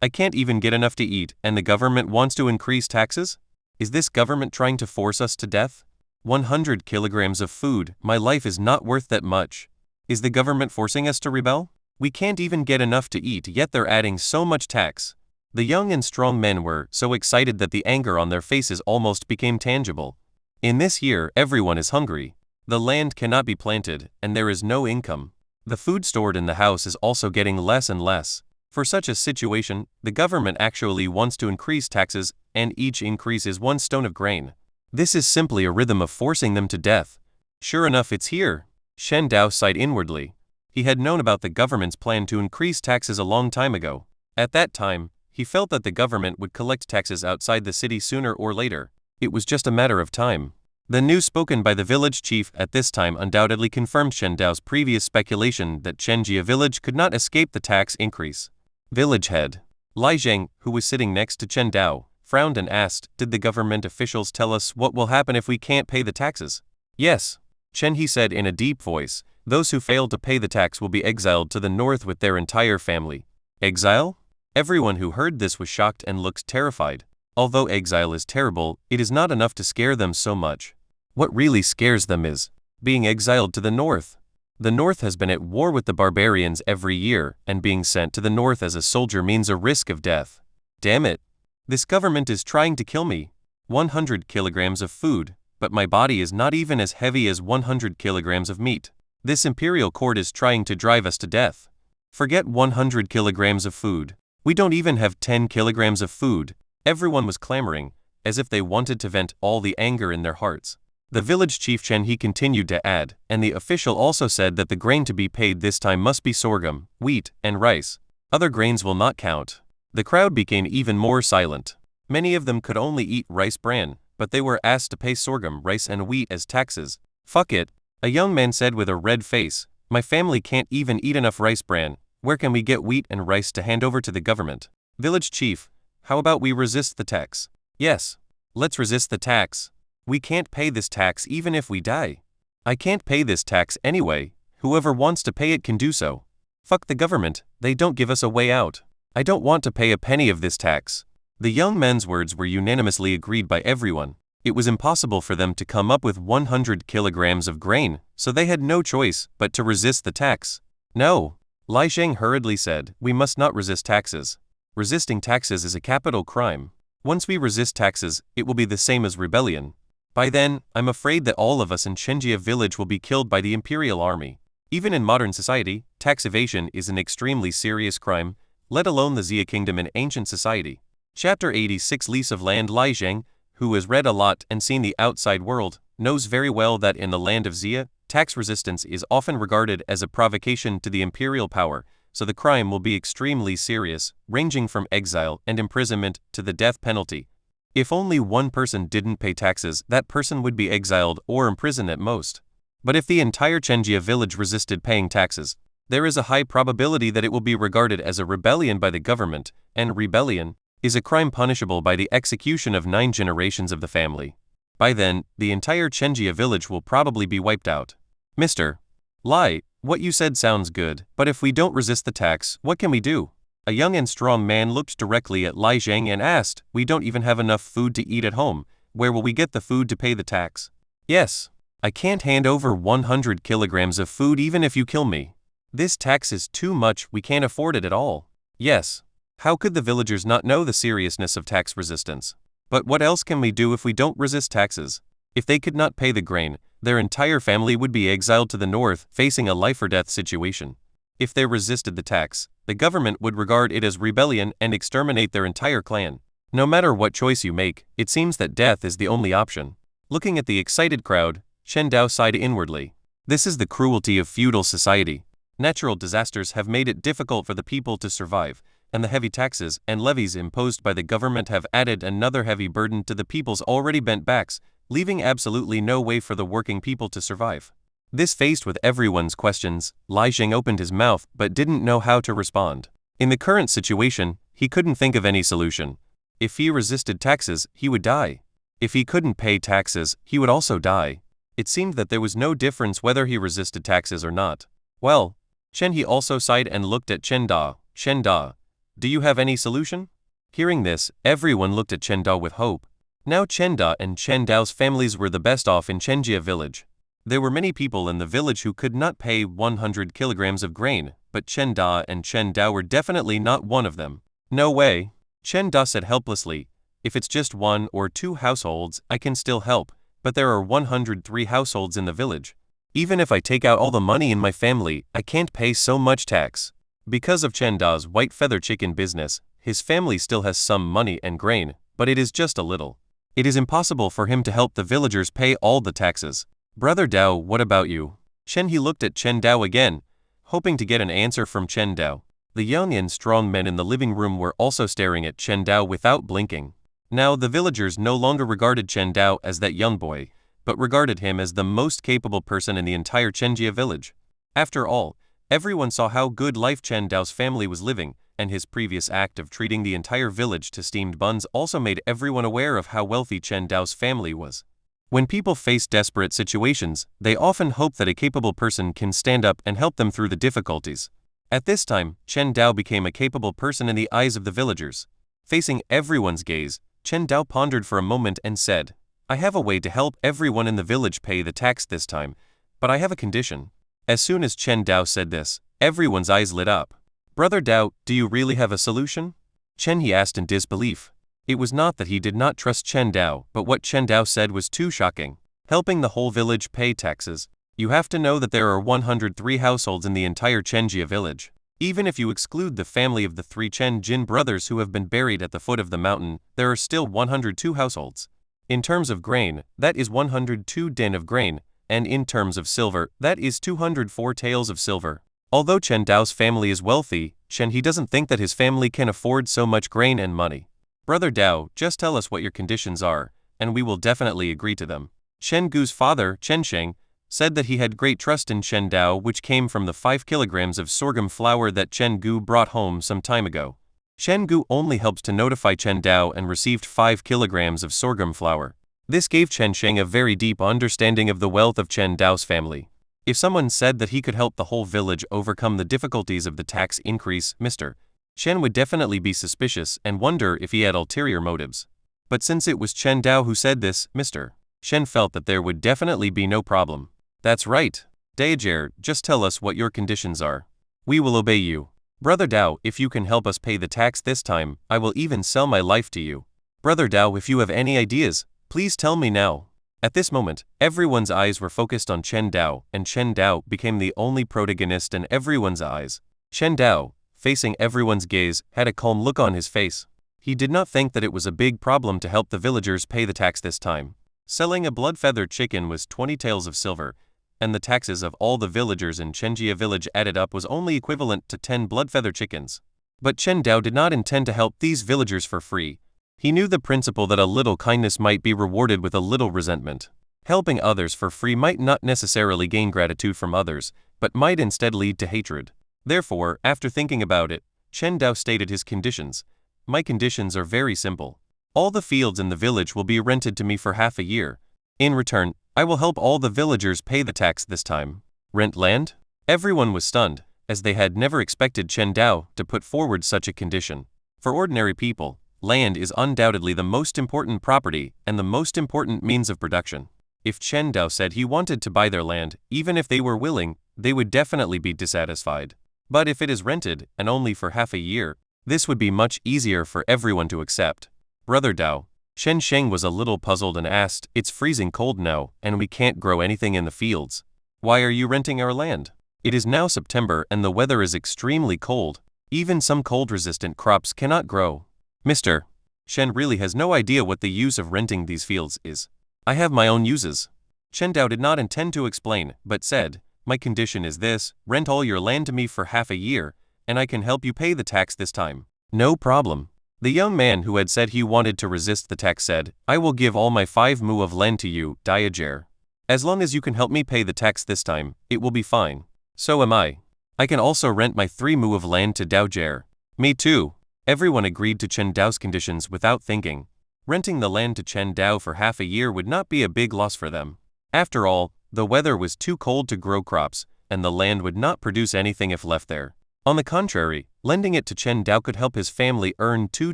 [SPEAKER 2] I can't even get enough to eat, and the government wants to increase taxes? Is this government trying to force us to death? 100 kilograms of food, my life is not worth that much. Is the government forcing us to rebel? We can't even get enough to eat, yet they're adding so much tax. The young and strong men were so excited that the anger on their faces almost became tangible. In this year, everyone is hungry. The land cannot be planted, and there is no income. The food stored in the house is also getting less and less. For such a situation, the government actually wants to increase taxes, and each increase is 1 stone of grain. This is simply a rhythm of forcing them to death. Sure enough, it's here. Shen Dao sighed inwardly. He had known about the government's plan to increase taxes a long time ago. At that time, he felt that the government would collect taxes outside the city sooner or later. It was just a matter of time. The news spoken by the village chief at this time undoubtedly confirmed Shen Dao's previous speculation that Chenjia village could not escape the tax increase. Village head Lai Zheng, who was sitting next to Chen Dao, frowned and asked, "Did the government officials tell us what will happen if we can't pay the taxes?" "Yes," Chen He said in a deep voice. "Those who fail to pay the tax will be exiled to the north with their entire family." Exile? Everyone who heard this was shocked and looked terrified. Although exile is terrible, it is not enough to scare them so much. What really scares them is being exiled to the north. The north has been at war with the barbarians every year, and being sent to the north as a soldier means a risk of death. Damn it. This government is trying to kill me. 100 kilograms of food, but my body is not even as heavy as 100 kilograms of meat. This imperial court is trying to drive us to death. Forget 100 kilograms of food. We don't even have 10 kilograms of food. Everyone was clamoring, as if they wanted to vent all the anger in their hearts. The village chief Chen He continued to add, and the official also said that the grain to be paid this time must be sorghum, wheat, and rice. Other grains will not count. The crowd became even more silent. Many of them could only eat rice bran, but they were asked to pay sorghum, rice, and wheat as taxes. Fuck it, a young man said with a red face. My family can't even eat enough rice bran. Where can we get wheat and rice to hand over to the government? Village chief, how about we resist the tax? Yes, let's resist the tax. We can't pay this tax even if we die. I can't pay this tax anyway. Whoever wants to pay it can do so. Fuck the government, they don't give us a way out. I don't want to pay a penny of this tax. The young men's words were unanimously agreed by everyone. It was impossible for them to come up with 100 kilograms of grain, so they had no choice but to resist the tax. No, Lai Sheng hurriedly said, we must not resist taxes. Resisting taxes is a capital crime. Once we resist taxes, it will be the same as rebellion. By then, I'm afraid that all of us in Chenjia village will be killed by the imperial army. Even in modern society, tax evasion is an extremely serious crime, let alone the Xia kingdom in ancient society. Chapter 86 Lease of Land Lai Zheng, who has read a lot and seen the outside world, knows very well that in the land of Xia, tax resistance is often regarded as a provocation to the imperial power, so the crime will be extremely serious, ranging from exile and imprisonment to the death penalty. If only one person didn't pay taxes, that person would be exiled or imprisoned at most. But if the entire Chenjia village resisted paying taxes, there is a high probability that it will be regarded as a rebellion by the government, and rebellion is a crime punishable by the execution of 9 generations of the family. By then, the entire Chenjia village will probably be wiped out. Mr. Lai, what you said sounds good, but if we don't resist the tax, what can we do? A young and strong man looked directly at Lai Zheng and asked, we don't even have enough food to eat at home, where will we get the food to pay the tax? Yes, I can't hand over 100 kilograms of food even if you kill me. This tax is too much, we can't afford it at all. Yes, how could the villagers not know the seriousness of tax resistance? But what else can we do if we don't resist taxes? If they could not pay the grain, their entire family would be exiled to the north, facing a life-or-death situation. If they resisted the tax, the government would regard it as rebellion and exterminate their entire clan. No matter what choice you make, it seems that death is the only option. Looking at the excited crowd, Chen Dao sighed inwardly. This is the cruelty of feudal society. Natural disasters have made it difficult for the people to survive, and the heavy taxes and levies imposed by the government have added another heavy burden to the people's already bent backs, leaving absolutely no way for the working people to survive. This faced with everyone's questions, Lai Zheng opened his mouth but didn't know how to respond. In the current situation, he couldn't think of any solution. If he resisted taxes, he would die. If he couldn't pay taxes, he would also die. It seemed that there was no difference whether he resisted taxes or not. Well, Chen He also sighed and looked at Chen Da. Chen Da, do you have any solution? Hearing this, everyone looked at Chen Da with hope. Now Chen Da and Chen Dao's families were the best off in Chenjia village. There were many people in the village who could not pay 100 kilograms of grain, but Chen Da and Chen Dao were definitely not one of them. No way. Chen Da said helplessly, if it's just 1 or 2 households, I can still help, but there are 103 households in the village. Even if I take out all the money in my family, I can't pay so much tax. Because of Chen Da's white feather chicken business, his family still has some money and grain, but it is just a little. It is impossible for him to help the villagers pay all the taxes. Brother Dao, what about you? Chen He looked at Chen Dao again, hoping to get an answer from Chen Dao. The young and strong men in the living room were also staring at Chen Dao without blinking. Now the villagers no longer regarded Chen Dao as that young boy, but regarded him as the most capable person in the entire Chenjia village. After all, everyone saw how good life Chen Dao's family was living, and his previous act of treating the entire village to steamed buns also made everyone aware of how wealthy Chen Dao's family was. When people face desperate situations, they often hope that a capable person can stand up and help them through the difficulties. At this time, Chen Dao became a capable person in the eyes of the villagers. Facing everyone's gaze, Chen Dao pondered for a moment and said, I have a way to help everyone in the village pay the tax this time, but I have a condition. As soon as Chen Dao said this, everyone's eyes lit up. Brother Dao, do you really have a solution? Chen He asked in disbelief. It was not that he did not trust Chen Dao, but what Chen Dao said was too shocking. Helping the whole village pay taxes. You have to know that there are 103 households in the entire Chenjia village. Even if you exclude the family of the 3 Chen Jin brothers who have been buried at the foot of the mountain, there are still 102 households. In terms of grain, that is 102 din of grain, and in terms of silver, that is 204 taels of silver. Although Chen Dao's family is wealthy, Chen He doesn't think that his family can afford so much grain and money. Brother Dao, just tell us what your conditions are, and we will definitely agree to them. Chen Gu's father, Chen Sheng, said that he had great trust in Chen Dao, which came from the 5 kilograms of sorghum flour that Chen Gu brought home some time ago. Chen Gu only helped to notify Chen Dao and received 5 kilograms of sorghum flour. This gave Chen Sheng a very deep understanding of the wealth of Chen Dao's family. If someone said that he could help the whole village overcome the difficulties of the tax increase, Mr. Chen would definitely be suspicious and wonder if he had ulterior motives. But since it was Chen Dao who said this, Mr. Chen felt that there would definitely be no problem. That's right. Daejer, just tell us what your conditions are. We will obey you. Brother Dao, if you can help us pay the tax this time, I will even sell my life to you. Brother Dao, if you have any ideas, please tell me now. At this moment, everyone's eyes were focused on Chen Dao, and Chen Dao became the only protagonist in everyone's eyes. Chen Dao, facing everyone's gaze, had a calm look on his face. He did not think that it was a big problem to help the villagers pay the tax this time. Selling a blood-feathered chicken was 20 taels of silver, and the taxes of all the villagers in Chenjia village added up was only equivalent to 10 blood-feather chickens. But Chen Dao did not intend to help these villagers for free. He knew the principle that a little kindness might be rewarded with a little resentment. Helping others for free might not necessarily gain gratitude from others, but might instead lead to hatred. Therefore, after thinking about it, Chen Dao stated his conditions. My conditions are very simple. All the fields in the village will be rented to me for half a year. In return, I will help all the villagers pay the tax this time. Rent land? Everyone was stunned, as they had never expected Chen Dao to put forward such a condition. For ordinary people, land is undoubtedly the most important property and the most important means of production. If Chen Dao said he wanted to buy their land, even if they were willing, they would definitely be dissatisfied. But if it is rented, and only for half a year, this would be much easier for everyone to accept. Brother Dao, Chen Sheng was a little puzzled and asked, it's freezing cold now, and we can't grow anything in the fields. Why are you renting our land? It is now September and the weather is extremely cold. Even some cold-resistant crops cannot grow. Mr. Chen really has no idea what the use of renting these fields is. I have my own uses. Chen Dao did not intend to explain, but said, my condition is this, rent all your land to me for half a year, and I can help you pay the tax this time. No problem. The young man who had said he wanted to resist the tax said, I will give all my 5 mu of land to you, Daejer. As long as you can help me pay the tax this time, it will be fine. So am I. I can also rent my 3 mu of land to Daejer. Me too. Everyone agreed to Chen Dao's conditions without thinking. Renting the land to Chen Dao for half a year would not be a big loss for them. After all, the weather was too cold to grow crops, and the land would not produce anything if left there. On the contrary, lending it to Chen Dao could help his family earn 2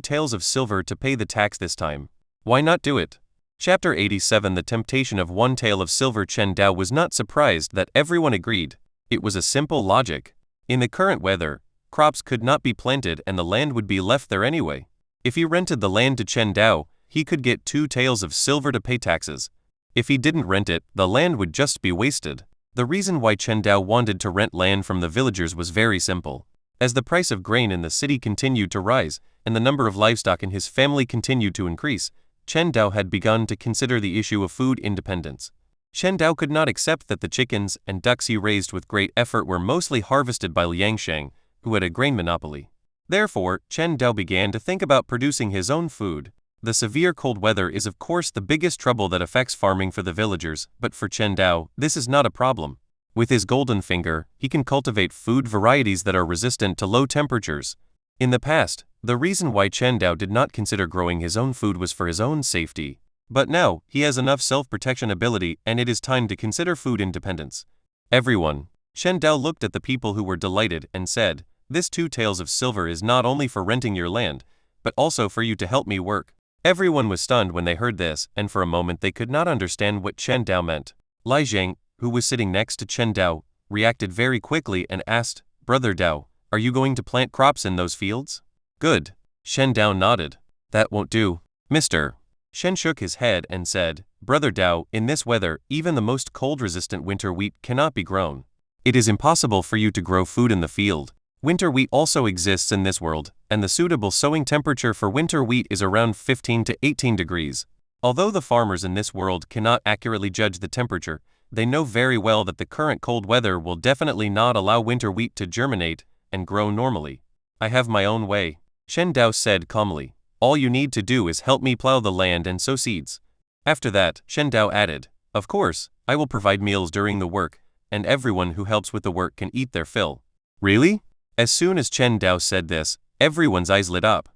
[SPEAKER 2] taels of silver to pay the tax this time. Why not do it? Chapter 87 The Temptation of 1 tael of silver. Chen Dao was not surprised that everyone agreed. It was a simple logic. In the current weather, crops could not be planted and the land would be left there anyway. If he rented the land to Chen Dao, he could get 2 taels of silver to pay taxes. If he didn't rent it, the land would just be wasted. The reason why Chen Dao wanted to rent land from the villagers was very simple. As the price of grain in the city continued to rise, and the number of livestock in his family continued to increase, Chen Dao had begun to consider the issue of food independence. Chen Dao could not accept that the chickens and ducks he raised with great effort were mostly harvested by Liang Shang, who had a grain monopoly. Therefore, Chen Dao began to think about producing his own food. The severe cold weather is of course the biggest trouble that affects farming for the villagers, but for Chen Dao, this is not a problem. With his golden finger, he can cultivate food varieties that are resistant to low temperatures. In the past, the reason why Chen Dao did not consider growing his own food was for his own safety. But now, he has enough self-protection ability and it is time to consider food independence. Everyone. Chen Dao looked at the people who were delighted and said, "This 2 taels of silver is not only for renting your land, but also for you to help me work." Everyone was stunned when they heard this, and for a moment they could not understand what Chen Dao meant. Lai Zhang, who was sitting next to Chen Dao, reacted very quickly and asked, "Brother Dao, are you going to plant crops in those fields?" "Good." Chen Dao nodded. "That won't do, Mr. Shen shook his head and said, "Brother Dao, in this weather, even the most cold-resistant winter wheat cannot be grown. It is impossible for you to grow food in the field. Winter wheat also exists in this world, and the suitable sowing temperature for winter wheat is around 15 to 18 degrees. Although the farmers in this world cannot accurately judge the temperature, they know very well that the current cold weather will definitely not allow winter wheat to germinate and grow normally. I have my own way," Shen Dao said calmly. "All you need to do is help me plow the land and sow seeds." After that, Shen Dao added, "Of course, I will provide meals during the work, and everyone who helps with the work can eat their fill." "Really?" As soon as Chen Dao said this, everyone's eyes lit up.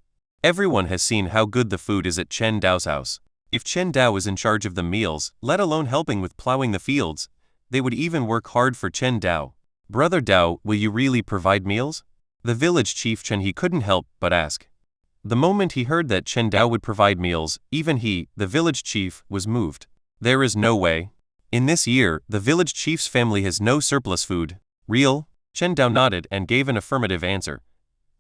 [SPEAKER 2] Everyone has seen how good the food is at Chen Dao's house. If Chen Dao is in charge of the meals, let alone helping with plowing the fields, they would even work hard for Chen Dao. "Brother Dao, will you really provide meals?" The village chief Chen He couldn't help but ask. The moment he heard that Chen Dao would provide meals, even he, the village chief, was moved. "There is no way. In this year, the village chief's family has no surplus food." "Real?" Chen Dao nodded and gave an affirmative answer.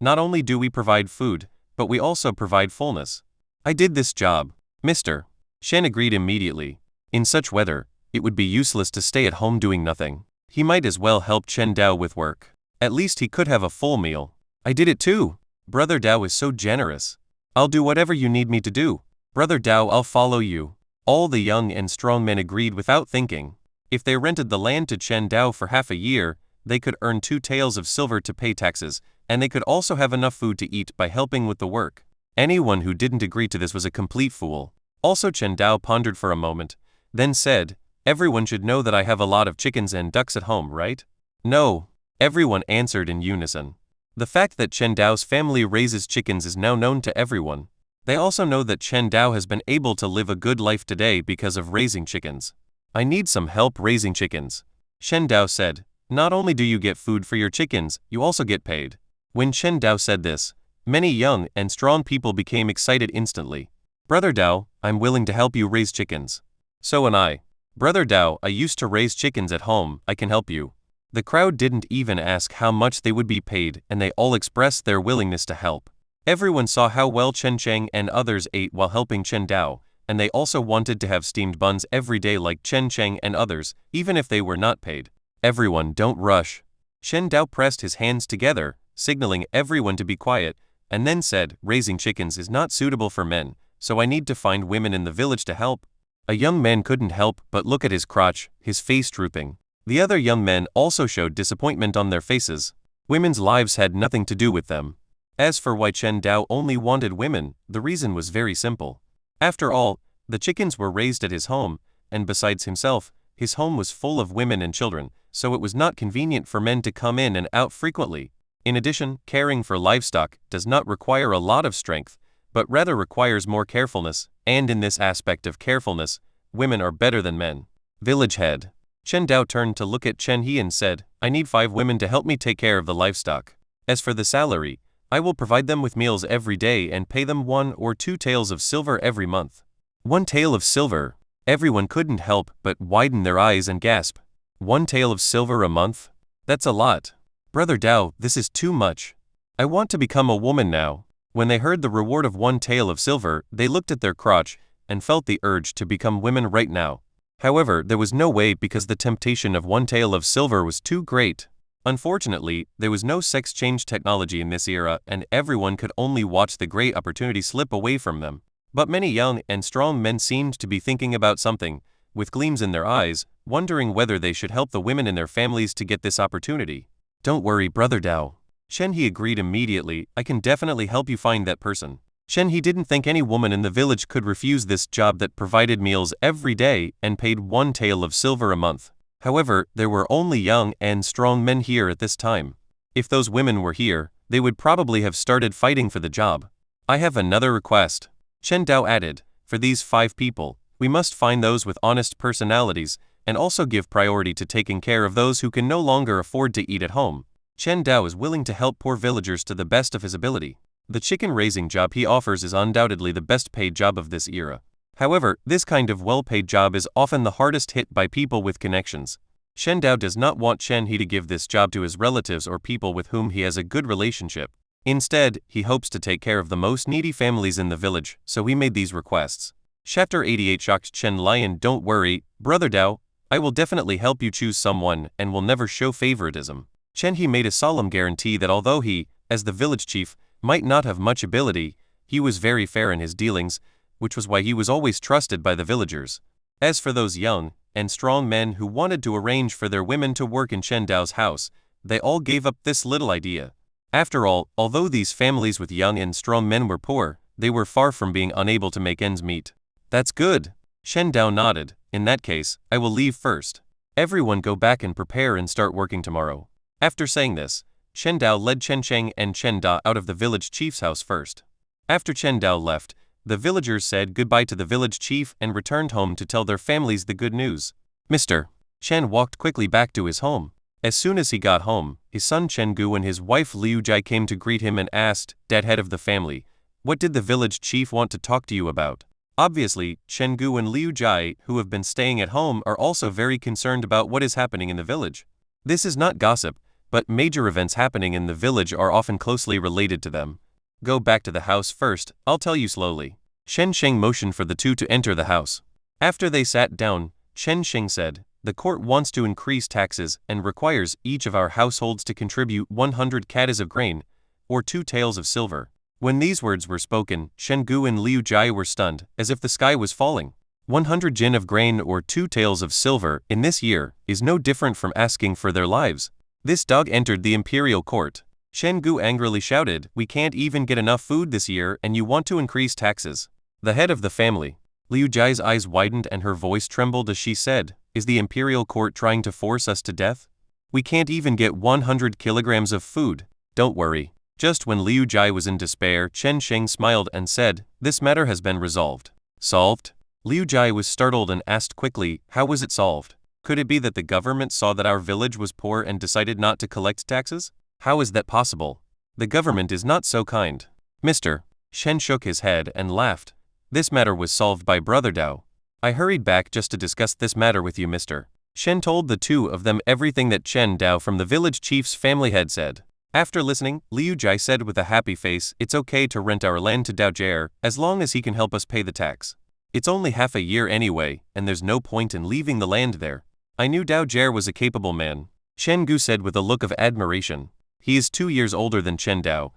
[SPEAKER 2] "Not only do we provide food, but we also provide fullness." "I did this job, Mr. Shen agreed immediately. In such weather, it would be useless to stay at home doing nothing. He might as well help Chen Dao with work. At least he could have a full meal. "I did it too. Brother Dao is so generous. I'll do whatever you need me to do. Brother Dao, I'll follow you." All the young and strong men agreed without thinking. If they rented the land to Chen Dao for half a year, they could earn 2 taels of silver to pay taxes, and they could also have enough food to eat by helping with the work. Anyone who didn't agree to this was a complete fool. Also Chen Dao pondered for a moment, then said, "Everyone should know that I have a lot of chickens and ducks at home, right?" "No," everyone answered in unison. The fact that Chen Dao's family raises chickens is now known to everyone. They also know that Chen Dao has been able to live a good life today because of raising chickens. "I need some help raising chickens," Shen Dao said. "Not only do you get food for your chickens, you also get paid." When Chen Dao said this, many young and strong people became excited instantly. "Brother Dao, I'm willing to help you raise chickens." "So am I." "Brother Dao, I used to raise chickens at home, I can help you." The crowd didn't even ask how much they would be paid, and they all expressed their willingness to help. Everyone saw how well Chen Cheng and others ate while helping Chen Dao, and they also wanted to have steamed buns every day like Chen Cheng and others, even if they were not paid. "Everyone, don't rush." Shen Dao pressed his hands together, signaling everyone to be quiet, and then said, "Raising chickens is not suitable for men, so I need to find women in the village to help." A young man couldn't help but look at his crotch, his face drooping. The other young men also showed disappointment on their faces. Women's lives had nothing to do with them. As for why Chen Dao only wanted women, the reason was very simple. After all, the chickens were raised at his home, and besides himself, his home was full of women and children, so it was not convenient for men to come in and out frequently. In addition, caring for livestock does not require a lot of strength, but rather requires more carefulness, and in this aspect of carefulness, women are better than men. Village head. Chen Dao turned to look at Chen He and said, I need 5 women to help me take care of the livestock. As for the salary, I will provide them with meals every day and pay them 1 or 2 taels of silver every month. 1 tael of silver. Everyone couldn't help but widen their eyes and gasp. 1 tael of silver a month? That's a lot. Brother Dao, this is too much. I want to become a woman now. When they heard the reward of 1 tael of silver, they looked at their crotch and felt the urge to become women right now. However, there was no way because the temptation of 1 tael of silver was too great. Unfortunately, there was no sex change technology in this era and everyone could only watch the great opportunity slip away from them. But many young and strong men seemed to be thinking about something, with gleams in their eyes, wondering whether they should help the women in their families to get this opportunity. Don't worry, Brother Dao. Shen He agreed immediately, I can definitely help you find that person. Shen He didn't think any woman in the village could refuse this job that provided meals every day and paid 1 tael of silver a month. However, there were only young and strong men here at this time. If those women were here, they would probably have started fighting for the job. I have another request. Chen Dao added, for these 5 people, we must find those with honest personalities, and also give priority to taking care of those who can no longer afford to eat at home. Chen Dao is willing to help poor villagers to the best of his ability. The chicken raising job he offers is undoubtedly the best paid job of this era. However, this kind of well-paid job is often the hardest hit by people with connections. Shen Dao does not want Chen He to give this job to his relatives or people with whom he has a good relationship. Instead, he hopes to take care of the most needy families in the village, so he made these requests. Chapter 88 shocked Chen Lion. Don't worry, Brother Dao, I will definitely help you choose someone and will never show favoritism. Chen He made a solemn guarantee that although he, as the village chief, might not have much ability, he was very fair in his dealings, which was why he was always trusted by the villagers. As for those young and strong men who wanted to arrange for their women to work in Chen Dao's house, they all gave up this little idea. After all, although these families with young and strong men were poor, they were far from being unable to make ends meet. That's good. Shen Dao nodded. In that case, I will leave first. Everyone go back and prepare and start working tomorrow. After saying this, Shen Dao led Chen Sheng and Chen Da out of the village chief's house first. After Chen Dao left, the villagers said goodbye to the village chief and returned home to tell their families the good news. Mr. Shen walked quickly back to his home. As soon as he got home, his son Chen Gu and his wife Liu Jai came to greet him and asked, Dad, head of the family, what did the village chief want to talk to you about? Obviously, Chen Gu and Liu Jai, who have been staying at home, are also very concerned about what is happening in the village. This is not gossip, but major events happening in the village are often closely related to them. Go back to the house first, I'll tell you slowly. Shen Sheng motioned for the two to enter the house. After they sat down, Chen Sheng said, the court wants to increase taxes and requires each of our households to contribute 100 katas of grain, or 2 taels of silver. When these words were spoken, Shen Gu and Liu Jai were stunned, as if the sky was falling. 100 jin of grain or 2 taels of silver in this year is no different from asking for their lives. This dog entered the imperial court. Shen Gu angrily shouted, we can't even get enough food this year and you want to increase taxes. The head of the family. Liu Jai's eyes widened and her voice trembled as she said, is the imperial court trying to force us to death? We can't even get 100 kilograms of food. Don't worry. Just when Liu Jai was in despair, Chen Sheng smiled and said, this matter has been resolved. Solved? Liu Jai was startled and asked quickly, how was it solved? Could it be that the government saw that our village was poor and decided not to collect taxes? How is that possible? The government is not so kind. Mr. Shen shook his head and laughed. This matter was solved by Brother Dao. I hurried back just to discuss this matter with you, Mr. Shen told the two of them everything that Chen Dao from the village chief's family had said. After listening, Liu Jai said with a happy face, it's okay to rent our land to Dao Jie as long as he can help us pay the tax. It's only half a year anyway, and there's no point in leaving the land there. I knew Dao Jie was a capable man. Shen Gu said with a look of admiration. He is 2 years older than Chen Dao,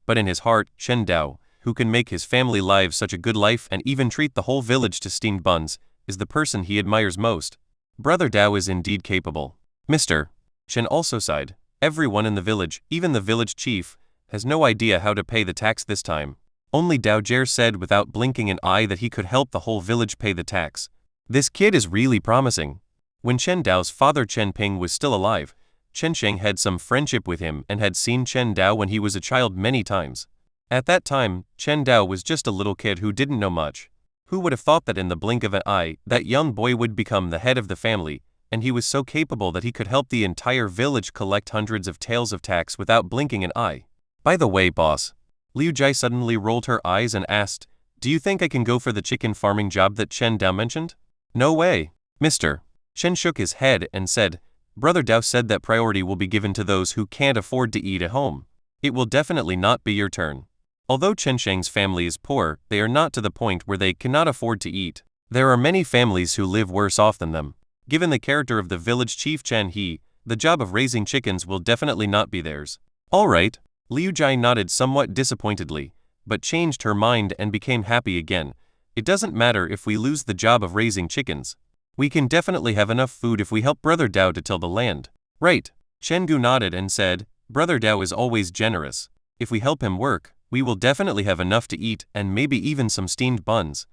[SPEAKER 2] but in his heart, Chen Dao, who can make his family lives such a good life and even treat the whole village to steamed buns, is the person he admires most. Brother Dao is indeed capable. Mr. Shen also sighed. Everyone in the village, even the village chief, has no idea how to pay the tax this time. Only Dao Jie said without blinking an eye that he could help the whole village pay the tax. This kid is really promising. When Chen Dao's father Chen Ping was still alive, Chen Sheng had some friendship with him and had seen Chen Dao when he was a child many times. At that time, Chen Dao was just a little kid who didn't know much. Who would have thought that in the blink of an eye, that young boy would become the head of the family, and he was so capable that he could help the entire village collect hundreds of taels of tax without blinking an eye. By the way, boss. Liu Jai suddenly rolled her eyes and asked, "Do you think I can go for the chicken farming job that Chen Dao mentioned?" "No way, mister." Chen shook his head and said, "Brother Dao said that priority will be given to those who can't afford to eat at home. It will definitely not be your turn." Although Chen Sheng's family is poor, they are not to the point where they cannot afford to eat. There are many families who live worse off than them. Given the character of the village chief Chen He, the job of raising chickens will definitely not be theirs. All right. Liu Jai nodded somewhat disappointedly, but changed her mind and became happy again. It doesn't matter if we lose the job of raising chickens. We can definitely have enough food if we help Brother Dao to till the land. Right. Chen Gu nodded and said, "Brother Dao is always generous. If we help him work, we will definitely have enough to eat and maybe even some steamed buns."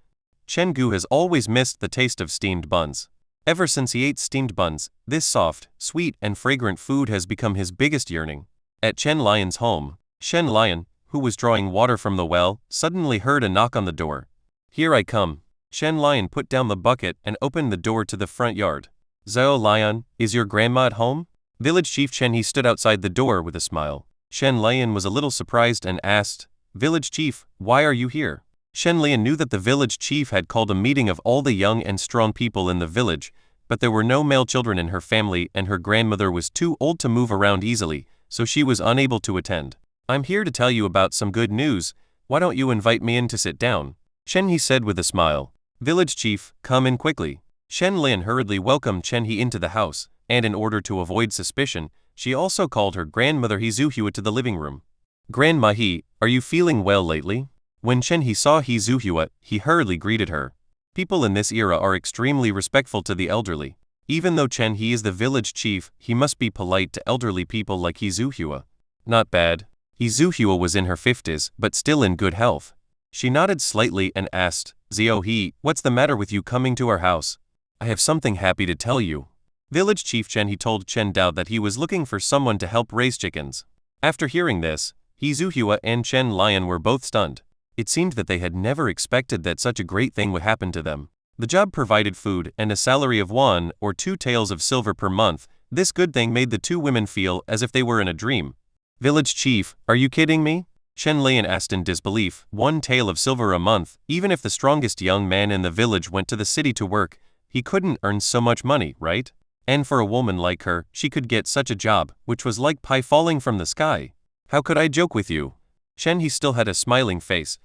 [SPEAKER 2] Chen Gu has always missed the taste of steamed buns. Ever since he ate steamed buns, this soft, sweet and fragrant food has become his biggest yearning. At Chen Lion's home, Shen Lion, who was drawing water from the well, suddenly heard a knock on the door. "Here I come." Shen Lion put down the bucket and opened the door to the front yard. "Zhao Lion, is your grandma at home?" Village Chief Chen He stood outside the door with a smile. Shen Lion was a little surprised and asked, "Village Chief, why are you here?" Shen Lian knew that the village chief had called a meeting of all the young and strong people in the village, but there were no male children in her family and her grandmother was too old to move around easily, so she was unable to attend. "I'm here to tell you about some good news. Why don't you invite me in to sit down?" Shen He said with a smile. "Village chief, come in quickly." Shen Lian hurriedly welcomed Chen He into the house, and in order to avoid suspicion, she also called her grandmother He Zuhua to the living room. "Grandma He, are you feeling well lately?" When Chen He saw He Zuhua, he hurriedly greeted her. People in this era are extremely respectful to the elderly. Even though Chen He is the village chief, he must be polite to elderly people like He Zuhua. Not bad. He Zuhua was in her 50s, but still in good health. She nodded slightly and asked, "Zio He, what's the matter with you coming to our house?" "I have something happy to tell you." Village Chief Chen He told Chen Dao that he was looking for someone to help raise chickens. After hearing this, He Zuhua and Chen Lion were both stunned. It seemed that they had never expected that such a great thing would happen to them. The job provided food and a salary of 1 or 2 taels of silver per month. This good thing made the two women feel as if they were in a dream. "Village Chief, are you kidding me?" Shen Lian asked in disbelief. 1 tael of silver a month, even if the strongest young man in the village went to the city to work, he couldn't earn so much money, right? And for a woman like her, she could get such a job, which was like pie falling from the sky. "How could I joke with you?" Shen He still had a smiling face.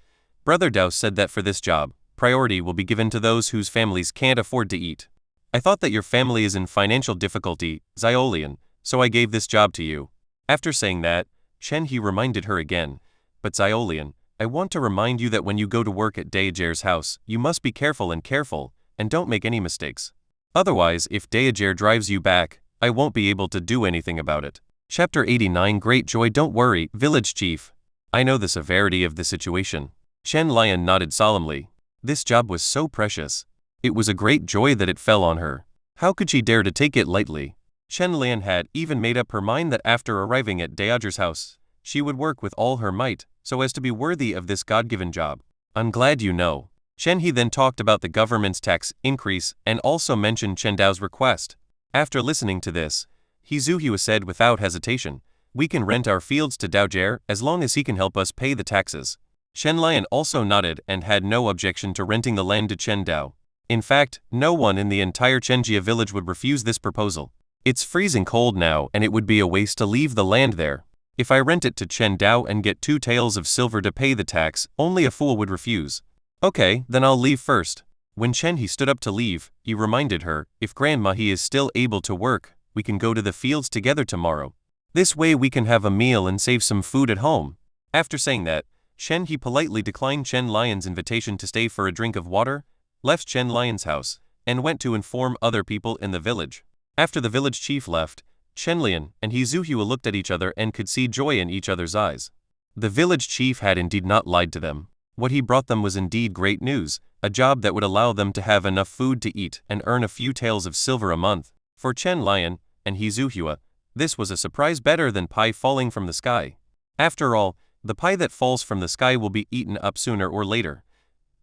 [SPEAKER 2] "Brother Dao said that for this job, priority will be given to those whose families can't afford to eat. I thought that your family is in financial difficulty, Xiaolian, so I gave this job to you." After saying that, Shen He reminded her again, "But Xiaolian, I want to remind you that when you go to work at Daejer's house, you must be careful and don't make any mistakes. Otherwise, if Daejer drives you back, I won't be able to do anything about it." Chapter 89 Great Joy. Don't worry, Village Chief. I know the severity of the situation. Shen Lion nodded solemnly. This job was so precious. It was a great joy that it fell on her. How could she dare to take it lightly? Shen Lian had even made up her mind that after arriving at Daejer's house, she would work with all her might, so as to be worthy of this God-given job. "I'm glad you know." Shen He then talked about the government's tax increase and also mentioned Chen Dao's request. After listening to this, He Zuhua said without hesitation, "We can rent our fields to Daojer as long as he can help us pay the taxes." Shen Lian also nodded and had no objection to renting the land to Chen Dao. In fact, no one in the entire Chenjia village would refuse this proposal. "It's freezing cold now and it would be a waste to leave the land there. If I rent it to Chen Dao and get 2 taels of silver to pay the tax, only a fool would refuse." "Okay, then I'll leave first." When Chen He stood up to leave, he reminded her, "If Grandma He is still able to work, we can go to the fields together tomorrow. This way we can have a meal and save some food at home." After saying that, Shen He politely declined Chen Lion's invitation to stay for a drink of water, left Chen Lion's house, and went to inform other people in the village. After the village chief left, Chen Lian and He Zuhua looked at each other and could see joy in each other's eyes. The village chief had indeed not lied to them. What he brought them was indeed great news, a job that would allow them to have enough food to eat and earn a few taels of silver a month. For Chen Lian and He Zuhua, this was a surprise better than pie falling from the sky. After all, the pie that falls from the sky will be eaten up sooner or later.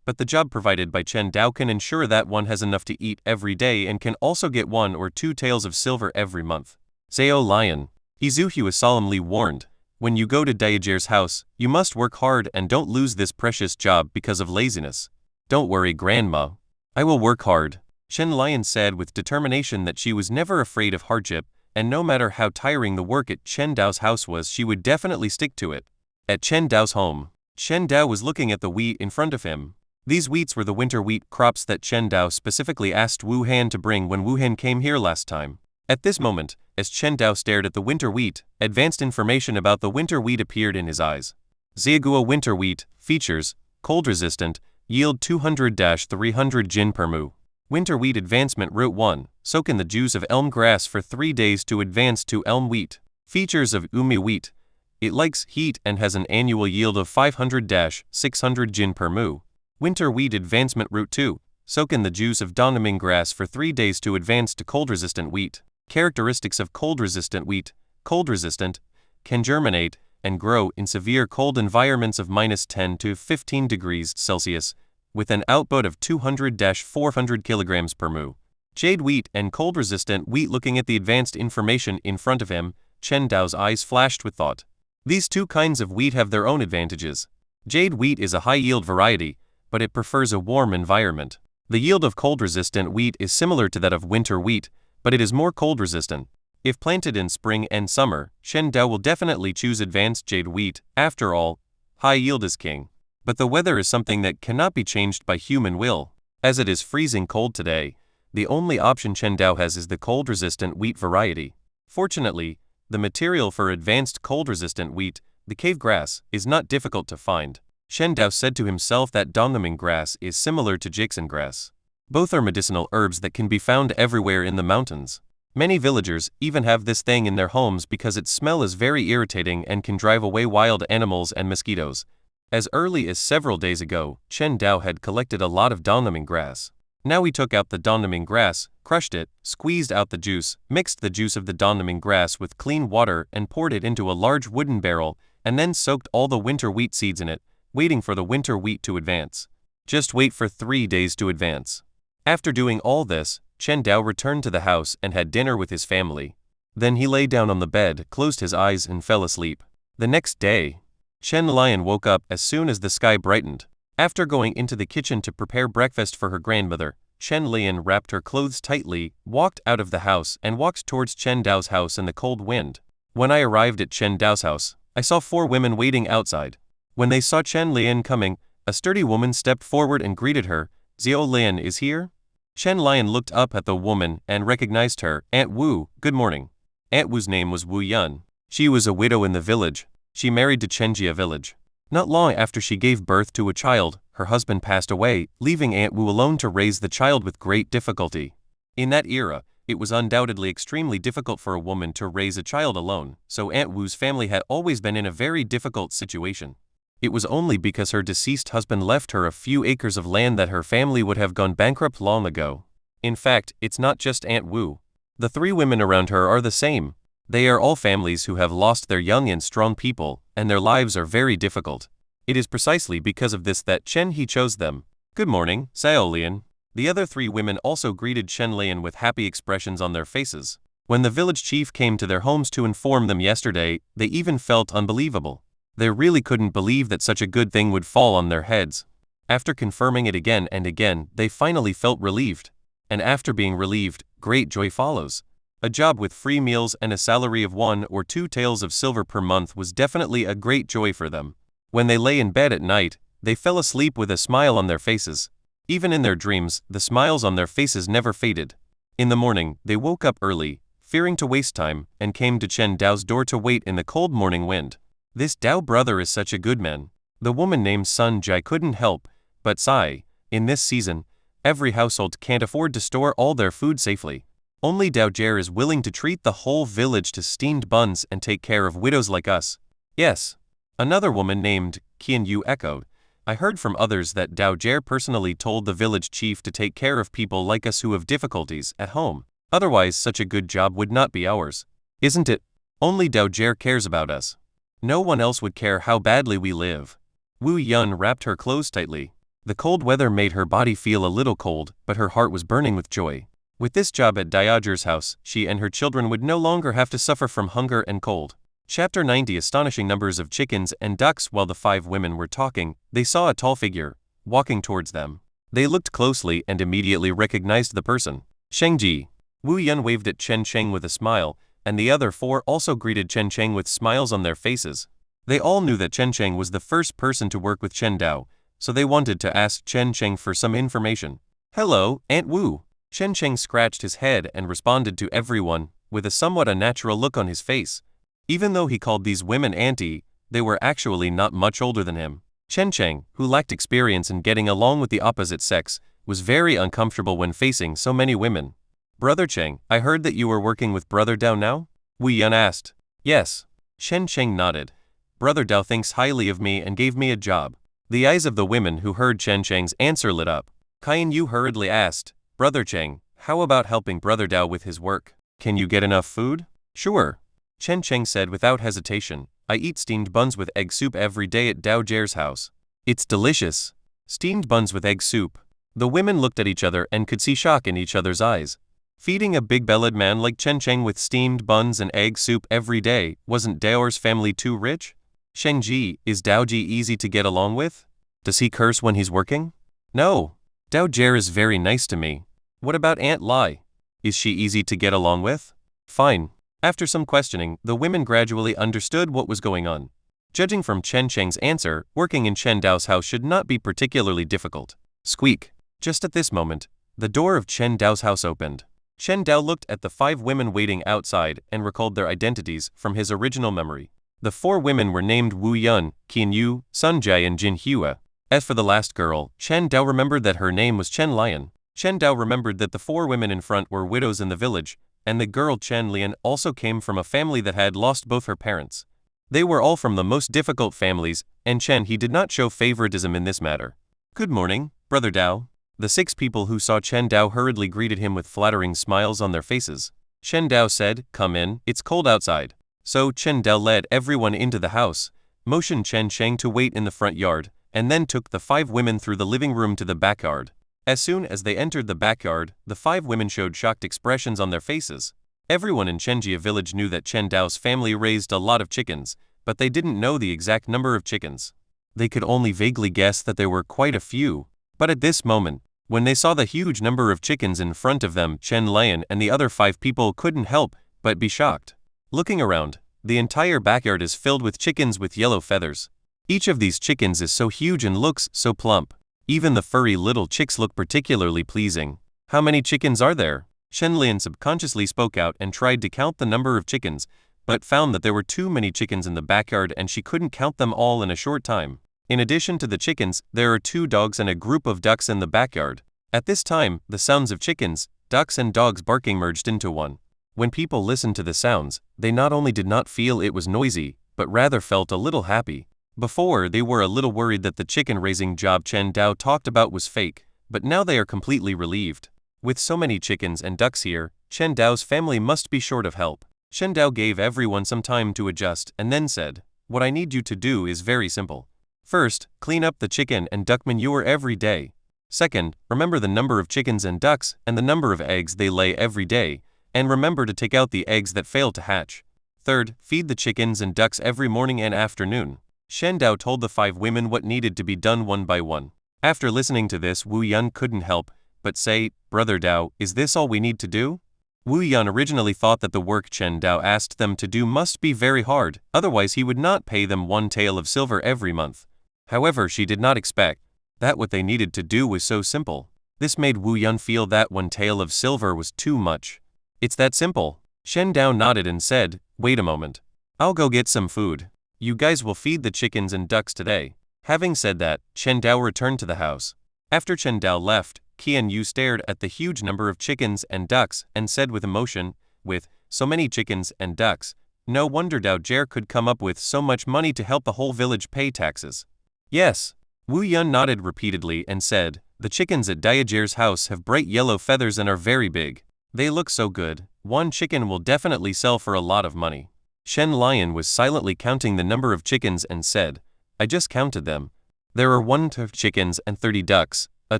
[SPEAKER 2] but the job provided by Chen Dao can ensure that one has enough to eat every day and can also get 1 or 2 taels of silver every month. Zhao Lion. Izuhu is solemnly warned, when you go to Daojer's house, you must work hard and don't lose this precious job because of laziness. Don't worry, Grandma. I will work hard. Chen Lion said with determination that she was never afraid of hardship, and no matter how tiring the work at Chen Dao's house was, she would definitely stick to it. At Chen Dao's home, Chen Dao was looking at the wheat in front of him. These wheats were the winter wheat crops that Chen Dao specifically asked Wu Han to bring when Wu Han came here last time. At this moment, as Chen Dao stared at the winter wheat, advanced information about the winter wheat appeared in his eyes. Xiagua winter wheat, features, cold resistant, yield 200-300 jin per mu. Winter wheat advancement route 1, soak in the juice of elm grass for 3 days to advance to elm wheat. Features of Umi wheat. It likes heat and has an annual yield of 500-600 jin per mu. Winter wheat advancement route 2, soak in the juice of Donnaming grass for 3 days to advance to cold-resistant wheat. Characteristics of cold-resistant wheat. Cold-resistant, can germinate and grow in severe cold environments of -10 to 15 degrees Celsius, with an output of 200-400 kilograms per mu. Jade wheat and cold-resistant wheat. Looking at the advanced information in front of him, Chen Dao's eyes flashed with thought. These two kinds of wheat have their own advantages. Jade wheat is a high-yield variety, but it prefers a warm environment. The yield of cold-resistant wheat is similar to that of winter wheat, but it is more cold-resistant. If planted in spring and summer, Chen Dao will definitely choose advanced jade wheat. After all, high yield is king. But the weather is something that cannot be changed by human will. As it is freezing cold today, the only option Chen Dao has is the cold-resistant wheat variety. Fortunately, the material for advanced cold-resistant wheat, the cave grass, is not difficult to find. Chen Dao said to himself that Donnaming grass is similar to Jixin grass. Both are medicinal herbs that can be found everywhere in the mountains. Many villagers even have this thing in their homes because its smell is very irritating and can drive away wild animals and mosquitoes. As early as several days ago, Chen Dao had collected a lot of Donnaming grass. Now he took out the Donnaming grass, crushed it, squeezed out the juice, mixed the juice of the Donnaming grass with clean water and poured it into a large wooden barrel, and then soaked all the winter wheat seeds in it, waiting for the winter wheat to advance. Just wait for 3 days to advance. After doing all this, Chen Dao returned to the house and had dinner with his family. Then he lay down on the bed, closed his eyes and fell asleep. The next day, Chen Lion woke up as soon as the sky brightened. After going into the kitchen to prepare breakfast for her grandmother, Chen Lian wrapped her clothes tightly, walked out of the house and walked towards Chen Dao's house in the cold wind. When I arrived at Chen Dao's house, I saw 4 women waiting outside. When they saw Chen Lian coming, a sturdy woman stepped forward and greeted her. "Xiao Lian is here?" Chen Lian looked up at the woman and recognized her. "Aunt Wu, good morning." Aunt Wu's name was Wu Yun. She was a widow in the village. She married to Chenjia village. Not long after she gave birth to a child, her husband passed away, leaving Aunt Wu alone to raise the child with great difficulty. In that era, it was undoubtedly extremely difficult for a woman to raise a child alone, so Aunt Wu's family had always been in a very difficult situation. It was only because her deceased husband left her a few acres of land that her family would have gone bankrupt long ago. In fact, it's not just Aunt Wu. The 3 women around her are the same. They are all families who have lost their young and strong people, and their lives are very difficult. It is precisely because of this that Chen He chose them. "Good morning, Xiao Lian." The other 3 women also greeted Chen Lian with happy expressions on their faces. When the village chief came to their homes to inform them yesterday, they even felt unbelievable. They really couldn't believe that such a good thing would fall on their heads. After confirming it again and again, they finally felt relieved. And after being relieved, great joy follows. A job with free meals and a salary of 1 or 2 taels of silver per month was definitely a great joy for them. When they lay in bed at night, they fell asleep with a smile on their faces. Even in their dreams, the smiles on their faces never faded. In the morning, they woke up early, fearing to waste time, and came to Chen Dao's door to wait in the cold morning wind. "This Dao brother is such a good man." The woman named Sun Jai couldn't help but sigh. In this season, every household can't afford to store all their food safely. Only Daojer is willing to treat the whole village to steamed buns and take care of widows like us. "Yes." Another woman named Qian Yu echoed. "I heard from others that Daojer personally told the village chief to take care of people like us who have difficulties at home. Otherwise such a good job would not be ours. Isn't it? Only Daojer cares about us. No one else would care how badly we live." Wu Yun wrapped her clothes tightly. The cold weather made her body feel a little cold, but her heart was burning with joy. With this job at Dioger's house, she and her children would no longer have to suffer from hunger and cold. Chapter 90. Astonishing numbers of chickens and ducks. While the 5 women were talking, they saw a tall figure walking towards them. They looked closely and immediately recognized the person. Shengji. Wu Yun waved at Chen Cheng with a smile, and the other 4 also greeted Chen Cheng with smiles on their faces. They all knew that Chen Cheng was the first person to work with Chen Dao, so they wanted to ask Chen Cheng for some information. "Hello, Aunt Wu." Chen Cheng scratched his head and responded to everyone, with a somewhat unnatural look on his face. Even though he called these women auntie, they were actually not much older than him. Chen Cheng, who lacked experience in getting along with the opposite sex, was very uncomfortable when facing so many women. "Brother Cheng, I heard that you were working with Brother Dao now?" Wu Yun asked. "Yes." Chen Cheng nodded. "Brother Dao thinks highly of me and gave me a job." The eyes of the women who heard Chen Cheng's answer lit up. Caiyin Yu hurriedly asked, "Brother Cheng, how about helping Brother Dao with his work? Can you get enough food?" "Sure." Chen Cheng said without hesitation, "I eat steamed buns with egg soup every day at Dao Jer's house. It's delicious." Steamed buns with egg soup. The women looked at each other and could see shock in each other's eyes. Feeding a big-bellied man like Chen Cheng with steamed buns and egg soup every day, wasn't Dao's family too rich? "Shengji, is Daoji easy to get along with? Does he curse when he's working?" "No. Dao Jer is very nice to me." "What about Aunt Lai? Is she easy to get along with?" "Fine." After some questioning, the women gradually understood what was going on. Judging from Chen Cheng's answer, working in Chen Dao's house should not be particularly difficult. Squeak. Just at this moment, the door of Chen Dao's house opened. Chen Dao looked at the 5 women waiting outside and recalled their identities from his original memory. The 4 women were named Wu Yun, Qin Yu, Sun Jai and Jin Hua. As for the last girl, Chen Dao remembered that her name was Chen Lian. Chen Dao remembered that the 4 women in front were widows in the village, and the girl Chen Lian also came from a family that had lost both her parents. They were all from the most difficult families, and Chen he did not show favoritism in this matter. "Good morning, Brother Dao." The 6 people who saw Chen Dao hurriedly greeted him with flattering smiles on their faces. Chen Dao said, "Come in, it's cold outside." So Chen Dao led everyone into the house, motioned Chen Cheng to wait in the front yard, and then took the 5 women through the living room to the backyard. As soon as they entered the backyard, the 5 women showed shocked expressions on their faces. Everyone in Chenjia village knew that Chen Dao's family raised a lot of chickens, but they didn't know the exact number of chickens. They could only vaguely guess that there were quite a few. But at this moment, when they saw the huge number of chickens in front of them, Chen Lian and the other 5 people couldn't help but be shocked. Looking around, the entire backyard is filled with chickens with yellow feathers. Each of these chickens is so huge and looks so plump. Even the furry little chicks look particularly pleasing. "How many chickens are there?" Chen Lian subconsciously spoke out and tried to count the number of chickens, but found that there were too many chickens in the backyard and she couldn't count them all in a short time. In addition to the chickens, there are 2 dogs and a group of ducks in the backyard. At this time, the sounds of chickens, ducks and dogs barking merged into one. When people listened to the sounds, they not only did not feel it was noisy, but rather felt a little happy. Before, they were a little worried that the chicken-raising job Chen Dao talked about was fake, but now they are completely relieved. With so many chickens and ducks here, Chen Dao's family must be short of help. Chen Dao gave everyone some time to adjust and then said, "What I need you to do is very simple. First, clean up the chicken and duck manure every day. Second, remember the number of chickens and ducks and the number of eggs they lay every day, and remember to take out the eggs that fail to hatch. Third, feed the chickens and ducks every morning and afternoon." Chen Dao told the 5 women what needed to be done one by one. After listening to this, Wu Yun couldn't help but say, "Brother Dao, is this all we need to do?" Wu Yun originally thought that the work Chen Dao asked them to do must be very hard, otherwise he would not pay them 1 tael of silver every month. However, she did not expect that what they needed to do was so simple. This made Wu Yun feel that 1 tael of silver was too much. "It's that simple." Chen Dao nodded and said, "Wait a moment. I'll go get some food. You guys will feed the chickens and ducks today." Having said that, Chen Dao returned to the house. After Chen Dao left, Qian Yu stared at the huge number of chickens and ducks and said with emotion, "With so many chickens and ducks, no wonder Dao Jer could come up with so much money to help the whole village pay taxes." "Yes." Wu Yun nodded repeatedly and said, "The chickens at Dao Jer's house have bright yellow feathers and are very big. They look so good. 1 chicken will definitely sell for a lot of money." Chen Lian was silently counting the number of chickens and said, "I just counted them. There are 1 chickens and 30 ducks, a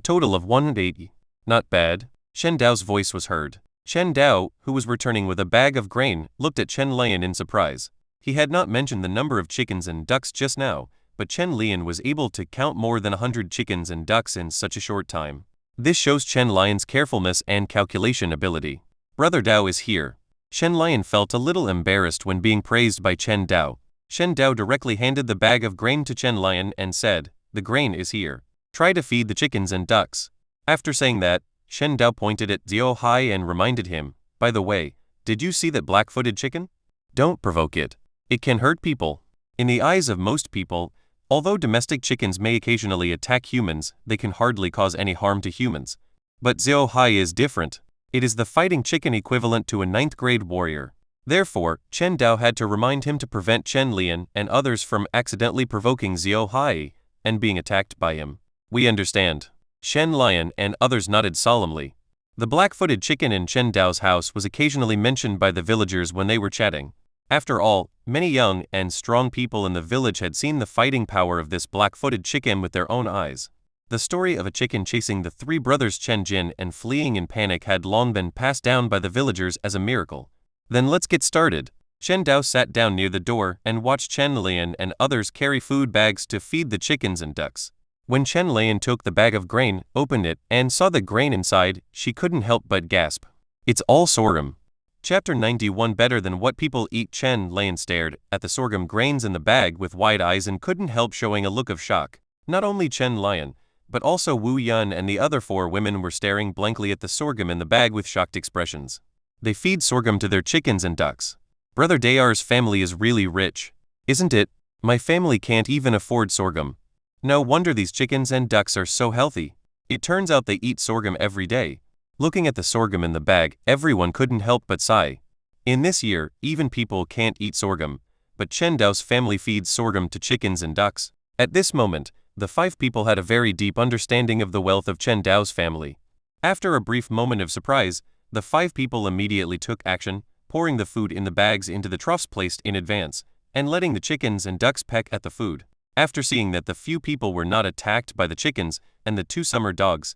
[SPEAKER 2] total of 180. Not bad. Shen Dao's voice was heard. Shen Dao, who was returning with a bag of grain, looked at Chen Lian in surprise. He had not mentioned the number of chickens and ducks just now, but Chen Lian was able to count more than 100 chickens and ducks in such a short time. This shows Chen Lian's carefulness and calculation ability. Brother Dao is here. Shen Lian felt a little embarrassed when being praised by Chen Dao. Shen Dao directly handed the bag of grain to Chen Lian and said, "The grain is here. Try to feed the chickens and ducks." After saying that, Shen Dao pointed at Zhao Hai and reminded him, "By the way, did you see that black-footed chicken? Don't provoke it. It can hurt people." In the eyes of most people, although domestic chickens may occasionally attack humans, they can hardly cause any harm to humans. But Zhao Hai is different. It is the fighting chicken equivalent to a 9th-grade warrior. Therefore, Chen Dao had to remind him to prevent Chen Lian and others from accidentally provoking Zhao Hai and being attacked by him. "We understand." Shen Lian and others nodded solemnly. The black-footed chicken in Chen Dao's house was occasionally mentioned by the villagers when they were chatting. After all, many young and strong people in the village had seen the fighting power of this black-footed chicken with their own eyes. The story of a chicken chasing the 3 brothers Chen Jin and fleeing in panic had long been passed down by the villagers as a miracle. Then let's get started. Shen Dao sat down near the door and watched Chen Lian and others carry food bags to feed the chickens and ducks. When Chen Lian took the bag of grain, opened it, and saw the grain inside, she couldn't help but gasp. "It's all sorghum." Chapter 91 Better than what people eat. Chen Lian stared at the sorghum grains in the bag with wide eyes and couldn't help showing a look of shock. Not only Chen Lian, but also Wu Yun and the other 4 women were staring blankly at the sorghum in the bag with shocked expressions. They feed sorghum to their chickens and ducks. Brother Dayar's family is really rich, isn't it? My family can't even afford sorghum. No wonder these chickens and ducks are so healthy. It turns out they eat sorghum every day. Looking at the sorghum in the bag, everyone couldn't help but sigh. In this year, even people can't eat sorghum, but Chen Dao's family feeds sorghum to chickens and ducks. At this moment, the 5 people had a very deep understanding of the wealth of Chen Dao's family. After a brief moment of surprise, the 5 people immediately took action, pouring the food in the bags into the troughs placed in advance, and letting the chickens and ducks peck at the food. After seeing that the few people were not attacked by the chickens and the 2 summer dogs,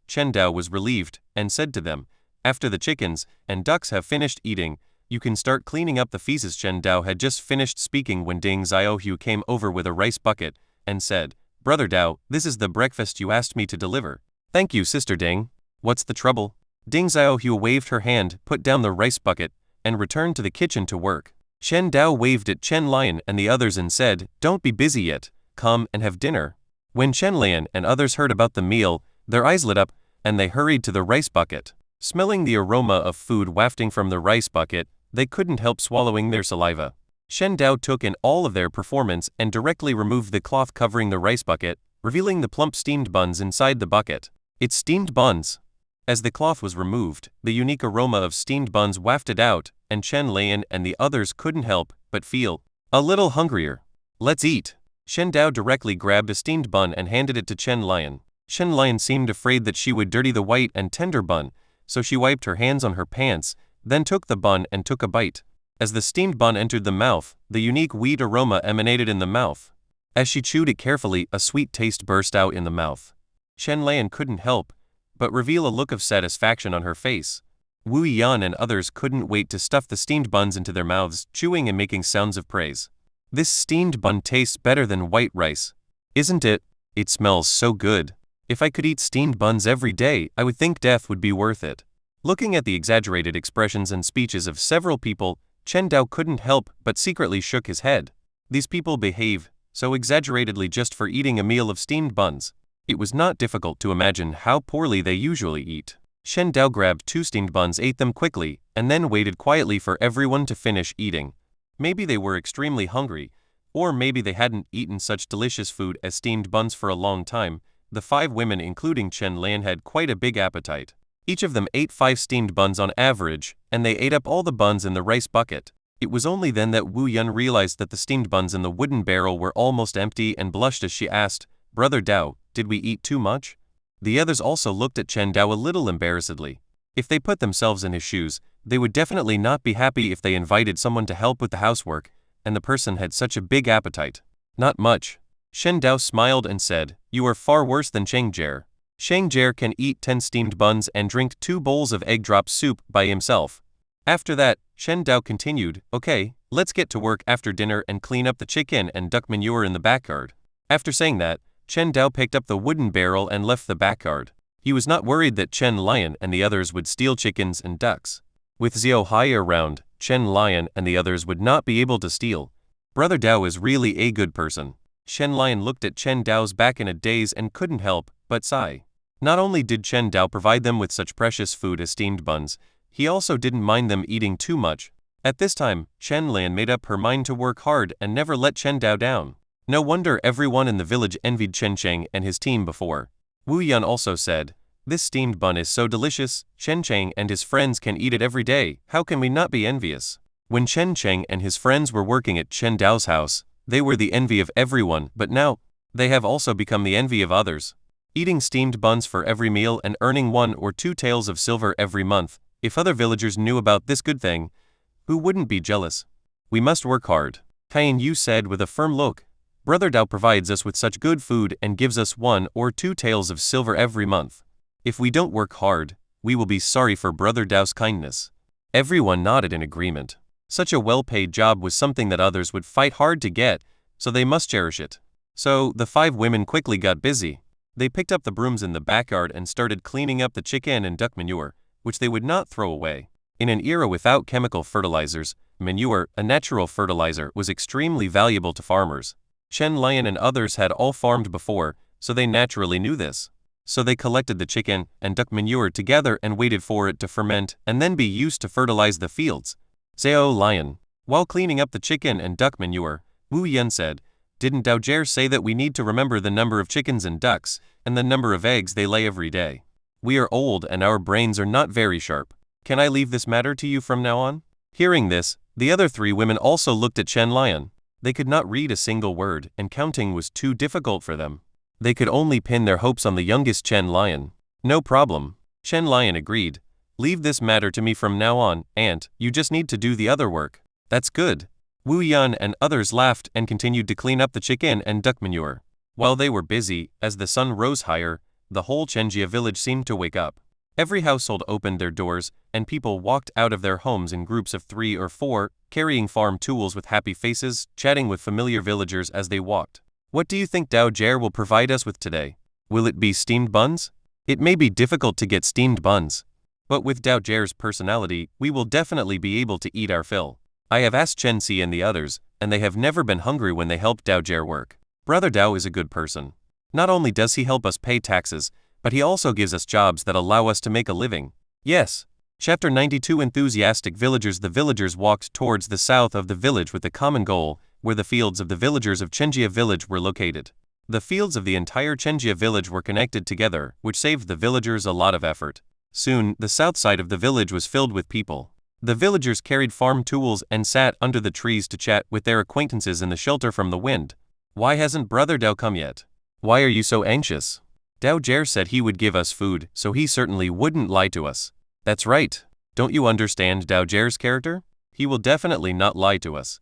[SPEAKER 2] Chen Dao was relieved and said to them, "After the chickens and ducks have finished eating, you can start cleaning up the feces." Chen Dao had just finished speaking when Ding Xiaohu came over with a rice bucket and said, "Brother Dao, this is the breakfast you asked me to deliver." "Thank you, Sister Ding. What's the trouble?" Ding Xiaohu waved her hand, put down the rice bucket, and returned to the kitchen to work. Shen Dao waved at Chen Lian and the others and said, "Don't be busy yet. Come and have dinner." When Chen Lian and others heard about the meal, their eyes lit up, and they hurried to the rice bucket. Smelling the aroma of food wafting from the rice bucket, they couldn't help swallowing their saliva. Shen Dao took in all of their performance and directly removed the cloth covering the rice bucket, revealing the plump steamed buns inside the bucket. "It's steamed buns." As the cloth was removed, the unique aroma of steamed buns wafted out, and Chen Lian and the others couldn't help but feel a little hungrier. "Let's eat." Shen Dao directly grabbed a steamed bun and handed it to Chen Lian. Chen Lian seemed afraid that she would dirty the white and tender bun, so she wiped her hands on her pants, then took the bun and took a bite. As the steamed bun entered the mouth, the unique wheat aroma emanated in the mouth. As she chewed it carefully, a sweet taste burst out in the mouth. Chen Lian couldn't help but reveal a look of satisfaction on her face. Wu Yan and others couldn't wait to stuff the steamed buns into their mouths, chewing and making sounds of praise. "This steamed bun tastes better than white rice, isn't it? It smells so good. If I could eat steamed buns every day, I would think death would be worth it." Looking at the exaggerated expressions and speeches of several people, Chen Dao couldn't help but secretly shook his head. These people behave so exaggeratedly just for eating a meal of steamed buns. It was not difficult to imagine how poorly they usually eat. Shen Dao grabbed 2 steamed buns, ate them quickly, and then waited quietly for everyone to finish eating. Maybe they were extremely hungry, or maybe they hadn't eaten such delicious food as steamed buns for a long time. The 5 women, including Chen Lian, had quite a big appetite. Each of them ate 5 steamed buns on average, and they ate up all the buns in the rice bucket. It was only then that Wu Yun realized that the steamed buns in the wooden barrel were almost empty and blushed as she asked, "Brother Dao, did we eat too much?" The others also looked at Chen Dao a little embarrassedly. If they put themselves in his shoes, they would definitely not be happy if they invited someone to help with the housework, and the person had such a big appetite. "Not much. Shen Dao smiled and said, "You are far worse than Cheng Jie. Cheng Jie can eat 10 steamed buns and drink 2 bowls of egg drop soup by himself." After that, Shen Dao continued, "Okay, let's get to work after dinner and clean up the chicken and duck manure in the backyard." After saying that, Chen Dao picked up the wooden barrel and left the backyard. He was not worried that Chen Lion and the others would steal chickens and ducks. With Xiao Hai around, Chen Lion and the others would not be able to steal. Brother Dao is really a good person. Chen Lion looked at Chen Dao's back in a daze and couldn't help but sigh. Not only did Chen Dao provide them with such precious food as steamed buns, he also didn't mind them eating too much. At this time, Chen Lian made up her mind to work hard and never let Chen Dao down. No wonder everyone in the village envied Chen Cheng and his team before. Wu Yan also said, "This steamed bun is so delicious, Chen Cheng and his friends can eat it every day, how can we not be envious?" When Chen Cheng and his friends were working at Chen Dao's house, they were the envy of everyone, but now, they have also become the envy of others. Eating steamed buns for every meal and earning 1 or 2 taels of silver every month, if other villagers knew about this good thing, who wouldn't be jealous? We must work hard, Taiyin Yu said with a firm look. Brother Dao provides us with such good food and gives us 1 or 2 taels of silver every month. If we don't work hard, we will be sorry for Brother Dao's kindness. Everyone nodded in agreement. Such a well-paid job was something that others would fight hard to get, so they must cherish it. So, the 5 women quickly got busy. They picked up the brooms in the backyard and started cleaning up the chicken and duck manure, which they would not throw away. In an era without chemical fertilizers, manure, a natural fertilizer, was extremely valuable to farmers. Chen Lion and others had all farmed before, so they naturally knew this. So they collected the chicken and duck manure together and waited for it to ferment and then be used to fertilize the fields. Xiao Lion. While cleaning up the chicken and duck manure, Wu Yan said, "Didn't Dao Jie say that we need to remember the number of chickens and ducks, and the number of eggs they lay every day? We are old and our brains are not very sharp. Can I leave this matter to you from now on?" Hearing this, the other 3 women also looked at Chen Lion. They could not read a single word, and counting was too difficult for them. They could only pin their hopes on the youngest Chen Lion. "No problem," Chen Lion agreed. "Leave this matter to me from now on, Aunt, you just need to do the other work." "That's good." Wu Yan and others laughed and continued to clean up the chicken and duck manure. While they were busy, as the sun rose higher, the whole Chenjia village seemed to wake up. Every household opened their doors, and people walked out of their homes in groups of 3 or 4, carrying farm tools with happy faces, chatting with familiar villagers as they walked. "What do you think Dao Jie will provide us with today? Will it be steamed buns? It may be difficult to get steamed buns, but with Dao Jie's personality, we will definitely be able to eat our fill. I have asked Chen Si and the others, and they have never been hungry when they helped Dao Jie work. Brother Dao is a good person. Not only does he help us pay taxes, but he also gives us jobs that allow us to make a living." Yes. Chapter 92 Enthusiastic Villagers. The villagers walked towards the south of the village with a common goal, where the fields of the villagers of Chenjia village were located. The fields of the entire Chenjia village were connected together, which saved the villagers a lot of effort. Soon, the south side of the village was filled with people. The villagers carried farm tools and sat under the trees to chat with their acquaintances in the shelter from the wind. "Why hasn't Brother Dao come yet? Why are you so anxious? Dao Jie said he would give us food, so he certainly wouldn't lie to us." "That's right. Don't you understand Dao Jie's character? He will definitely not lie to us.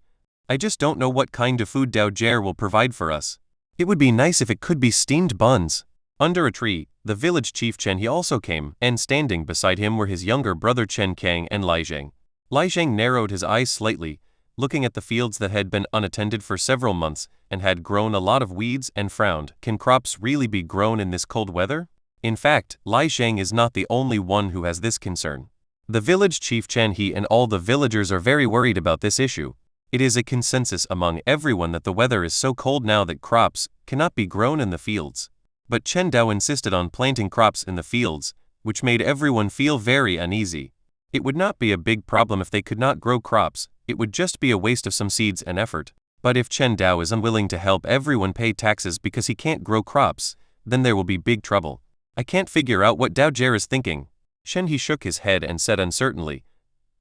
[SPEAKER 2] I just don't know what kind of food Dao Jie will provide for us. It would be nice if it could be steamed buns." Under a tree, the village chief Chen He also came, and standing beside him were his younger brother Chen Kang and Lai Zheng. Lai Zheng narrowed his eyes slightly, looking at the fields that had been unattended for several months and had grown a lot of weeds, and frowned. Can crops really be grown in this cold weather? In fact, Lai Zheng is not the only one who has this concern. The village chief Chen He and all the villagers are very worried about this issue. It is a consensus among everyone that the weather is so cold now that crops cannot be grown in the fields. But Chen Dao insisted on planting crops in the fields, which made everyone feel very uneasy. It would not be a big problem if they could not grow crops, it would just be a waste of some seeds and effort. But if Chen Dao is unwilling to help everyone pay taxes because he can't grow crops, then there will be big trouble. I can't figure out what Dao Jie is thinking. Shen He shook his head and said uncertainly.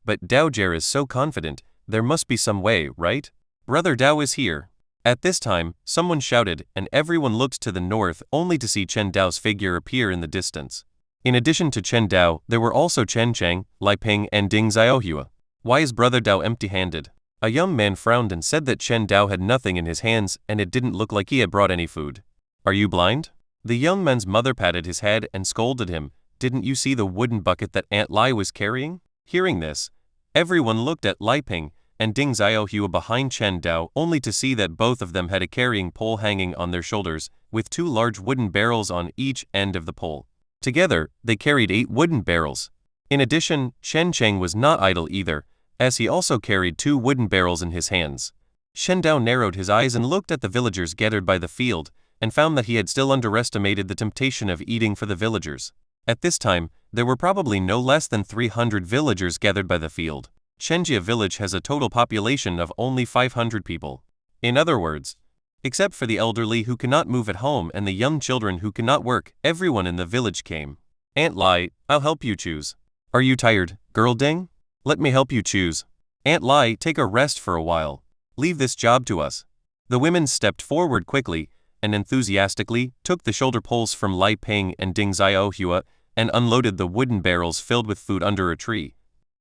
[SPEAKER 2] But Dao Jie is so confident, there must be some way, right? Brother Dao is here. At this time, someone shouted, and everyone looked to the north only to see Chen Dao's figure appear in the distance. In addition to Chen Dao, there were also Chen Cheng, Lai Ping and Ding Xiaohua. Why is Brother Dao empty-handed? A young man frowned and said that Chen Dao had nothing in his hands and it didn't look like he had brought any food. Are you blind? The young man's mother patted his head and scolded him. Didn't you see the wooden bucket that Aunt Lai was carrying? Hearing this, everyone looked at Lai Ping and Ding Xiaohua behind Chen Dao only to see that both of them had a carrying pole hanging on their shoulders, with 2 large wooden barrels on each end of the pole. Together, they carried 8 wooden barrels. In addition, Shen Cheng was not idle either, as he also carried 2 wooden barrels in his hands. Shen Dao narrowed his eyes and looked at the villagers gathered by the field, and found that he had still underestimated the temptation of eating for the villagers. At this time, there were probably no less than 300 villagers gathered by the field. Shenjia village has a total population of only 500 people. In other words, except for the elderly who cannot move at home and the young children who cannot work, everyone in the village came. Aunt Lai, I'll help you choose. Are you tired, girl Ding? Let me help you choose. Aunt Lai, take a rest for a while. Leave this job to us. The women stepped forward quickly and enthusiastically took the shoulder poles from Lai Ping and Ding Xiaohua and unloaded the wooden barrels filled with food under a tree.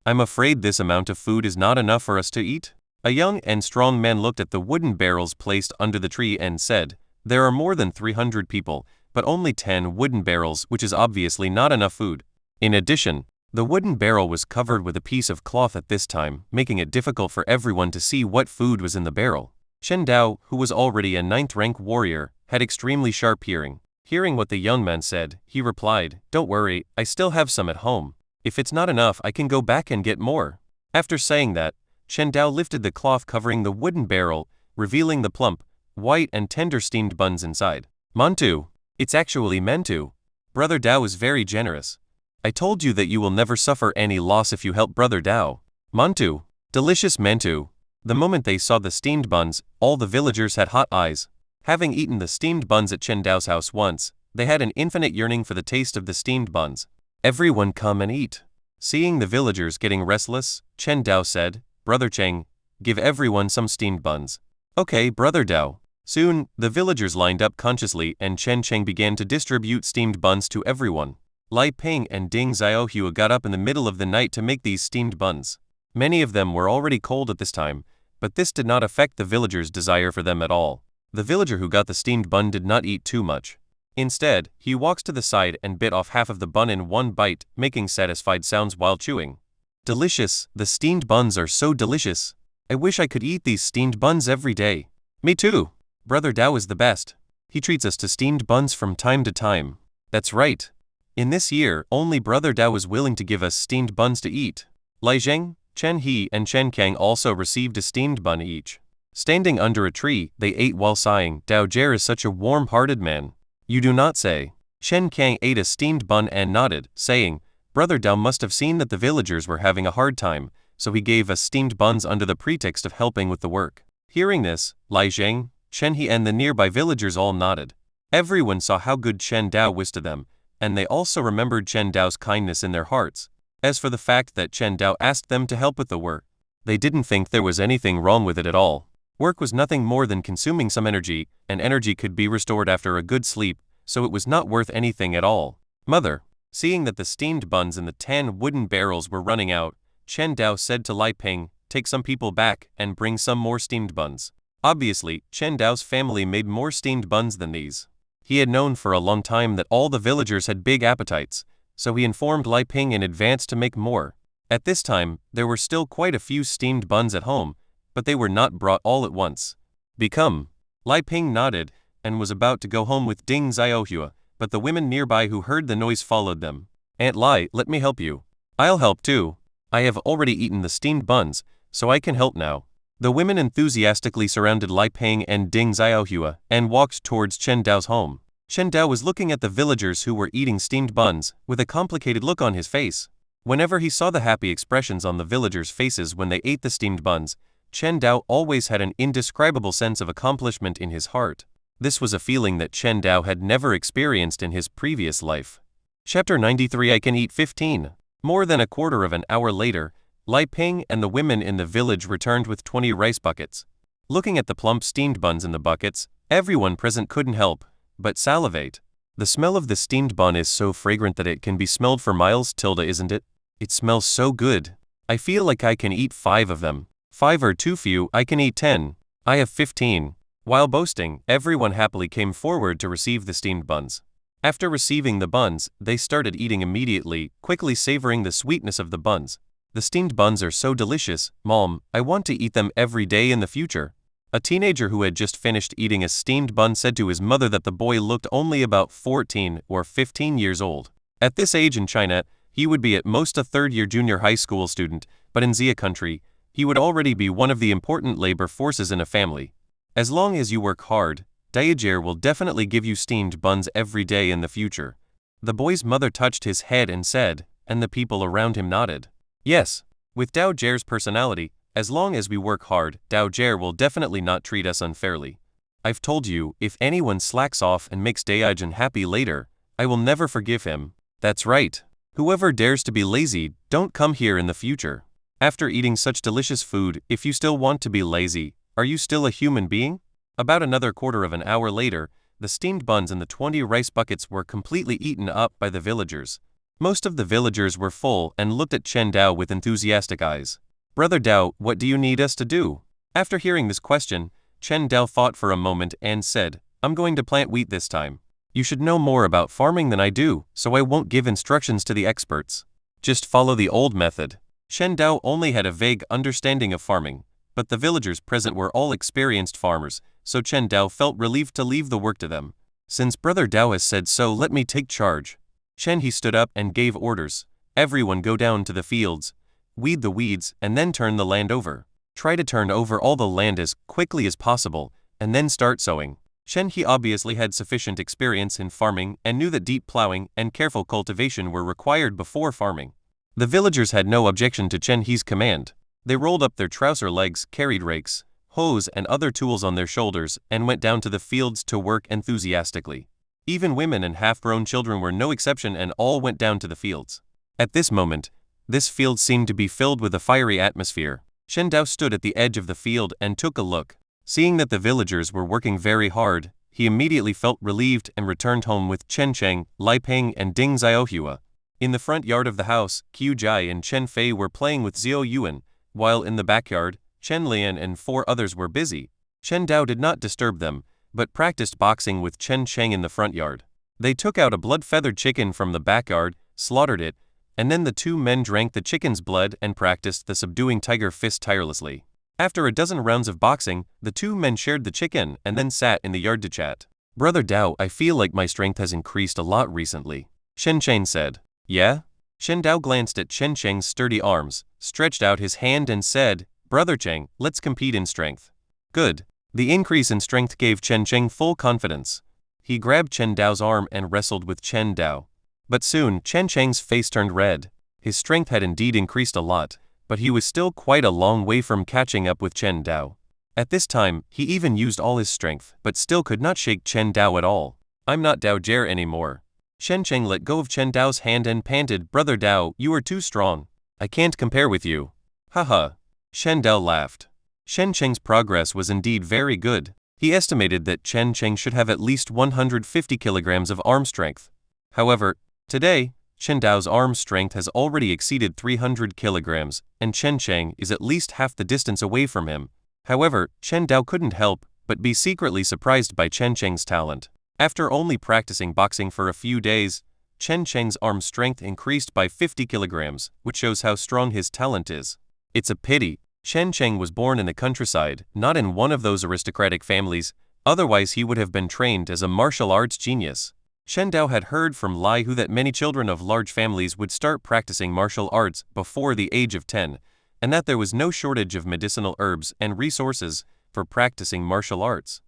[SPEAKER 2] I'm afraid this amount of food is not enough for us to eat. A young and strong man looked at the wooden barrels placed under the tree and said, there are more than 300 people, but only 10 wooden barrels, which is obviously not enough food. In addition, the wooden barrel was covered with a piece of cloth at this time, making it difficult for everyone to see what food was in the barrel. Shen Dao, who was already a 9th-rank warrior, had extremely sharp hearing. Hearing what the young man said, he replied, don't worry, I still have some at home. If it's not enough, I can go back and get more. After saying that, Shen Dao lifted the cloth covering the wooden barrel, revealing the plump, white and tender steamed buns inside. Mantu. It's actually Mentu. Brother Dao is very generous. I told you that you will never suffer any loss if you help Brother Dao. Mantu. Delicious Mentu. The moment they saw the steamed buns, all the villagers had hot eyes. Having eaten the steamed buns at Chen Dao's house once, they had an infinite yearning for the taste of the steamed buns. Everyone come and eat. Seeing the villagers getting restless, Chen Dao said, Brother Cheng, give everyone some steamed buns. Okay, Brother Dao. Soon, the villagers lined up consciously and Chen Cheng began to distribute steamed buns to everyone. Lai Ping and Ding Xiaohua got up in the middle of the night to make these steamed buns. Many of them were already cold at this time, but this did not affect the villagers' desire for them at all. The villager who got the steamed bun did not eat too much. Instead, he walks to the side and bit off half of the bun in one bite, making satisfied sounds while chewing. Delicious, the steamed buns are so delicious. I wish I could eat these steamed buns every day. Me too. Brother Dao is the best. He treats us to steamed buns from time to time. That's right. In this year, only Brother Dao is willing to give us steamed buns to eat. Lai Zheng, Chen He and Chen Kang also received a steamed bun each. Standing under a tree, they ate while sighing, Dao Jer is such a warm-hearted man. You do not say. Chen Kang ate a steamed bun and nodded, saying, Brother Dao must have seen that the villagers were having a hard time, so he gave us steamed buns under the pretext of helping with the work. Hearing this, Lai Zheng, Chen He and the nearby villagers all nodded. Everyone saw how good Chen Dao was to them, and they also remembered Chen Dao's kindness in their hearts. As for the fact that Chen Dao asked them to help with the work, they didn't think there was anything wrong with it at all. Work was nothing more than consuming some energy, and energy could be restored after a good sleep, so it was not worth anything at all. Mother. Seeing that the steamed buns in the 10 wooden barrels were running out, Chen Dao said to Lai Ping, take some people back and bring some more steamed buns. Obviously, Chen Dao's family made more steamed buns than these. He had known for a long time that all the villagers had big appetites, so he informed Lai Ping in advance to make more. At this time, there were still quite a few steamed buns at home, but they were not brought all at once. Become. Lai Ping nodded and was about to go home with Ding Xiaohua, but the women nearby who heard the noise followed them. Aunt Lai, let me help you. I'll help too. I have already eaten the steamed buns, so I can help now. The women enthusiastically surrounded Lai Ping and Ding Xiaohua and walked towards Chen Dao's home. Chen Dao was looking at the villagers who were eating steamed buns, with a complicated look on his face. Whenever he saw the happy expressions on the villagers' faces when they ate the steamed buns, Chen Dao always had an indescribable sense of accomplishment in his heart. This was a feeling that Chen Dao had never experienced in his previous life. Chapter 93 I Can Eat 15. More than a quarter of an hour later, Lai Ping and the women in the village returned with 20 rice buckets. Looking at the plump steamed buns in the buckets, everyone present couldn't help but salivate. The smell of the steamed bun is so fragrant that it can be smelled for miles, isn't it? It smells so good. I feel like I can eat 5 of them. 5 are too few, I can eat 10. I have 15. While boasting, everyone happily came forward to receive the steamed buns. After receiving the buns, they started eating immediately, quickly savoring the sweetness of the buns. The steamed buns are so delicious, Mom, I want to eat them every day in the future. A teenager who had just finished eating a steamed bun said to his mother that the boy looked only about 14 or 15 years old. At this age in China, he would be at most a third-year junior high school student, but in Xia country, he would already be one of the important labor forces in a family. As long as you work hard, Daojier will definitely give you steamed buns every day in the future. The boy's mother touched his head and said, and the people around him nodded. Yes, with Daojier's personality, as long as we work hard, Daojier will definitely not treat us unfairly. I've told you, if anyone slacks off and makes Daijin happy later, I will never forgive him. That's right. Whoever dares to be lazy, don't come here in the future. After eating such delicious food, if you still want to be lazy, are you still a human being? About another quarter of an hour later, the steamed buns in the 20 rice buckets were completely eaten up by the villagers. Most of the villagers were full and looked at Chen Dao with enthusiastic eyes. Brother Dao, what do you need us to do? After hearing this question, Chen Dao thought for a moment and said, I'm going to plant wheat this time. You should know more about farming than I do, so I won't give instructions to the experts. Just follow the old method. Chen Dao only had a vague understanding of farming, but the villagers present were all experienced farmers, so Chen Dao felt relieved to leave the work to them. Since Brother Dao has said so, let me take charge. Chen He stood up and gave orders. Everyone go down to the fields, weed the weeds, and then turn the land over. Try to turn over all the land as quickly as possible, and then start sowing. Chen He obviously had sufficient experience in farming and knew that deep plowing and careful cultivation were required before farming. The villagers had no objection to Chen He's command. They rolled up their trouser legs, carried rakes, hoes and other tools on their shoulders, and went down to the fields to work enthusiastically. Even women and half-grown children were no exception, and all went down to the fields. At this moment, this field seemed to be filled with a fiery atmosphere. Chen Dao stood at the edge of the field and took a look. Seeing that the villagers were working very hard, he immediately felt relieved and returned home with Chen Cheng, Lai Peng and Ding Xiaohua. In the front yard of the house, Qiu Jai and Chen Fei were playing with Xiao Yuan, while in the backyard, Chen Lian and 4 others were busy. Chen Dao did not disturb them, but practiced boxing with Chen Cheng in the front yard. They took out a blood-feathered chicken from the backyard, slaughtered it, and then the 2 men drank the chicken's blood and practiced the subduing tiger fist tirelessly. After a dozen rounds of boxing, the 2 men shared the chicken and then sat in the yard to chat. Brother Dao, I feel like my strength has increased a lot recently. Shen Cheng said. Yeah? Shen Dao glanced at Chen Cheng's sturdy arms, stretched out his hand and said, Brother Cheng, let's compete in strength. Good. The increase in strength gave Chen Cheng full confidence. He grabbed Chen Dao's arm and wrestled with Chen Dao. But soon, Chen Cheng's face turned red. His strength had indeed increased a lot, but he was still quite a long way from catching up with Chen Dao. At this time, he even used all his strength, but still could not shake Chen Dao at all. I'm not Daojier anymore. Shen Cheng let go of Chen Dao's hand and panted, Brother Dao, you are too strong. I can't compare with you. Haha. Shen Dao laughed. Shen Cheng's progress was indeed very good. He estimated that Chen Cheng should have at least 150 kilograms of arm strength. However, today, Chen Dao's arm strength has already exceeded 300 kilograms, and Chen Cheng is at least half the distance away from him. However, Chen Dao couldn't help but be secretly surprised by Chen Cheng's talent. After only practicing boxing for a few days, Chen Cheng's arm strength increased by 50 kilograms, which shows how strong his talent is. It's a pity Chen Cheng was born in the countryside, not in one of those aristocratic families, otherwise he would have been trained as a martial arts genius. Shen Dao had heard from Lai Hu that many children of large families would start practicing martial arts before the age of 10, and that there was no shortage of medicinal herbs and resources for practicing martial arts.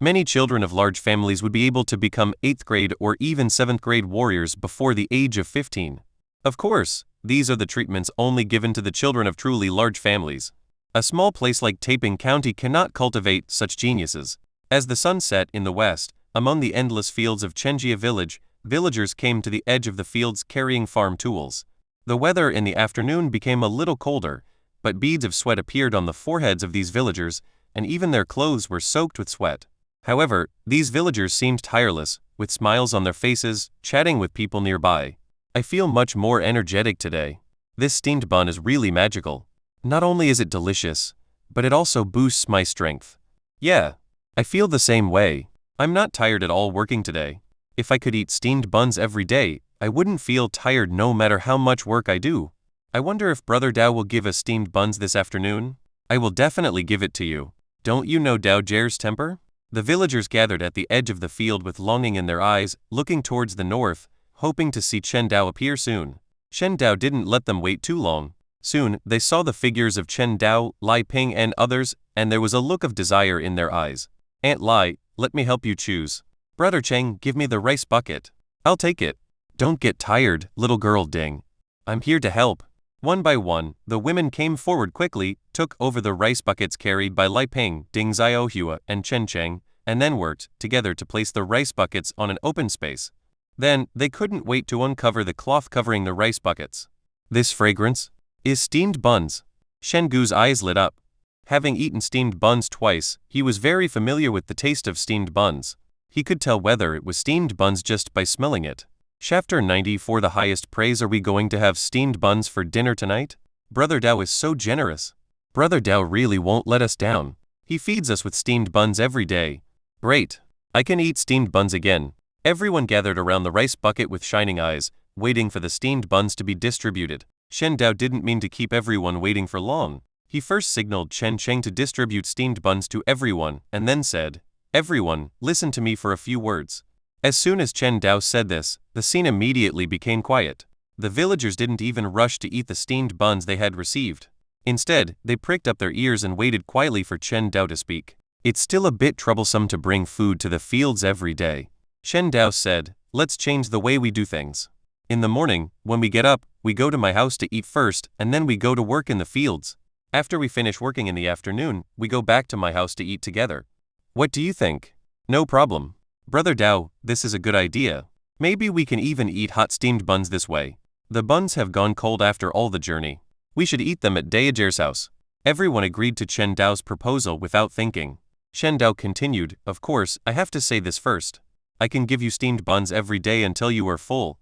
[SPEAKER 2] Many children of large families would be able to become 8th grade or even 7th grade warriors before the age of 15. Of course, these are the treatments only given to the children of truly large families. A small place like Taiping County cannot cultivate such geniuses. As the sun set in the west, among the endless fields of Chenjia village, villagers came to the edge of the fields carrying farm tools. The weather in the afternoon became a little colder, but beads of sweat appeared on the foreheads of these villagers, and even their clothes were soaked with sweat. However, these villagers seemed tireless, with smiles on their faces, chatting with people nearby. I feel much more energetic today. This steamed bun is really magical. Not only is it delicious, but it also boosts my strength. Yeah, I feel the same way. I'm not tired at all working today. If I could eat steamed buns every day, I wouldn't feel tired no matter how much work I do. I wonder if Brother Dao will give us steamed buns this afternoon? I will definitely give it to you. Don't you know Dao Jer's temper? The villagers gathered at the edge of the field with longing in their eyes, looking towards the north, hoping to see Chen Dao appear soon. Chen Dao didn't let them wait too long. Soon, they saw the figures of Chen Dao, Lai Ping and others, and there was a look of desire in their eyes. Aunt Lai, let me help you choose. Brother Cheng, give me the rice bucket. I'll take it. Don't get tired, little girl Ding. I'm here to help. One by one, the women came forward quickly, took over the rice buckets carried by Lai Ping, Ding Xiaohua, and Chen Cheng, and then worked together to place the rice buckets on an open space. Then, they couldn't wait to uncover the cloth covering the rice buckets. This fragrance is steamed buns. Shen Gu's eyes lit up. Having eaten steamed buns twice, he was very familiar with the taste of steamed buns. He could tell whether it was steamed buns just by smelling it. Chapter 90 For the highest praise. Are we going to have steamed buns for dinner tonight? Brother Dao is so generous. Brother Dao really won't let us down. He feeds us with steamed buns every day. Great. I can eat steamed buns again. Everyone gathered around the rice bucket with shining eyes, waiting for the steamed buns to be distributed. Shen Dao didn't mean to keep everyone waiting for long. He first signaled Chen Cheng to distribute steamed buns to everyone, and then said, "Everyone, listen to me for a few words." As soon as Chen Dao said this, the scene immediately became quiet. The villagers didn't even rush to eat the steamed buns they had received. Instead, they pricked up their ears and waited quietly for Chen Dao to speak. It's still a bit troublesome to bring food to the fields every day. Chen Dao said, let's change the way we do things. In the morning, when we get up, we go to my house to eat first, and then we go to work in the fields. After we finish working in the afternoon, we go back to my house to eat together. What do you think? No problem. Brother Dao, this is a good idea. Maybe we can even eat hot steamed buns this way. The buns have gone cold after all the journey. We should eat them at Daojer's house. Everyone agreed to Chen Dao's proposal without thinking. Chen Dao continued, of course, I have to say this first. I can give you steamed buns every day until you are full.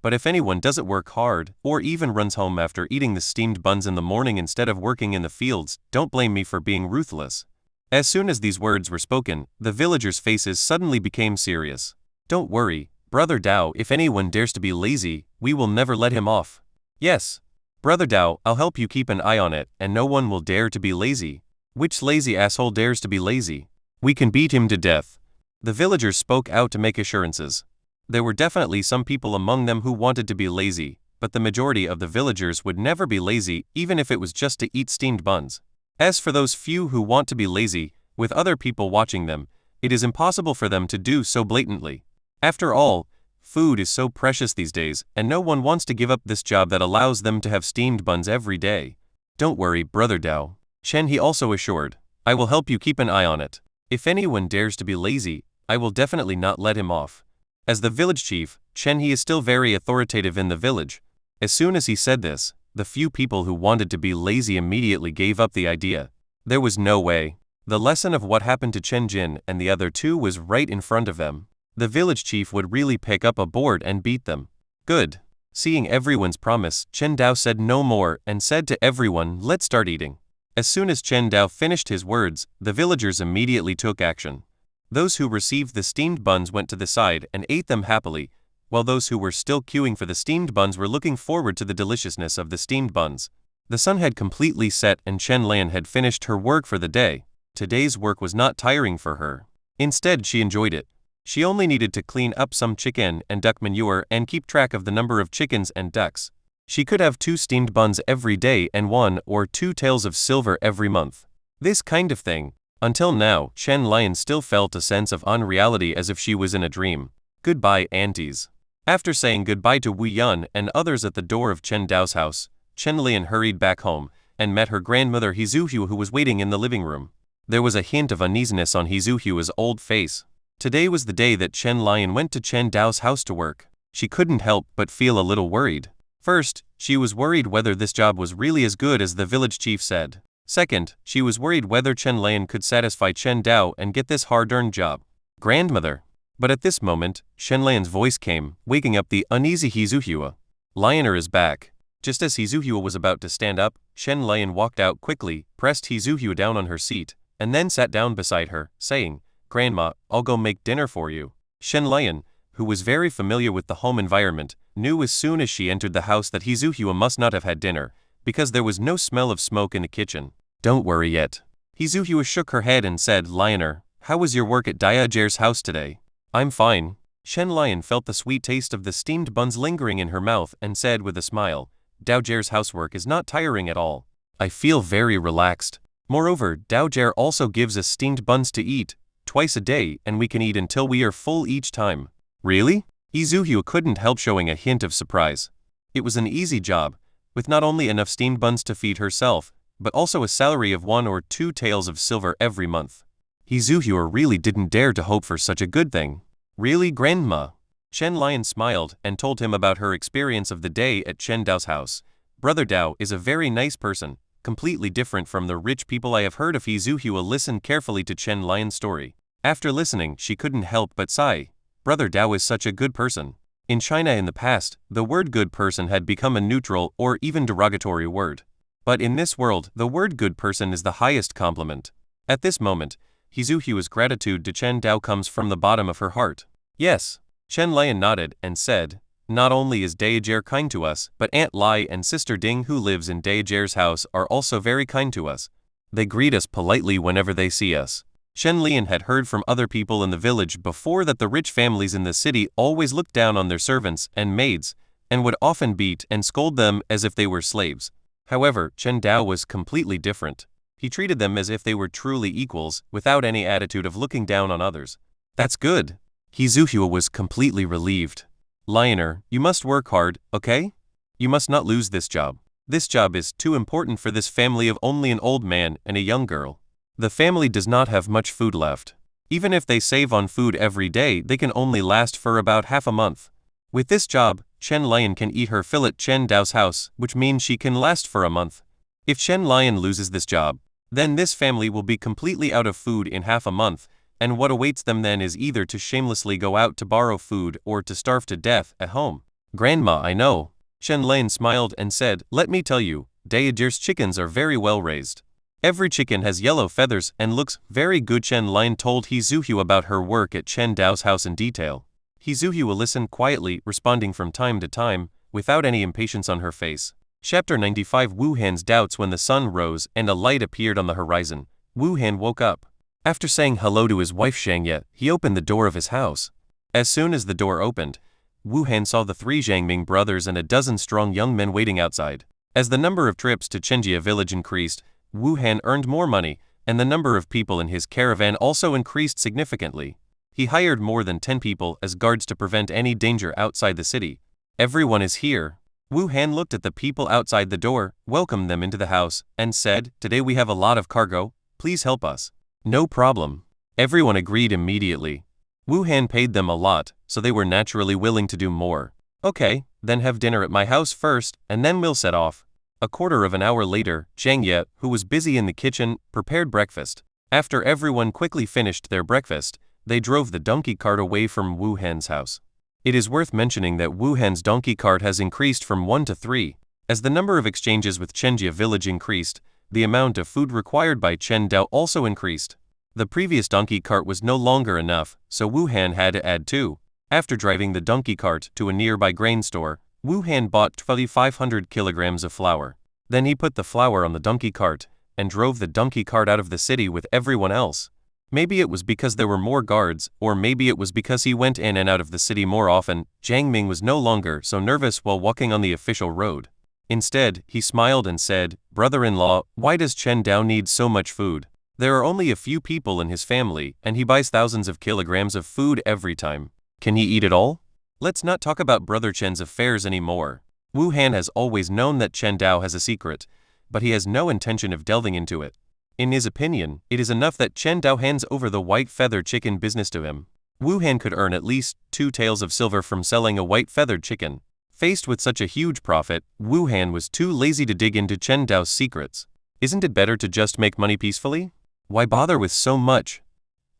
[SPEAKER 2] But if anyone doesn't work hard, or even runs home after eating the steamed buns in the morning instead of working in the fields, don't blame me for being ruthless. As soon as these words were spoken, the villagers' faces suddenly became serious. Don't worry, Brother Dao, if anyone dares to be lazy, we will never let him off. Yes. Brother Dao, I'll help you keep an eye on it, and no one will dare to be lazy. Which lazy asshole dares to be lazy? We can beat him to death. The villagers spoke out to make assurances. There were definitely some people among them who wanted to be lazy, but the majority of the villagers would never be lazy even if it was just to eat steamed buns. As for those few who want to be lazy, with other people watching them, it is impossible for them to do so blatantly. After all, food is so precious these days, and no one wants to give up this job that allows them to have steamed buns every day. Don't worry, Brother Dao. Chen he also assured. I will help you keep an eye on it. If anyone dares to be lazy, I will definitely not let him off. As the village chief, Chen he is still very authoritative in the village. As soon as he said this, the few people who wanted to be lazy immediately gave up the idea. There was no way. The lesson of what happened to Chen Jin and the other two was right in front of them. The village chief would really pick up a board and beat them. Good. Seeing everyone's promise, Chen Dao said no more and said to everyone, let's start eating. As soon as Chen Dao finished his words, the villagers immediately took action. Those who received the steamed buns went to the side and ate them happily, while those who were still queuing for the steamed buns were looking forward to the deliciousness of the steamed buns. The sun had completely set and Chen Lan had finished her work for the day. Today's work was not tiring for her. Instead, she enjoyed it. She only needed to clean up some chicken and duck manure and keep track of the number of chickens and ducks. She could have 2 steamed buns every day and 1 or 2 taels of silver every month. This kind of thing. Until now, Chen Lion still felt a sense of unreality as if she was in a dream. Goodbye, aunties. After saying goodbye to Wu Yun and others at the door of Chen Dao's house, Chen Lian hurried back home and met her grandmother Hizuhu who was waiting in the living room. There was a hint of uneasiness on Hizuhu's old face. Today was the day that Chen Lion went to Chen Dao's house to work. She couldn't help but feel a little worried. First, she was worried whether this job was really as good as the village chief said. Second, she was worried whether Chen Lian could satisfy Chen Dao and get this hard-earned job. Grandmother. But at this moment, Chen Lian's voice came, waking up the uneasy Hizuhua. Lioner is back. Just as Hizuhua was about to stand up, Chen Lion walked out quickly, pressed Hizuhua down on her seat, and then sat down beside her, saying, "Grandma, I'll go make dinner for you." Chen Lion, who was very familiar with the home environment, knew as soon as she entered the house that Hizuhua must not have had dinner, because there was no smell of smoke in the kitchen. "Don't worry yet." Hizuhua shook her head and said, "Lioner, how was your work at Daojer's house today?" "I'm fine." Chen Lion felt the sweet taste of the steamed buns lingering in her mouth and said with a smile, "Daojer's housework is not tiring at all. I feel very relaxed. Moreover, Daojer also gives us steamed buns to eat, twice a day, and we can eat until we are full each time." "Really?" Hizuhua couldn't help showing a hint of surprise. It was an easy job, with not only enough steamed buns to feed herself, but also a salary of 1 or 2 taels of silver every month. Hizuhua really didn't dare to hope for such a good thing. "Really, Grandma?" Chen Lion smiled and told him about her experience of the day at Chen Dao's house. "Brother Dao is a very nice person, completely different from the rich people I have heard of." Hizuhua listened carefully to Chen Lion's story. After listening, she couldn't help but sigh. Brother Dao is such a good person. In China in the past, the word good person had become a neutral or even derogatory word. But in this world, the word good person is the highest compliment. At this moment, Hizuhua's gratitude to Chen Dao comes from the bottom of her heart. "Yes." Chen Lion nodded and said, "Not only is Daojer kind to us, but Aunt Lai and Sister Ding who lives in Daojer's house are also very kind to us. They greet us politely whenever they see us." Chen Lian had heard from other people in the village before that the rich families in the city always looked down on their servants and maids, and would often beat and scold them as if they were slaves. However, Chen Dao was completely different. He treated them as if they were truly equals, without any attitude of looking down on others. "That's good." Hizuhua was completely relieved. "Lioner, you must work hard, okay? You must not lose this job. This job is too important for this family of only an old man and a young girl. The family does not have much food left. Even if they save on food every day, they can only last for about half a month. With this job, Chen Lion can eat her fill at Chen Dao's house, which means she can last for a month. If Chen Lion loses this job, then this family will be completely out of food in half a month, and what awaits them then is either to shamelessly go out to borrow food or to starve to death at home." "Grandma, I know." Chen Lion smiled and said, "Let me tell you, Daojer's chickens are very well raised. Every chicken has yellow feathers and looks very good." Chen Lion told Hizuhua about her work at Chen Dao's house in detail. Hizuhua listened quietly, responding from time to time, without any impatience on her face. Chapter 95. Wu Han's doubts. When the sun rose and a light appeared on the horizon, Wu Han woke up. After saying hello to his wife Shangye, he opened the door of his house. As soon as the door opened, Wu Han saw the 3 Zhangming brothers and a dozen strong young men waiting outside. As the number of trips to Chenjia village increased, Wu Han earned more money, and the number of people in his caravan also increased significantly. He hired more than 10 people as guards to prevent any danger outside the city. "Everyone is here." Wu Han looked at the people outside the door, welcomed them into the house, and said, "Today we have a lot of cargo, please help us." "No problem." Everyone agreed immediately. Wu Han paid them a lot, so they were naturally willing to do more. "Okay, then have dinner at my house first, and then we'll set off." A quarter of an hour later, Shangye, who was busy in the kitchen, prepared breakfast. After everyone quickly finished their breakfast, they drove the donkey cart away from Wu Han's house. It is worth mentioning that Wu Han's donkey cart has increased from 1 to 3. As the number of exchanges with Chenjia village increased, the amount of food required by Chen Dao also increased. The previous donkey cart was no longer enough, so Wu Han had to add 2. After driving the donkey cart to a nearby grain store, Wu Han bought 2,500 kilograms of flour. Then he put the flour on the donkey cart and drove the donkey cart out of the city with everyone else. Maybe it was because there were more guards, or maybe it was because he went in and out of the city more often. Jiang Ming was no longer so nervous while walking on the official road. Instead, he smiled and said, "Brother-in-law, why does Chen Dao need so much food? There are only a few people in his family, and he buys thousands of kilograms of food every time. Can he eat it all? Let's not talk about Brother Chen's affairs anymore." Wu Han has always known that Chen Dao has a secret, but he has no intention of delving into it. In his opinion, it is enough that Chen Dao hands over the white feather chicken business to him. Wu Han could earn at least 2 taels of silver from selling a white feathered chicken. Faced with such a huge profit, Wu Han was too lazy to dig into Chen Dao's secrets. Isn't it better to just make money peacefully? Why bother with so much?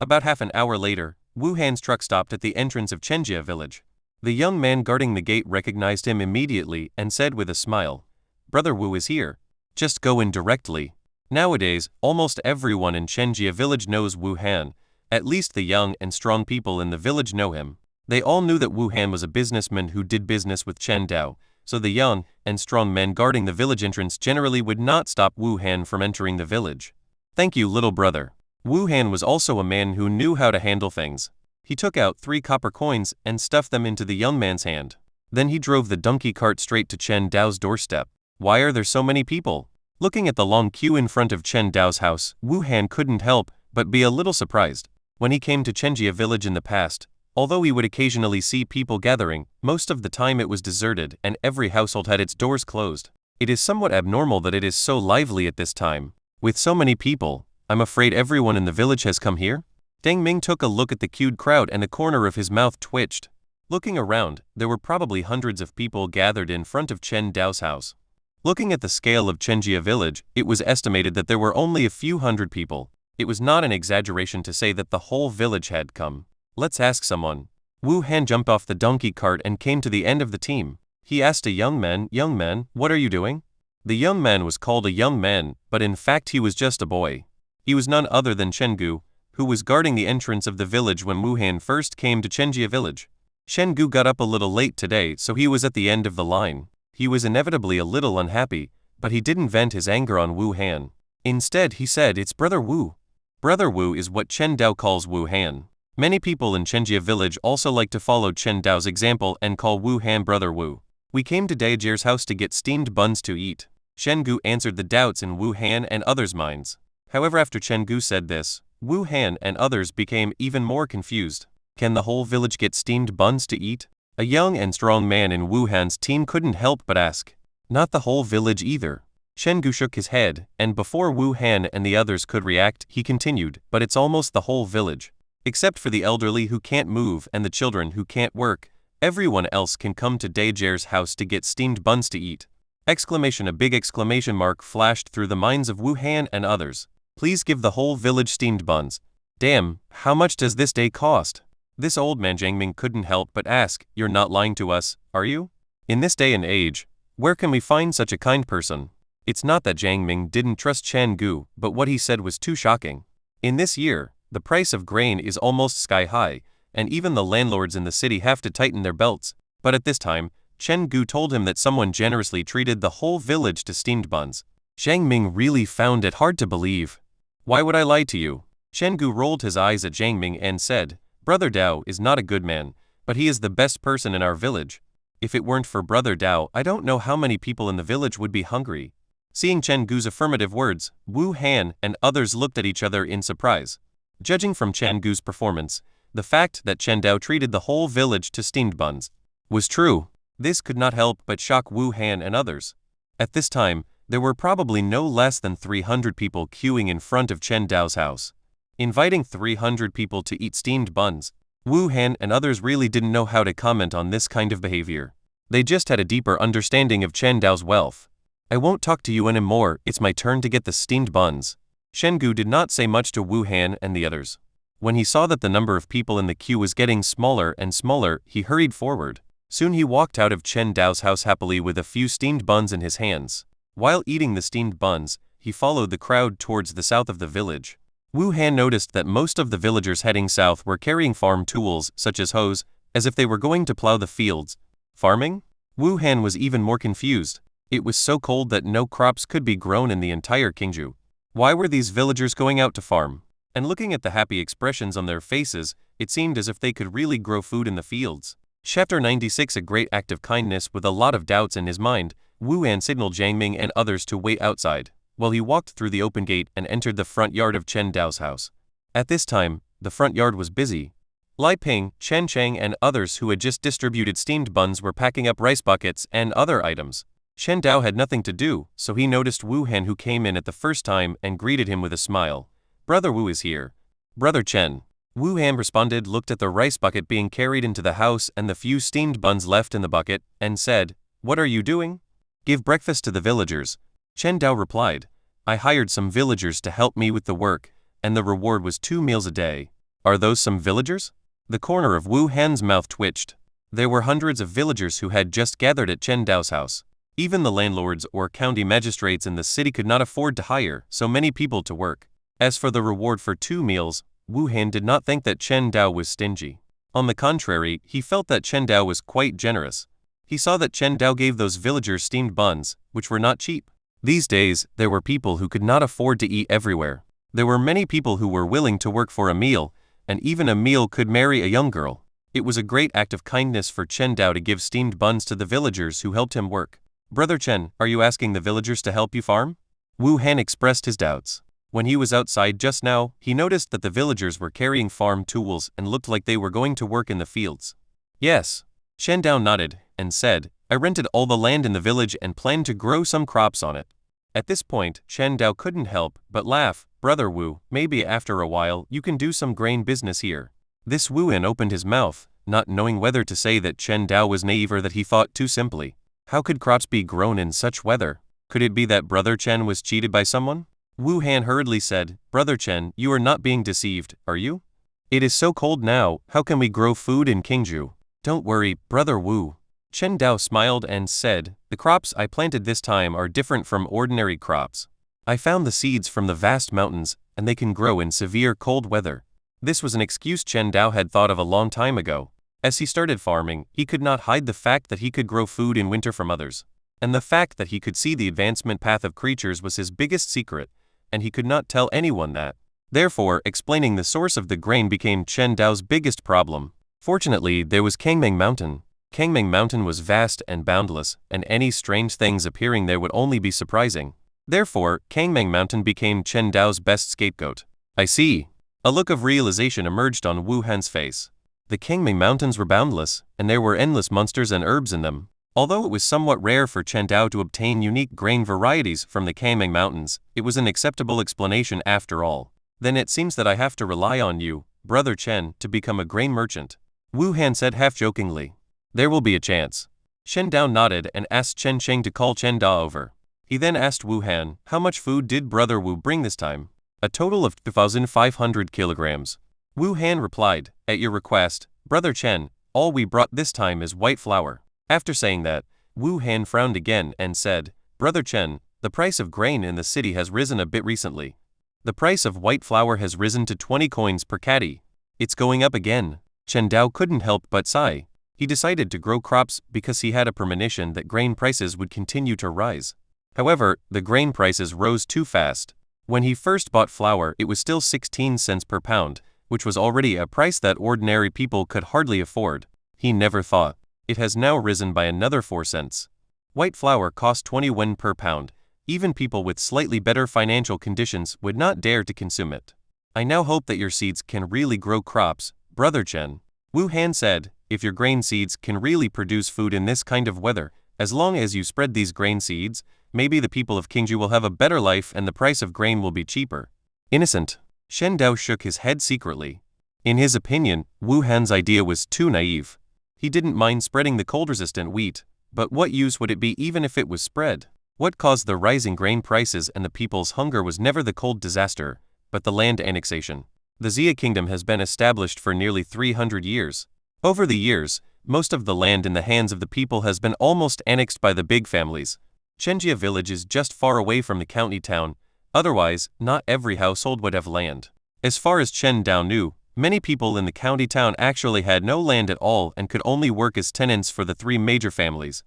[SPEAKER 2] About half an hour later, Wu Han's truck stopped at the entrance of Chenjia village. The young man guarding the gate recognized him immediately and said with a smile, Brother Wu is here. Just go in directly. Nowadays, almost everyone in Chenjia village knows Wu Han. At least the young and strong people in the village know him. They all knew that Wu Han was a businessman who did business with Chen Dao, so the young and strong men guarding the village entrance generally would not stop Wu Han from entering the village. Thank you, little brother. Wu Han was also a man who knew how to handle things. He took out 3 copper coins and stuffed them into the young man's hand. Then he drove the donkey cart straight to Chen Dao's doorstep. Why are there so many people? Looking at the long queue in front of Chen Dao's house, Wu Han couldn't help but be a little surprised. When he came to Chenjia village in the past, although he would occasionally see people gathering, most of the time it was deserted and every household had its doors closed. It is somewhat abnormal that it is so lively at this time. With so many people, I'm afraid everyone in the village has come here? Deng Ming took a look at the queued crowd and the corner of his mouth twitched. Looking around, there were probably hundreds of people gathered in front of Chen Dao's house. Looking at the scale of Chenjia village, it was estimated that there were only a few hundred people. It was not an exaggeration to say that the whole village had come. Let's ask someone. Wu Han jumped off the donkey cart and came to the end of the team. He asked a young man, what are you doing? The young man was called a young man, but in fact he was just a boy. He was none other than Gu, who was guarding the entrance of the village when Wu Han first came to Chenjia village. Gu got up a little late today, so he was at the end of the line. He was inevitably a little unhappy, but he didn't vent his anger on Wu Han. Instead, he said, "It's Brother Wu." Brother Wu is what Chen Dao calls Wu Han. Many people in Chenjia village also like to follow Chen Dao's example and call Wu Han Brother Wu. We came to Daijier's house to get steamed buns to eat. Gu answered the doubts in Wu Han and others' minds. However, after Gu said this, Wu Han and others became even more confused. Can the whole village get steamed buns to eat? A young and strong man in Wu Han's team couldn't help but ask. Not the whole village either. Gu shook his head, and before Wu Han and the others could react, he continued, but it's almost the whole village. Except for the elderly who can't move and the children who can't work, everyone else can come to Daijier's house to get steamed buns to eat. A big exclamation mark flashed through the minds of Wu Han and others. Please give the whole village steamed buns. Damn, how much does this day cost? This old man Jiang Ming couldn't help but ask, you're not lying to us, are you? In this day and age, where can we find such a kind person? It's not that Jiang Ming didn't trust Gu, but what he said was too shocking. In this year, the price of grain is almost sky high, and even the landlords in the city have to tighten their belts. But at this time, Gu told him that someone generously treated the whole village to steamed buns. Jiang Ming really found it hard to believe. Why would I lie to you? Gu rolled his eyes at Jiang Ming and said, Brother Dao is not a good man, but he is the best person in our village. If it weren't for Brother Dao, I don't know how many people in the village would be hungry. Seeing Gu's affirmative words, Wu Han and others looked at each other in surprise. Judging from Gu's performance, the fact that Chen Dao treated the whole village to steamed buns was true. This could not help but shock Wu Han and others. At this time, there were probably no less than 300 people queuing in front of Chen Dao's house. Inviting 300 people to eat steamed buns, Wu Han and others really didn't know how to comment on this kind of behavior. They just had a deeper understanding of Chen Dao's wealth. I won't talk to you anymore, it's my turn to get the steamed buns. Gu did not say much to Wu Han and the others. When he saw that the number of people in the queue was getting smaller and smaller, he hurried forward. Soon he walked out of Chen Dao's house happily with a few steamed buns in his hands. While eating the steamed buns, he followed the crowd towards the south of the village. Wu Han noticed that most of the villagers heading south were carrying farm tools, such as hoes, as if they were going to plow the fields. Farming? Wu Han was even more confused. It was so cold that no crops could be grown in the entire Qingzhou. Why were these villagers going out to farm? And looking at the happy expressions on their faces, it seemed as if they could really grow food in the fields. Chapter 96. A great act of kindness. With a lot of doubts in his mind, Wu Han signaled Jiang Ming and others to wait outside, while he walked through the open gate and entered the front yard of Chen Dao's house. At this time, the front yard was busy. Lai Ping, Chen Cheng and others who had just distributed steamed buns were packing up rice buckets and other items. Chen Dao had nothing to do, so he noticed Wu Han, who came in at the first time, and greeted him with a smile. Brother Wu is here. Brother Chen. Wu Han responded, looked at the rice bucket being carried into the house and the few steamed buns left in the bucket, and said, What are you doing? Give breakfast to the villagers. Chen Dao replied, I hired some villagers to help me with the work, and the reward was 2 meals a day. Are those some villagers? The corner of Wu Han's mouth twitched. There were hundreds of villagers who had just gathered at Chen Dao's house. Even the landlords or county magistrates in the city could not afford to hire so many people to work. As for the reward for 2 meals, Wu Han did not think that Chen Dao was stingy. On the contrary, he felt that Chen Dao was quite generous. He saw that Chen Dao gave those villagers steamed buns, which were not cheap. These days, there were people who could not afford to eat everywhere. There were many people who were willing to work for a meal, and even a meal could marry a young girl. It was a great act of kindness for Chen Dao to give steamed buns to the villagers who helped him work. Brother Chen, are you asking the villagers to help you farm? Wu Han expressed his doubts. When he was outside just now, he noticed that the villagers were carrying farm tools and looked like they were going to work in the fields. Yes. Chen Dao nodded and said, I rented all the land in the village and planned to grow some crops on it. At this point, Chen Dao couldn't help but laugh. Brother Wu, maybe after a while you can do some grain business here. This Wu Han opened his mouth, not knowing whether to say that Chen Dao was naive or that he thought too simply. How could crops be grown in such weather? Could it be that Brother Chen was cheated by someone? Wu Han hurriedly said, Brother Chen, you are not being deceived, are you? It is so cold now, how can we grow food in Qingzhou? Don't worry, Brother Wu. Chen Dao smiled and said, the crops I planted this time are different from ordinary crops. I found the seeds from the vast mountains, and they can grow in severe cold weather. This was an excuse Chen Dao had thought of a long time ago. As he started farming, he could not hide the fact that he could grow food in winter from others. And the fact that he could see the advancement path of creatures was his biggest secret, and he could not tell anyone that. Therefore, explaining the source of the grain became Chen Dao's biggest problem. Fortunately, there was Kangming Mountain. Kangming Mountain was vast and boundless, and any strange things appearing there would only be surprising. Therefore, Kangming Mountain became Chen Dao's best scapegoat. I see. A look of realization emerged on Wu Han's face. The Kangming Mountains were boundless, and there were endless monsters and herbs in them. Although it was somewhat rare for Chen Dao to obtain unique grain varieties from the Kangming Mountains, it was an acceptable explanation after all. Then it seems that I have to rely on you, Brother Chen, to become a grain merchant. Wu Han said half-jokingly. There will be a chance. Chen Dao nodded and asked Chen Sheng to call Chen Da over. He then asked Wu Han, how much food did Brother Wu bring this time? A total of 2,500 kilograms. Wu Han replied, at your request, Brother Chen, all we brought this time is white flour. After saying that, Wu Han frowned again and said, Brother Chen, the price of grain in the city has risen a bit recently. The price of white flour has risen to 20 coins per caddy. It's going up again. Chen Dao couldn't help but sigh. He decided to grow crops because he had a premonition that grain prices would continue to rise. However, the grain prices rose too fast. When he first bought flour, it was still 16 cents per pound, which was already a price that ordinary people could hardly afford. He never thought. It has now risen by another 4 cents. White flour cost 20 yuan per pound. Even people with slightly better financial conditions would not dare to consume it. I now hope that your seeds can really grow crops, Brother Chen. Wu Han said, if your grain seeds can really produce food in this kind of weather, as long as you spread these grain seeds, maybe the people of Qingzhou will have a better life and the price of grain will be cheaper. Innocent. Chen Dao shook his head secretly. In his opinion, Wu Han's idea was too naive. He didn't mind spreading the cold-resistant wheat, but what use would it be even if it was spread? What caused the rising grain prices and the people's hunger was never the cold disaster, but the land annexation. The Xia kingdom has been established for nearly 300 years. Over the years, most of the land in the hands of the people has been almost annexed by the big families. Chenjia village is just far away from the county town, otherwise, not every household would have land. As far as Chen Dao knew, many people in the county town actually had no land at all and could only work as tenants for the 3 major families.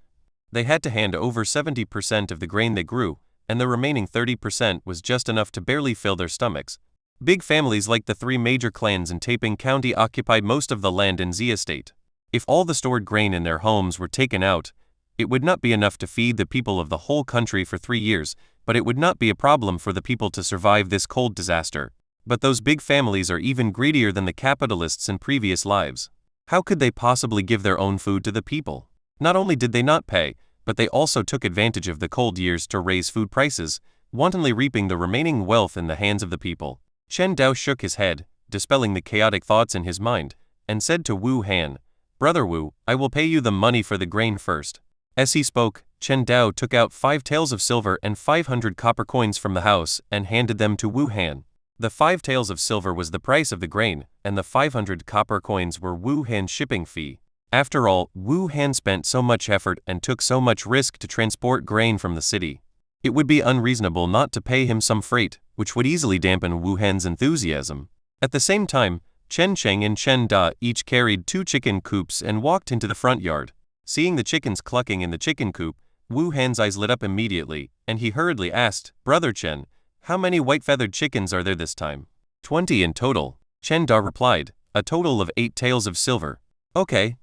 [SPEAKER 2] They had to hand over 70% of the grain they grew, and the remaining 30% was just enough to barely fill their stomachs. Big families like the 3 major clans in Taiping County occupied most of the land in Xia State. If all the stored grain in their homes were taken out, it would not be enough to feed the people of the whole country for 3 years, but it would not be a problem for the people to survive this cold disaster. But those big families are even greedier than the capitalists in previous lives. How could they possibly give their own food to the people? Not only did they not pay, but they also took advantage of the cold years to raise food prices, wantonly reaping the remaining wealth in the hands of the people. Chen Dao shook his head, dispelling the chaotic thoughts in his mind, and said to Wu Han, Brother Wu, I will pay you the money for the grain first. As he spoke, Chen Dao took out 5 taels of silver and 500 copper coins from the house and handed them to Wu Han. The 5 taels of silver was the price of the grain, and the 500 copper coins were Wu Han's shipping fee. After all, Wu Han spent so much effort and took so much risk to transport grain from the city. It would be unreasonable not to pay him some freight, which would easily dampen Wu Han's enthusiasm. At the same time, Chen Cheng and Chen Da each carried 2 chicken coops and walked into the front yard. Seeing the chickens clucking in the chicken coop, Wu Han's eyes lit up immediately, and he hurriedly asked, "Brother Chen, how many white-feathered chickens are there this time?" 20 in total, Chen Da replied, "a total of 8 tails of silver." Okay.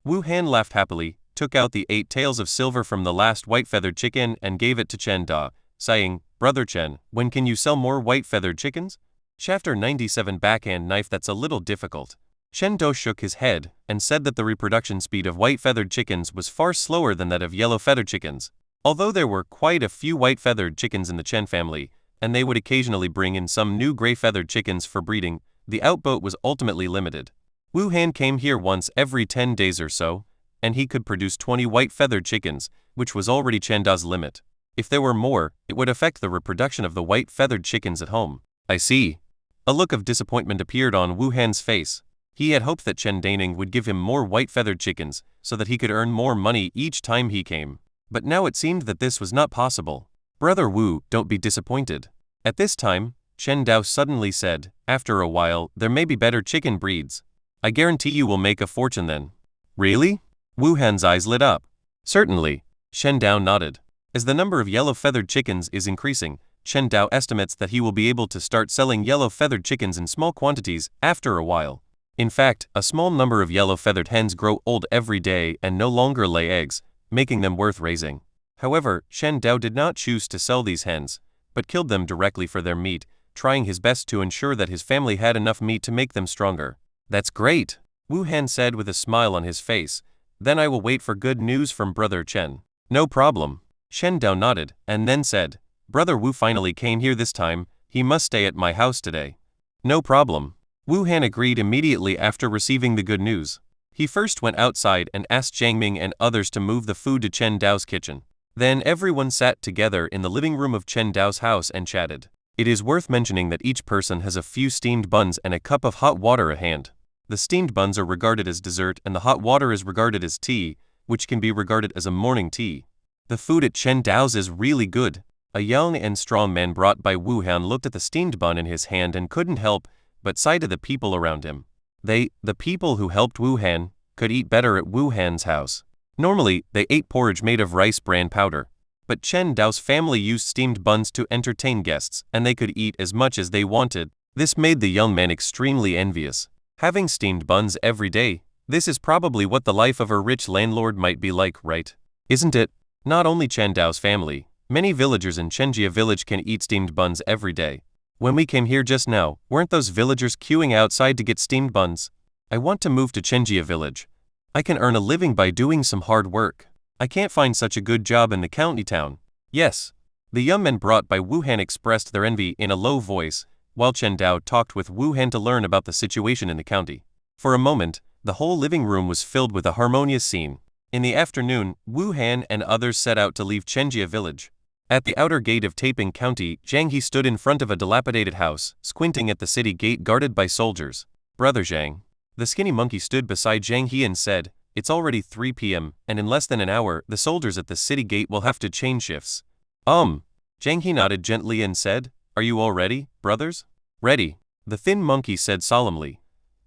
[SPEAKER 2] Wu Han laughed happily, took out the 8 tails of silver from the last white-feathered chicken and gave it to Chen Da, saying, "Brother Chen, when can you sell more white-feathered chickens?" Chapter 97 Backhand Knife. That's a little difficult. Chen Da shook his head and said that the reproduction speed of white-feathered chickens was far slower than that of yellow-feathered chickens. Although there were quite a few white-feathered chickens in the Chen family, and they would occasionally bring in some new gray-feathered chickens for breeding, the output was ultimately limited. Wu Han came here once every 10 days or so, and he could produce 20 white-feathered chickens, which was already Chen Da's limit. If there were more, it would affect the reproduction of the white-feathered chickens at home. I see. A look of disappointment appeared on Wu Han's face. He had hoped that Chen Daning would give him more white-feathered chickens so that he could earn more money each time he came. But now it seemed that this was not possible. "Brother Wu, don't be disappointed." At this time, Chen Dao suddenly said, "After a while, there may be better chicken breeds. I guarantee you will make a fortune then." "Really?" Wu Han's eyes lit up. "Certainly." Chen Dao nodded. As the number of yellow-feathered chickens is increasing, Chen Dao estimates that he will be able to start selling yellow-feathered chickens in small quantities after a while. In fact, a small number of yellow-feathered hens grow old every day and no longer lay eggs, making them worth raising. However, Chen Dao did not choose to sell these hens, but killed them directly for their meat, trying his best to ensure that his family had enough meat to make them stronger. "That's great," Wu Han said with a smile on his face. "Then I will wait for good news from Brother Chen." "No problem." Chen Dao nodded, and then said, "Brother Wu finally came here this time, he must stay at my house today." "No problem." Wu Han agreed immediately after receiving the good news. He first went outside and asked Jiang Ming and others to move the food to Chen Dao's kitchen. Then everyone sat together in the living room of Chen Dao's house and chatted. It is worth mentioning that each person has a few steamed buns and a cup of hot water at hand. The steamed buns are regarded as dessert and the hot water is regarded as tea, which can be regarded as a morning tea. The food at Chen Dao's is really good. A young and strong man brought by Wu Han looked at the steamed bun in his hand and couldn't help but sigh to the people around him. The people who helped Wu Han, could eat better at Wu Han's house. Normally, they ate porridge made of rice bran powder. But Chen Dao's family used steamed buns to entertain guests, and they could eat as much as they wanted. This made the young man extremely envious. Having steamed buns every day, this is probably what the life of a rich landlord might be like, right? Isn't it? Not only Chen Dao's family, many villagers in Chenjia village can eat steamed buns every day. When we came here just now, weren't those villagers queuing outside to get steamed buns? I want to move to Chenjia village. I can earn a living by doing some hard work. I can't find such a good job in the county town. Yes. The young men brought by Wu Han expressed their envy in a low voice, while Chen Dao talked with Wu Han to learn about the situation in the county. For a moment, the whole living room was filled with a harmonious scene. In the afternoon, Wu Han and others set out to leave Chenjia village. At the outer gate of Taiping County, Zhang He stood in front of a dilapidated house, squinting at the city gate guarded by soldiers. "Brother Zhang." The skinny monkey stood beside Zhang He and said, "It's already 3 p.m., and in less than an hour, the soldiers at the city gate will have to change shifts." Zhang He nodded gently and said, "Are you all ready, brothers?" "Ready," the thin monkey said solemnly.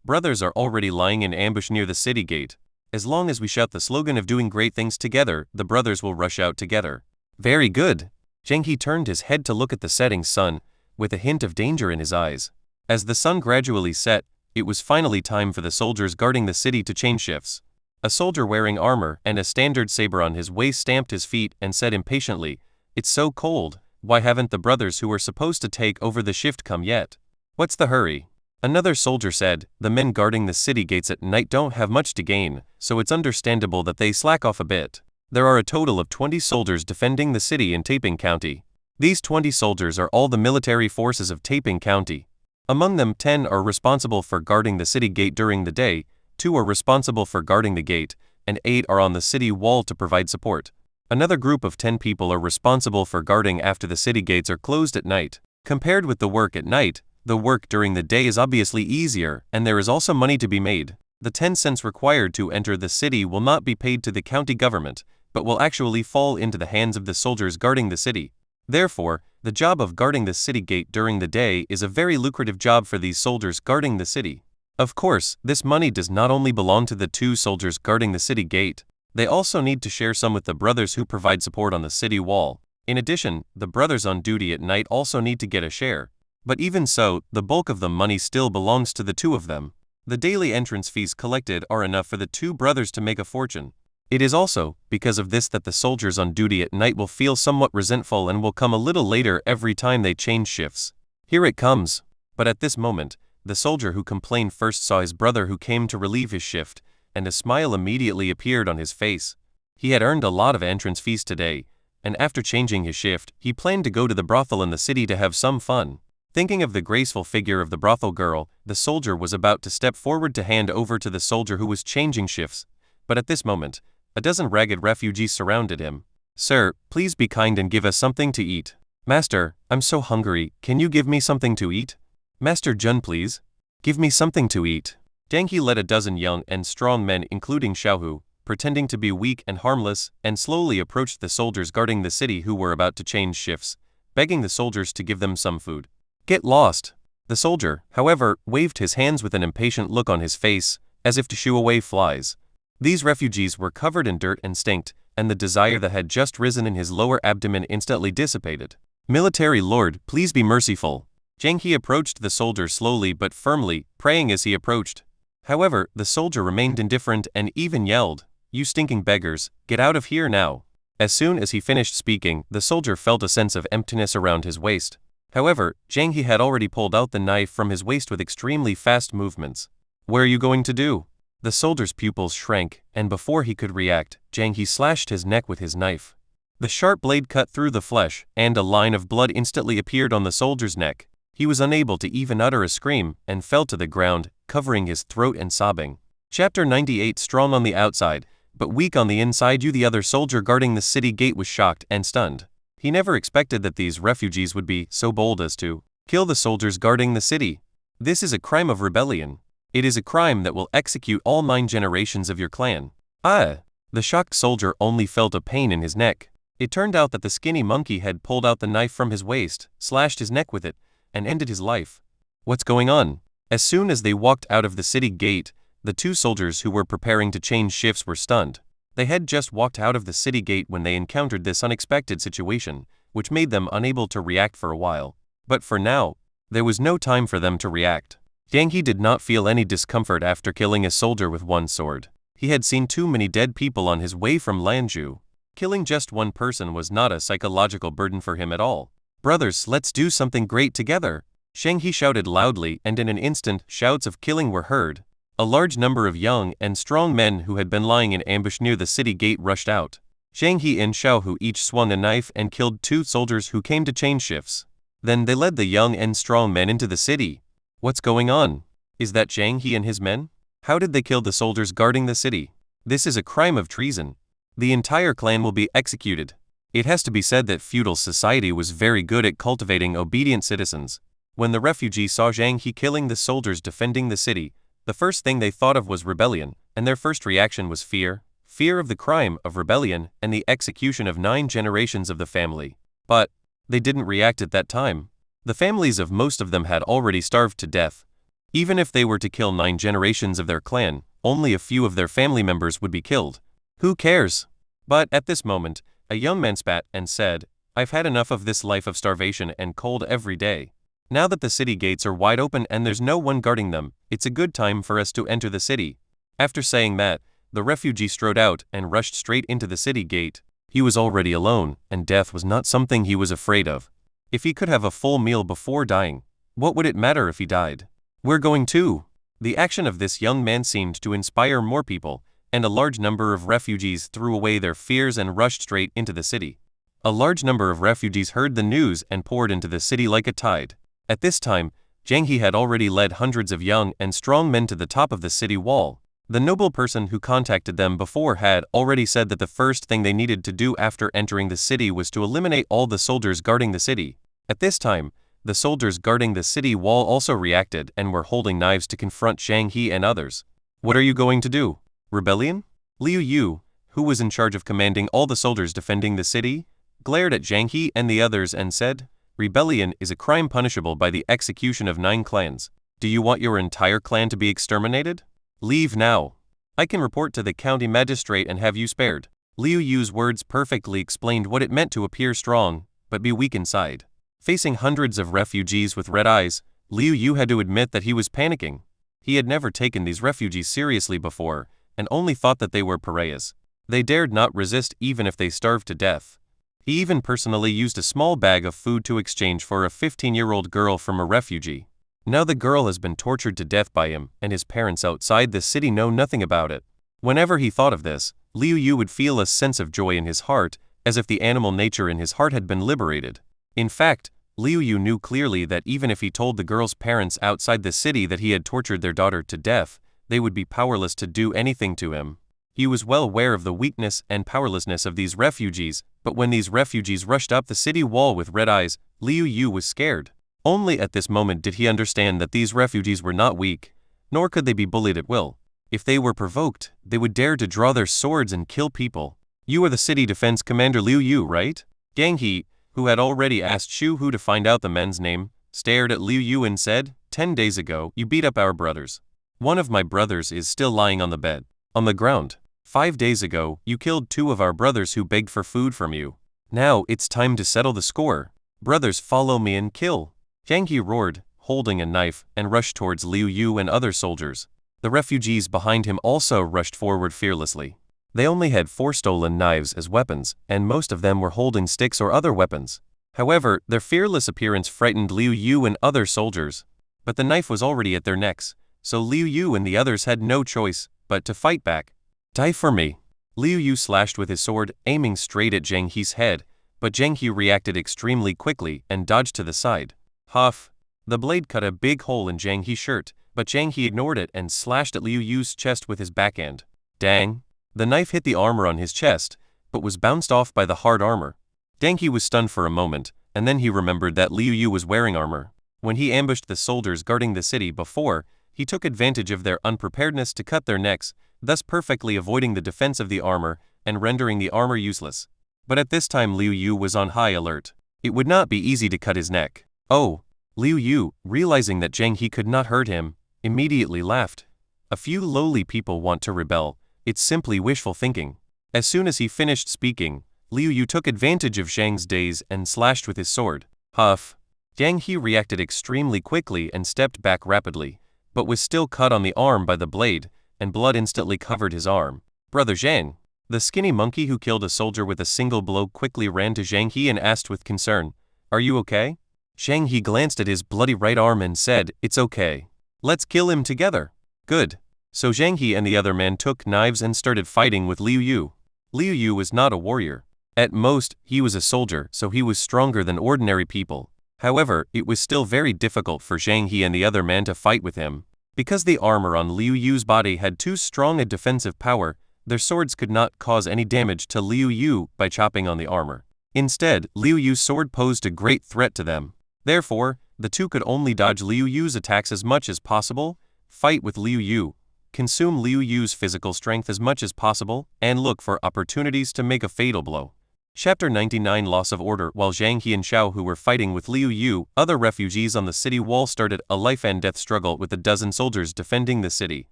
[SPEAKER 2] "Brothers are already lying in ambush near the city gate. As long as we shout the slogan of doing great things together, the brothers will rush out together." "Very good." Zhang He turned his head to look at the setting sun, with a hint of danger in his eyes. As the sun gradually set, it was finally time for the soldiers guarding the city to change shifts. A soldier wearing armor and a standard saber on his waist stamped his feet and said impatiently, "It's so cold, why haven't the brothers who were supposed to take over the shift come yet? What's the hurry?" Another soldier said, "The men guarding the city gates at night don't have much to gain, so it's understandable that they slack off a bit." There are a total of 20 soldiers defending the city in Taiping County. These 20 soldiers are all the military forces of Taiping County. Among them, 10 are responsible for guarding the city gate during the day, 2 are responsible for guarding the gate, and 8 are on the city wall to provide support. Another group of 10 people are responsible for guarding after the city gates are closed at night. Compared with the work at night, the work during the day is obviously easier, and there is also money to be made. The 10 cents required to enter the city will not be paid to the county government, but will actually fall into the hands of the soldiers guarding the city. Therefore, the job of guarding the city gate during the day is a very lucrative job for these soldiers guarding the city. Of course, this money does not only belong to the 2 soldiers guarding the city gate, they also need to share some with the brothers who provide support on the city wall. In addition, the brothers on duty at night also need to get a share. But even so, the bulk of the money still belongs to the 2 of them. The daily entrance fees collected are enough for the 2 brothers to make a fortune. It is also because of this that the soldiers on duty at night will feel somewhat resentful and will come a little later every time they change shifts. Here it comes. But at this moment, the soldier who complained first saw his brother who came to relieve his shift, and a smile immediately appeared on his face. He had earned a lot of entrance fees today, and after changing his shift, he planned to go to the brothel in the city to have some fun. Thinking of the graceful figure of the brothel girl, the soldier was about to step forward to hand over to the soldier who was changing shifts. But at this moment, a dozen ragged refugees surrounded him. "Sir, please be kind and give us something to eat." "Master, I'm so hungry, can you give me something to eat?" "Master Jun, please. Give me something to eat." Jang He led a dozen young and strong men including Xiaohu, pretending to be weak and harmless, and slowly approached the soldiers guarding the city who were about to change shifts, begging the soldiers to give them some food. "Get lost." The soldier, however, waved his hands with an impatient look on his face, as if to shoo away flies. These refugees were covered in dirt and stinked, and the desire that had just risen in his lower abdomen instantly dissipated. "Military lord, please be merciful." Jang He approached the soldier slowly but firmly, praying as he approached. However, the soldier remained indifferent and even yelled, "You stinking beggars, get out of here now." As soon as he finished speaking, the soldier felt a sense of emptiness around his waist. However, Jang He had already pulled out the knife from his waist with extremely fast movements. "What are you going to do?" The soldier's pupils shrank, and before he could react, Jang He slashed his neck with his knife. The sharp blade cut through the flesh, and a line of blood instantly appeared on the soldier's neck. He was unable to even utter a scream, and fell to the ground, covering his throat and sobbing. Chapter 98. Strong on the outside, but weak on the inside. The other soldier guarding the city gate was shocked and stunned. He never expected that these refugees would be so bold as to kill the soldiers guarding the city. This is a crime of rebellion. It is a crime that will execute all 9 generations of your clan. Ah! The shocked soldier only felt a pain in his neck. It turned out that the skinny monkey had pulled out the knife from his waist, slashed his neck with it, and ended his life. What's going on? As soon as they walked out of the city gate, the 2 soldiers who were preparing to change shifts were stunned. They had just walked out of the city gate when they encountered this unexpected situation, which made them unable to react for a while. But for now, there was no time for them to react. Jang He did not feel any discomfort after killing a soldier with one sword. He had seen too many dead people on his way from Lanzhou. Killing just one person was not a psychological burden for him at all. "Brothers, let's do something great together!" Shang He shouted loudly, and in an instant, shouts of killing were heard. A large number of young and strong men who had been lying in ambush near the city gate rushed out. Shang He and Xiaohu each swung a knife and killed 2 soldiers who came to change shifts. Then they led the young and strong men into the city. What's going on? Is that Shang He and his men? How did they kill the soldiers guarding the city? This is a crime of treason. The entire clan will be executed. It has to be said that feudal society was very good at cultivating obedient citizens. When the refugees saw Shang He killing the soldiers defending the city, the first thing they thought of was rebellion, and their first reaction was fear. Fear of the crime of rebellion and the execution of 9 generations of the family. But they didn't react at that time. The families of most of them had already starved to death. Even if they were to kill 9 generations of their clan, only a few of their family members would be killed. Who cares? But at this moment, a young man spat and said, "I've had enough of this life of starvation and cold every day. Now that the city gates are wide open and there's no one guarding them, it's a good time for us to enter the city." After saying that, the refugee strode out and rushed straight into the city gate. He was already alone, and death was not something he was afraid of. If he could have a full meal before dying, what would it matter if he died? "We're going too." The action of this young man seemed to inspire more people, and a large number of refugees threw away their fears and rushed straight into the city. A large number of refugees heard the news and poured into the city like a tide. At this time, Jang He had already led hundreds of young and strong men to the top of the city wall. The noble person who contacted them before had already said that the first thing they needed to do after entering the city was to eliminate all the soldiers guarding the city. At this time, the soldiers guarding the city wall also reacted and were holding knives to confront Shang He and others. What are you going to do? Rebellion? Liu Yu, who was in charge of commanding all the soldiers defending the city, glared at Zhang He and the others and said, "Rebellion is a crime punishable by the execution of 9 clans. Do you want your entire clan to be exterminated? Leave now. I can report to the county magistrate and have you spared." Liu Yu's words perfectly explained what it meant to appear strong, but be weak inside. Facing hundreds of refugees with red eyes, Liu Yu had to admit that he was panicking. He had never taken these refugees seriously before, and only thought that they were pariahs. They dared not resist even if they starved to death. He even personally used a small bag of food to exchange for a 15-year-old girl from a refugee. Now the girl has been tortured to death by him, and his parents outside the city know nothing about it. Whenever he thought of this, Liu Yu would feel a sense of joy in his heart, as if the animal nature in his heart had been liberated. In fact, Liu Yu knew clearly that even if he told the girl's parents outside the city that he had tortured their daughter to death, they would be powerless to do anything to him. He was well aware of the weakness and powerlessness of these refugees, but when these refugees rushed up the city wall with red eyes, Liu Yu was scared. Only at this moment did he understand that these refugees were not weak, nor could they be bullied at will. If they were provoked, they would dare to draw their swords and kill people. "You are the city defense commander Liu Yu, right?" Gang He, who had already asked Shu Hu to find out the men's name, stared at Liu Yu and said, "10 days ago, you beat up our brothers. One of my brothers is still lying on the bed, on the ground. 5 days ago, you killed 2 of our brothers who begged for food from you. Now it's time to settle the score. Brothers, follow me and kill." Gang He roared, holding a knife, and rushed towards Liu Yu and other soldiers. The refugees behind him also rushed forward fearlessly. They only had 4 stolen knives as weapons, and most of them were holding sticks or other weapons. However, their fearless appearance frightened Liu Yu and other soldiers. But the knife was already at their necks, so Liu Yu and the others had no choice but to fight back. "Die for me." Liu Yu slashed with his sword, aiming straight at Zhang He's head, but Zhang He reacted extremely quickly and dodged to the side. Huff! The blade cut a big hole in Zhang He's shirt, but Zhang He ignored it and slashed at Liu Yu's chest with his backhand. Dang! The knife hit the armor on his chest, but was bounced off by the hard armor. Zhang He was stunned for a moment, and then he remembered that Liu Yu was wearing armor. When he ambushed the soldiers guarding the city before, he took advantage of their unpreparedness to cut their necks, thus perfectly avoiding the defense of the armor and rendering the armor useless. But at this time Liu Yu was on high alert. It would not be easy to cut his neck. "Oh!" Liu Yu, realizing that Zhang He could not hurt him, immediately laughed. A few lowly people want to rebel. It's simply wishful thinking. As soon as he finished speaking, Liu Yu took advantage of Zhang's daze and slashed with his sword. Huff! Zhang He reacted extremely quickly and stepped back rapidly, but was still cut on the arm by the blade, and blood instantly covered his arm. "Brother Zhang!" The skinny monkey who killed a soldier with a single blow quickly ran to Zhang He and asked with concern, "Are you okay?" Zhang He glanced at his bloody right arm and said, "It's okay. Let's kill him together." "Good." So Zhang He and the other man took knives and started fighting with Liu Yu. Liu Yu was not a warrior. At most, he was a soldier, so he was stronger than ordinary people. However, it was still very difficult for Zhang He and the other man to fight with him. Because the armor on Liu Yu's body had too strong a defensive power, their swords could not cause any damage to Liu Yu by chopping on the armor. Instead, Liu Yu's sword posed a great threat to them. Therefore, the two could only dodge Liu Yu's attacks as much as possible, fight with Liu Yu, consume Liu Yu's physical strength as much as possible, and look for opportunities to make a fatal blow. Chapter 99 Loss of Order. While Zhang He and Xiao Hu were fighting with Liu Yu, other refugees on the city wall started a life-and-death struggle with a dozen soldiers defending the city.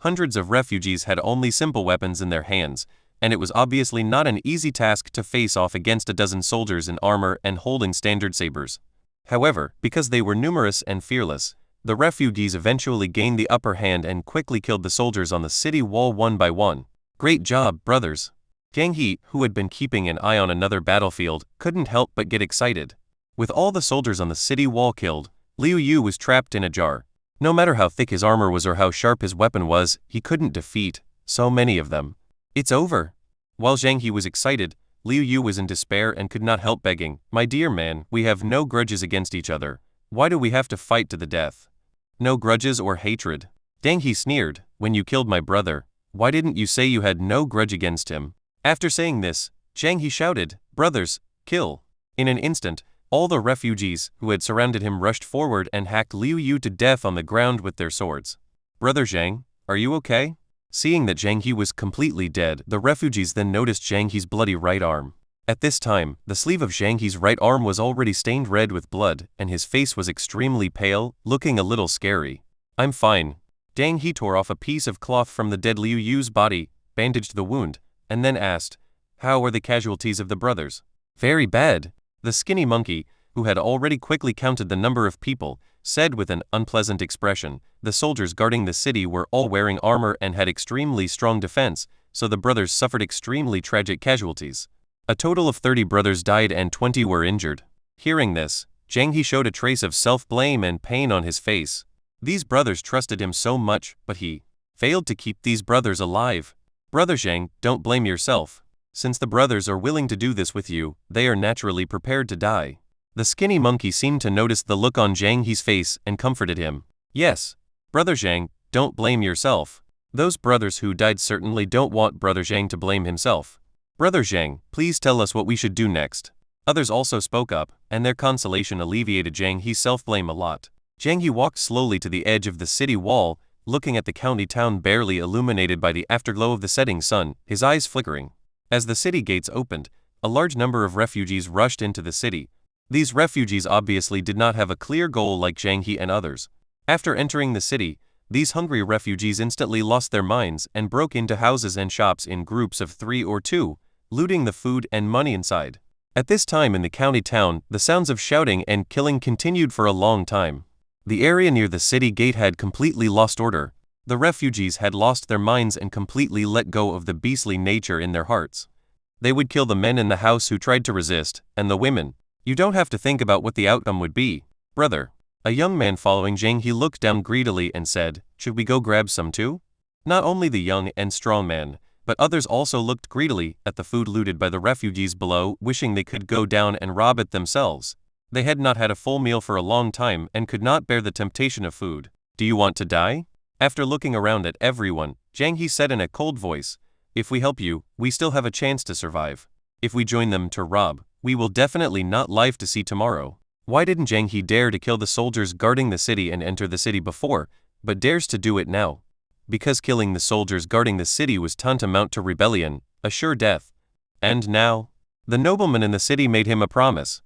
[SPEAKER 2] Hundreds of refugees had only simple weapons in their hands, and it was obviously not an easy task to face off against a dozen soldiers in armor and holding standard sabers. However, because they were numerous and fearless, the refugees eventually gained the upper hand and quickly killed the soldiers on the city wall one by one. "Great job, brothers!" Gang He, who had been keeping an eye on another battlefield, couldn't help but get excited. With all the soldiers on the city wall killed, Liu Yu was trapped in a jar. No matter how thick his armor was or how sharp his weapon was, he couldn't defeat so many of them. "It's over!" While Zhang He was excited, Liu Yu was in despair and could not help begging, "My dear man, we have no grudges against each other. Why do we have to fight to the death?" "No grudges or hatred." Gang He sneered, "When you killed my brother, why didn't you say you had no grudge against him?" After saying this, Zhang He shouted, "Brothers, kill!" In an instant, all the refugees who had surrounded him rushed forward and hacked Liu Yu to death on the ground with their swords. "Brother Zhang, are you okay?" Seeing that Zhang He was completely dead, the refugees then noticed Zhang He's bloody right arm. At this time, the sleeve of Zhang He's right arm was already stained red with blood, and his face was extremely pale, looking a little scary. "I'm fine." Zhang He tore off a piece of cloth from the dead Liu Yu's body, bandaged the wound, and then asked, "How are the casualties of the brothers?" "Very bad." The skinny monkey, who had already quickly counted the number of people, said with an unpleasant expression. The soldiers guarding the city were all wearing armor and had extremely strong defense, so the brothers suffered extremely tragic casualties. A total of 30 brothers died and 20 were injured. Hearing this, Zhang He showed a trace of self-blame and pain on his face. These brothers trusted him so much, but he failed to keep these brothers alive. "Brother Zhang, don't blame yourself. Since the brothers are willing to do this with you, they are naturally prepared to die." The skinny monkey seemed to notice the look on Zhang He's face and comforted him. "Yes, Brother Zhang, don't blame yourself. Those brothers who died certainly don't want Brother Zhang to blame himself. Brother Zhang, please tell us what we should do next." Others also spoke up, and their consolation alleviated Zhang He's self-blame a lot. Zhang He walked slowly to the edge of the city wall, looking at the county town barely illuminated by the afterglow of the setting sun, his eyes flickering. As the city gates opened, a large number of refugees rushed into the city. These refugees obviously did not have a clear goal like Zhang He and others. After entering the city, these hungry refugees instantly lost their minds and broke into houses and shops in groups of 3 or 2, looting the food and money inside. At this time in the county town, the sounds of shouting and killing continued for a long time. The area near the city gate had completely lost order. The refugees had lost their minds and completely let go of the beastly nature in their hearts. They would kill the men in the house who tried to resist, and the women. "You don't have to think about what the outcome would be, brother." A young man following Zhang He looked down greedily and said, "Should we go grab some too?" Not only the young and strong man, but others also looked greedily at the food looted by the refugees below, wishing they could go down and rob it themselves. They had not had a full meal for a long time and could not bear the temptation of food. "Do you want to die?" After looking around at everyone, Zhang He said in a cold voice, "If we help you, we still have a chance to survive. If we join them to rob, we will definitely not live to see tomorrow." Why didn't Zhang He dare to kill the soldiers guarding the city and enter the city before, but dares to do it now? Because killing the soldiers guarding the city was tantamount to rebellion, a sure death. And now, the nobleman in the city made him a promise.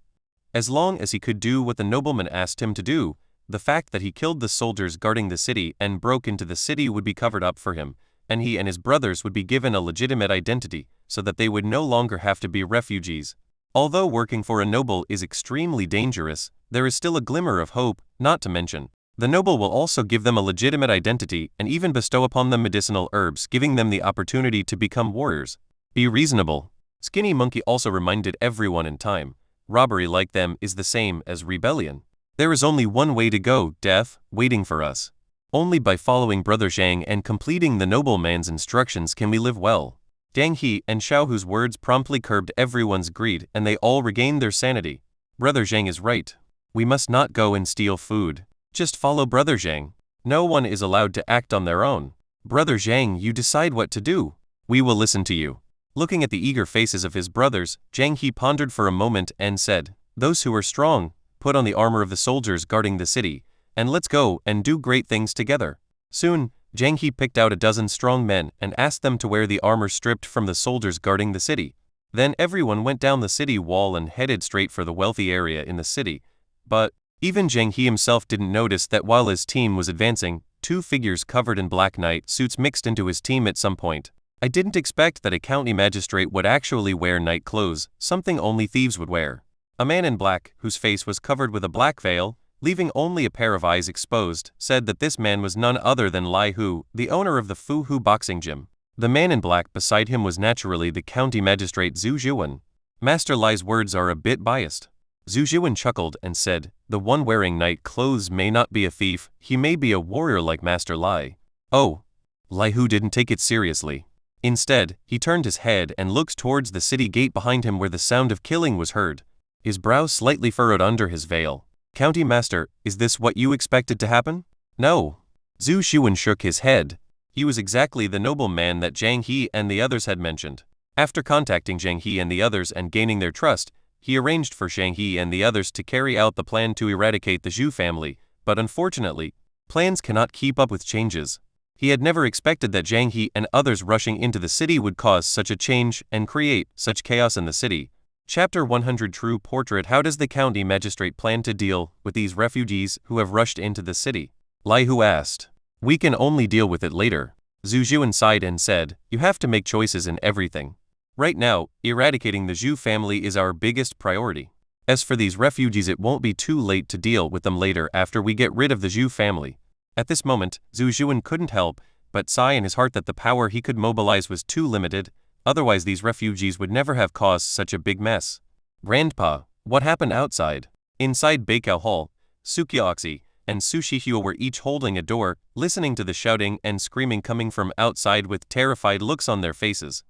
[SPEAKER 2] As long as he could do what the nobleman asked him to do, the fact that he killed the soldiers guarding the city and broke into the city would be covered up for him, and he and his brothers would be given a legitimate identity, so that they would no longer have to be refugees. Although working for a noble is extremely dangerous, there is still a glimmer of hope, not to mention, the noble will also give them a legitimate identity and even bestow upon them medicinal herbs, giving them the opportunity to become warriors. Be reasonable. Skinny Monkey also reminded everyone in time, robbery like them is the same as rebellion. There is only one way to go, death, waiting for us. Only by following Brother Zhang and completing the nobleman's instructions can we live well. Zhang He and Xiao Hu's words promptly curbed everyone's greed and they all regained their sanity. Brother Zhang is right. We must not go and steal food. Just follow Brother Zhang. No one is allowed to act on their own. Brother Zhang, you decide what to do. We will listen to you. Looking at the eager faces of his brothers, Zhang He pondered for a moment and said, "Those who are strong, put on the armor of the soldiers guarding the city, and let's go and do great things together." Soon, Zhang He picked out a dozen strong men and asked them to wear the armor stripped from the soldiers guarding the city. Then everyone went down the city wall and headed straight for the wealthy area in the city. But even Zhang He himself didn't notice that while his team was advancing, 2 figures covered in black night suits mixed into his team at some point. I didn't expect that a county magistrate would actually wear night clothes, something only thieves would wear. A man in black, whose face was covered with a black veil, leaving only a pair of eyes exposed, said that this man was none other than Lai Hu, the owner of the Fu Hu boxing gym. The man in black beside him was naturally the county magistrate Zhu Zhiwen. Master Lai's words are a bit biased. Zhu Zhiwen chuckled and said, "The one wearing night clothes may not be a thief, he may be a warrior like Master Lai." Oh, Lai Hu didn't take it seriously. Instead, he turned his head and looked towards the city gate behind him where the sound of killing was heard. His brows slightly furrowed under his veil. "County Master, is this what you expected to happen?" "No." Zhu Zhiwen shook his head. He was exactly the noble man that Zhang He and the others had mentioned. After contacting Zhang He and the others and gaining their trust, he arranged for Zhang He and the others to carry out the plan to eradicate the Zhu family, but unfortunately, plans cannot keep up with changes. He had never expected that Zhang He and others rushing into the city would cause such a change and create such chaos in the city. Chapter 100 True Portrait. How does the county magistrate plan to deal with these refugees who have rushed into the city? Lai Hu asked. We can only deal with it later. Zhu Zhuan sighed and said, you have to make choices in everything. Right now, eradicating the Zhu family is our biggest priority. As for these refugees, it won't be too late to deal with them later after we get rid of the Zhu family. At this moment, Zhu Zhuan couldn't help but sigh in his heart that the power he could mobilize was too limited, otherwise these refugees would never have caused such a big mess. Grandpa, what happened outside? Inside Beikao Hall, Sukyoxi and Su Shihua were each holding a door, listening to the shouting and screaming coming from outside with terrified looks on their faces.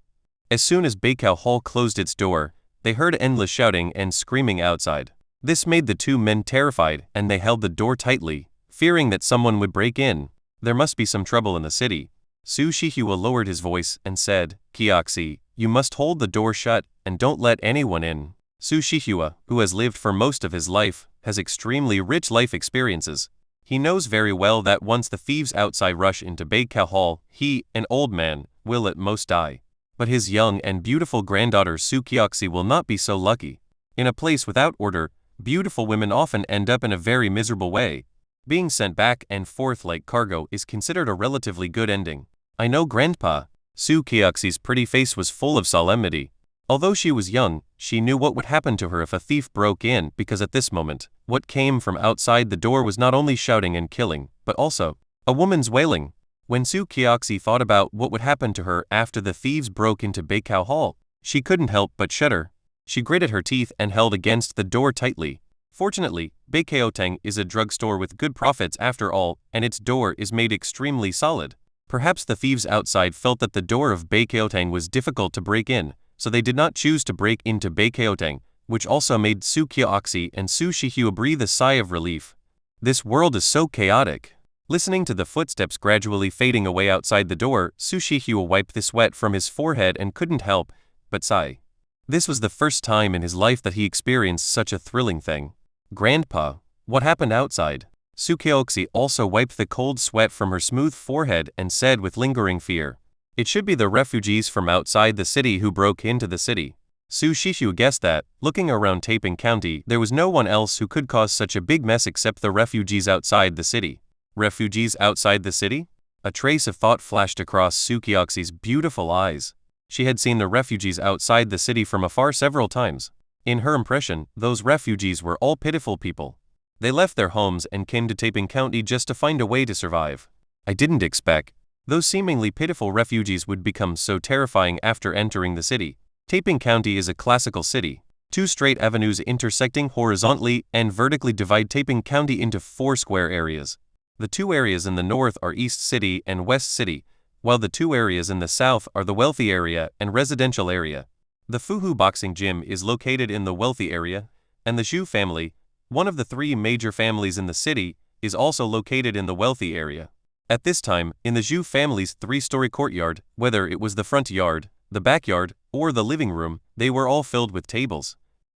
[SPEAKER 2] As soon as Beikao Hall closed its door, they heard endless shouting and screaming outside. This made the two men terrified, and they held the door tightly, fearing that someone would break in. There must be some trouble in the city. Su Shihua lowered his voice and said, Kioxi, you must hold the door shut and don't let anyone in. Su Shihua, who has lived for most of his life, has extremely rich life experiences. He knows very well that once the thieves outside rush into Beikao Hall, he, an old man, will at most die. But his young and beautiful granddaughter Su Kioxi will not be so lucky. In a place without order, beautiful women often end up in a very miserable way. Being sent back and forth like cargo is considered a relatively good ending. I know, Grandpa. Su Kioxi's pretty face was full of solemnity. Although she was young, she knew what would happen to her if a thief broke in, because at this moment, what came from outside the door was not only shouting and killing, but also a woman's wailing. When Su Kioxi thought about what would happen to her after the thieves broke into Beikao Hall, she couldn't help but shudder. She gritted her teeth and held against the door tightly. Fortunately, Beikaotang is a drugstore with good profits after all, and its door is made extremely solid. Perhaps the thieves outside felt that the door of Beikaotang was difficult to break in, so they did not choose to break into Beikaotang, which also made Su Kioxi and Su Shihua breathe a sigh of relief. This world is so chaotic. Listening to the footsteps gradually fading away outside the door, Su Shihua wiped the sweat from his forehead and couldn't help but sigh. This was the first time in his life that he experienced such a thrilling thing. Grandpa, what happened outside? Su Kioxi also wiped the cold sweat from her smooth forehead and said with lingering fear, it should be the refugees from outside the city who broke into the city. Su Shihua guessed that, looking around Taiping County, there was no one else who could cause such a big mess except the refugees outside the city. Refugees outside the city? A trace of thought flashed across Su Kioxi's beautiful eyes. She had seen the refugees outside the city from afar several times. In her impression, those refugees were all pitiful people. They left their homes and came to Taiping County just to find a way to survive. I didn't expect those seemingly pitiful refugees would become so terrifying after entering the city. Taiping County is a classical city. Two straight avenues intersecting horizontally and vertically divide Taiping County into 4 square areas. The 2 areas in the north are East City and West City, while the 2 areas in the south are the wealthy area and residential area. The Fuhu Boxing Gym is located in the wealthy area, and the Zhu family, one of the 3 major families in the city, is also located in the wealthy area. At this time, in the Zhu family's 3-story courtyard, whether it was the front yard, the backyard, or the living room, they were all filled with tables.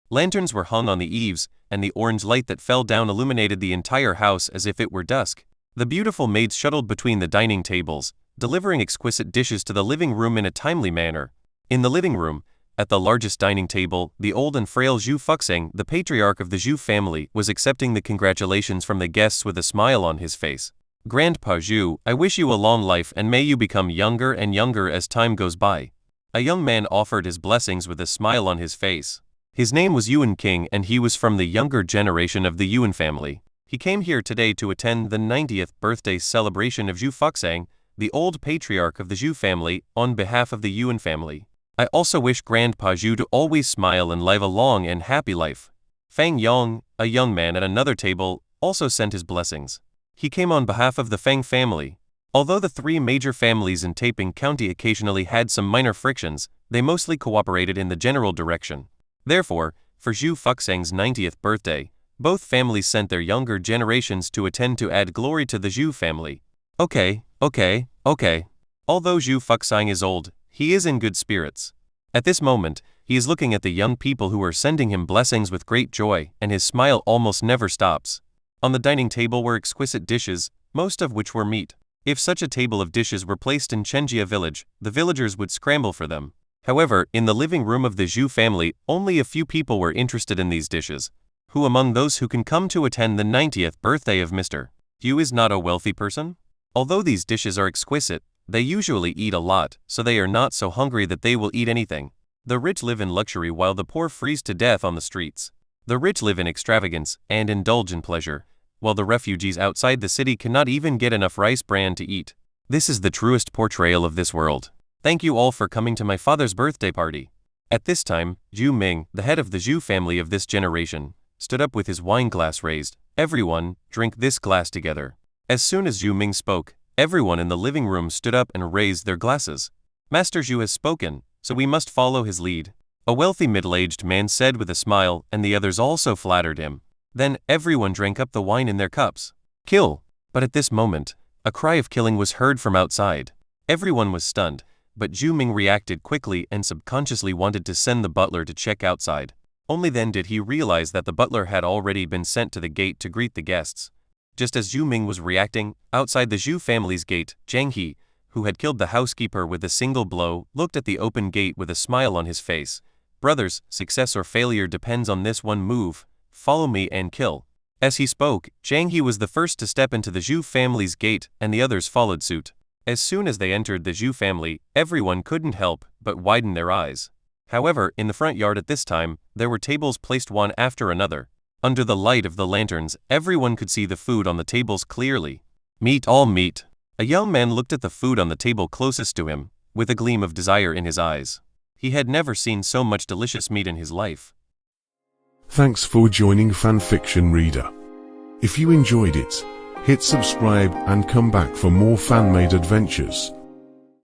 [SPEAKER 2] Lanterns were hung on the eaves, and the orange light that fell down illuminated the entire house as if it were dusk. The beautiful maids shuttled between the dining tables, delivering exquisite dishes to the living room in a timely manner. In the living room, at the largest dining table, the old and frail Zhu Fuxing, the patriarch of the Zhu family, was accepting the congratulations from the guests with a smile on his face. Grandpa Zhu, I wish you a long life and may you become younger and younger as time goes by. A young man offered his blessings with a smile on his face. His name was Yuan King and he was from the younger generation of the Yuan family. He came here today to attend the 90th birthday celebration of Zhu Fuxing, the old patriarch of the Zhu family, on behalf of the Yuan family. I also wish Grandpa Zhu to always smile and live a long and happy life. Fang Yong, a young man at another table, also sent his blessings. He came on behalf of the Fang family. Although the 3 major families in Taiping County occasionally had some minor frictions, they mostly cooperated in the general direction. Therefore, for Zhu Fuxing's 90th birthday, both families sent their younger generations to attend to add glory to the Zhu family. Okay. Although Zhu Fuxing is old, he is in good spirits. At this moment, he is looking at the young people who are sending him blessings with great joy, and his smile almost never stops. On the dining table were exquisite dishes, most of which were meat. If such a table of dishes were placed in Chenjia village, the villagers would scramble for them. However, in the living room of the Zhu family, only a few people were interested in these dishes. Who among those who can come to attend the 90th birthday of Mr. Yu is not a wealthy person? Although these dishes are exquisite, they usually eat a lot, so they are not so hungry that they will eat anything. The rich live in luxury while the poor freeze to death on the streets. The rich live in extravagance and indulge in pleasure, while the refugees outside the city cannot even get enough rice bran to eat. This is the truest portrayal of this world. Thank you all for coming to my father's birthday party. At this time, Zhu Ming, the head of the Zhu family of this generation, stood up with his wine glass raised. Everyone, drink this glass together. As soon as Zhu Ming spoke, everyone in the living room stood up and raised their glasses. Master Zhu has spoken, so we must follow his lead. A wealthy middle-aged man said with a smile, and the others also flattered him. Then, everyone drank up the wine in their cups. Kill! But at this moment, a cry of killing was heard from outside. Everyone was stunned, but Zhu Ming reacted quickly and subconsciously wanted to send the butler to check outside. Only then did he realize that the butler had already been sent to the gate to greet the guests. Just as Zhu Ming was reacting, outside the Zhu family's gate, Zhang He, who had killed the housekeeper with a single blow, looked at the open gate with a smile on his face. Brothers, success or failure depends on this one move. Follow me and kill. As he spoke, Zhang He was the first to step into the Zhu family's gate, and the others followed suit. As soon as they entered the Zhu family, everyone couldn't help but widen their eyes. However, in the front yard at this time, there were tables placed one after another. Under the light of the lanterns, everyone could see the food on the tables clearly. Meat, all meat. A young man looked at the food on the table closest to him, with a gleam of desire in his eyes. He had never seen so much delicious meat in his life.
[SPEAKER 3] Thanks for joining Fanfiction Reader. If you enjoyed it, hit subscribe and come back for more fan-made adventures.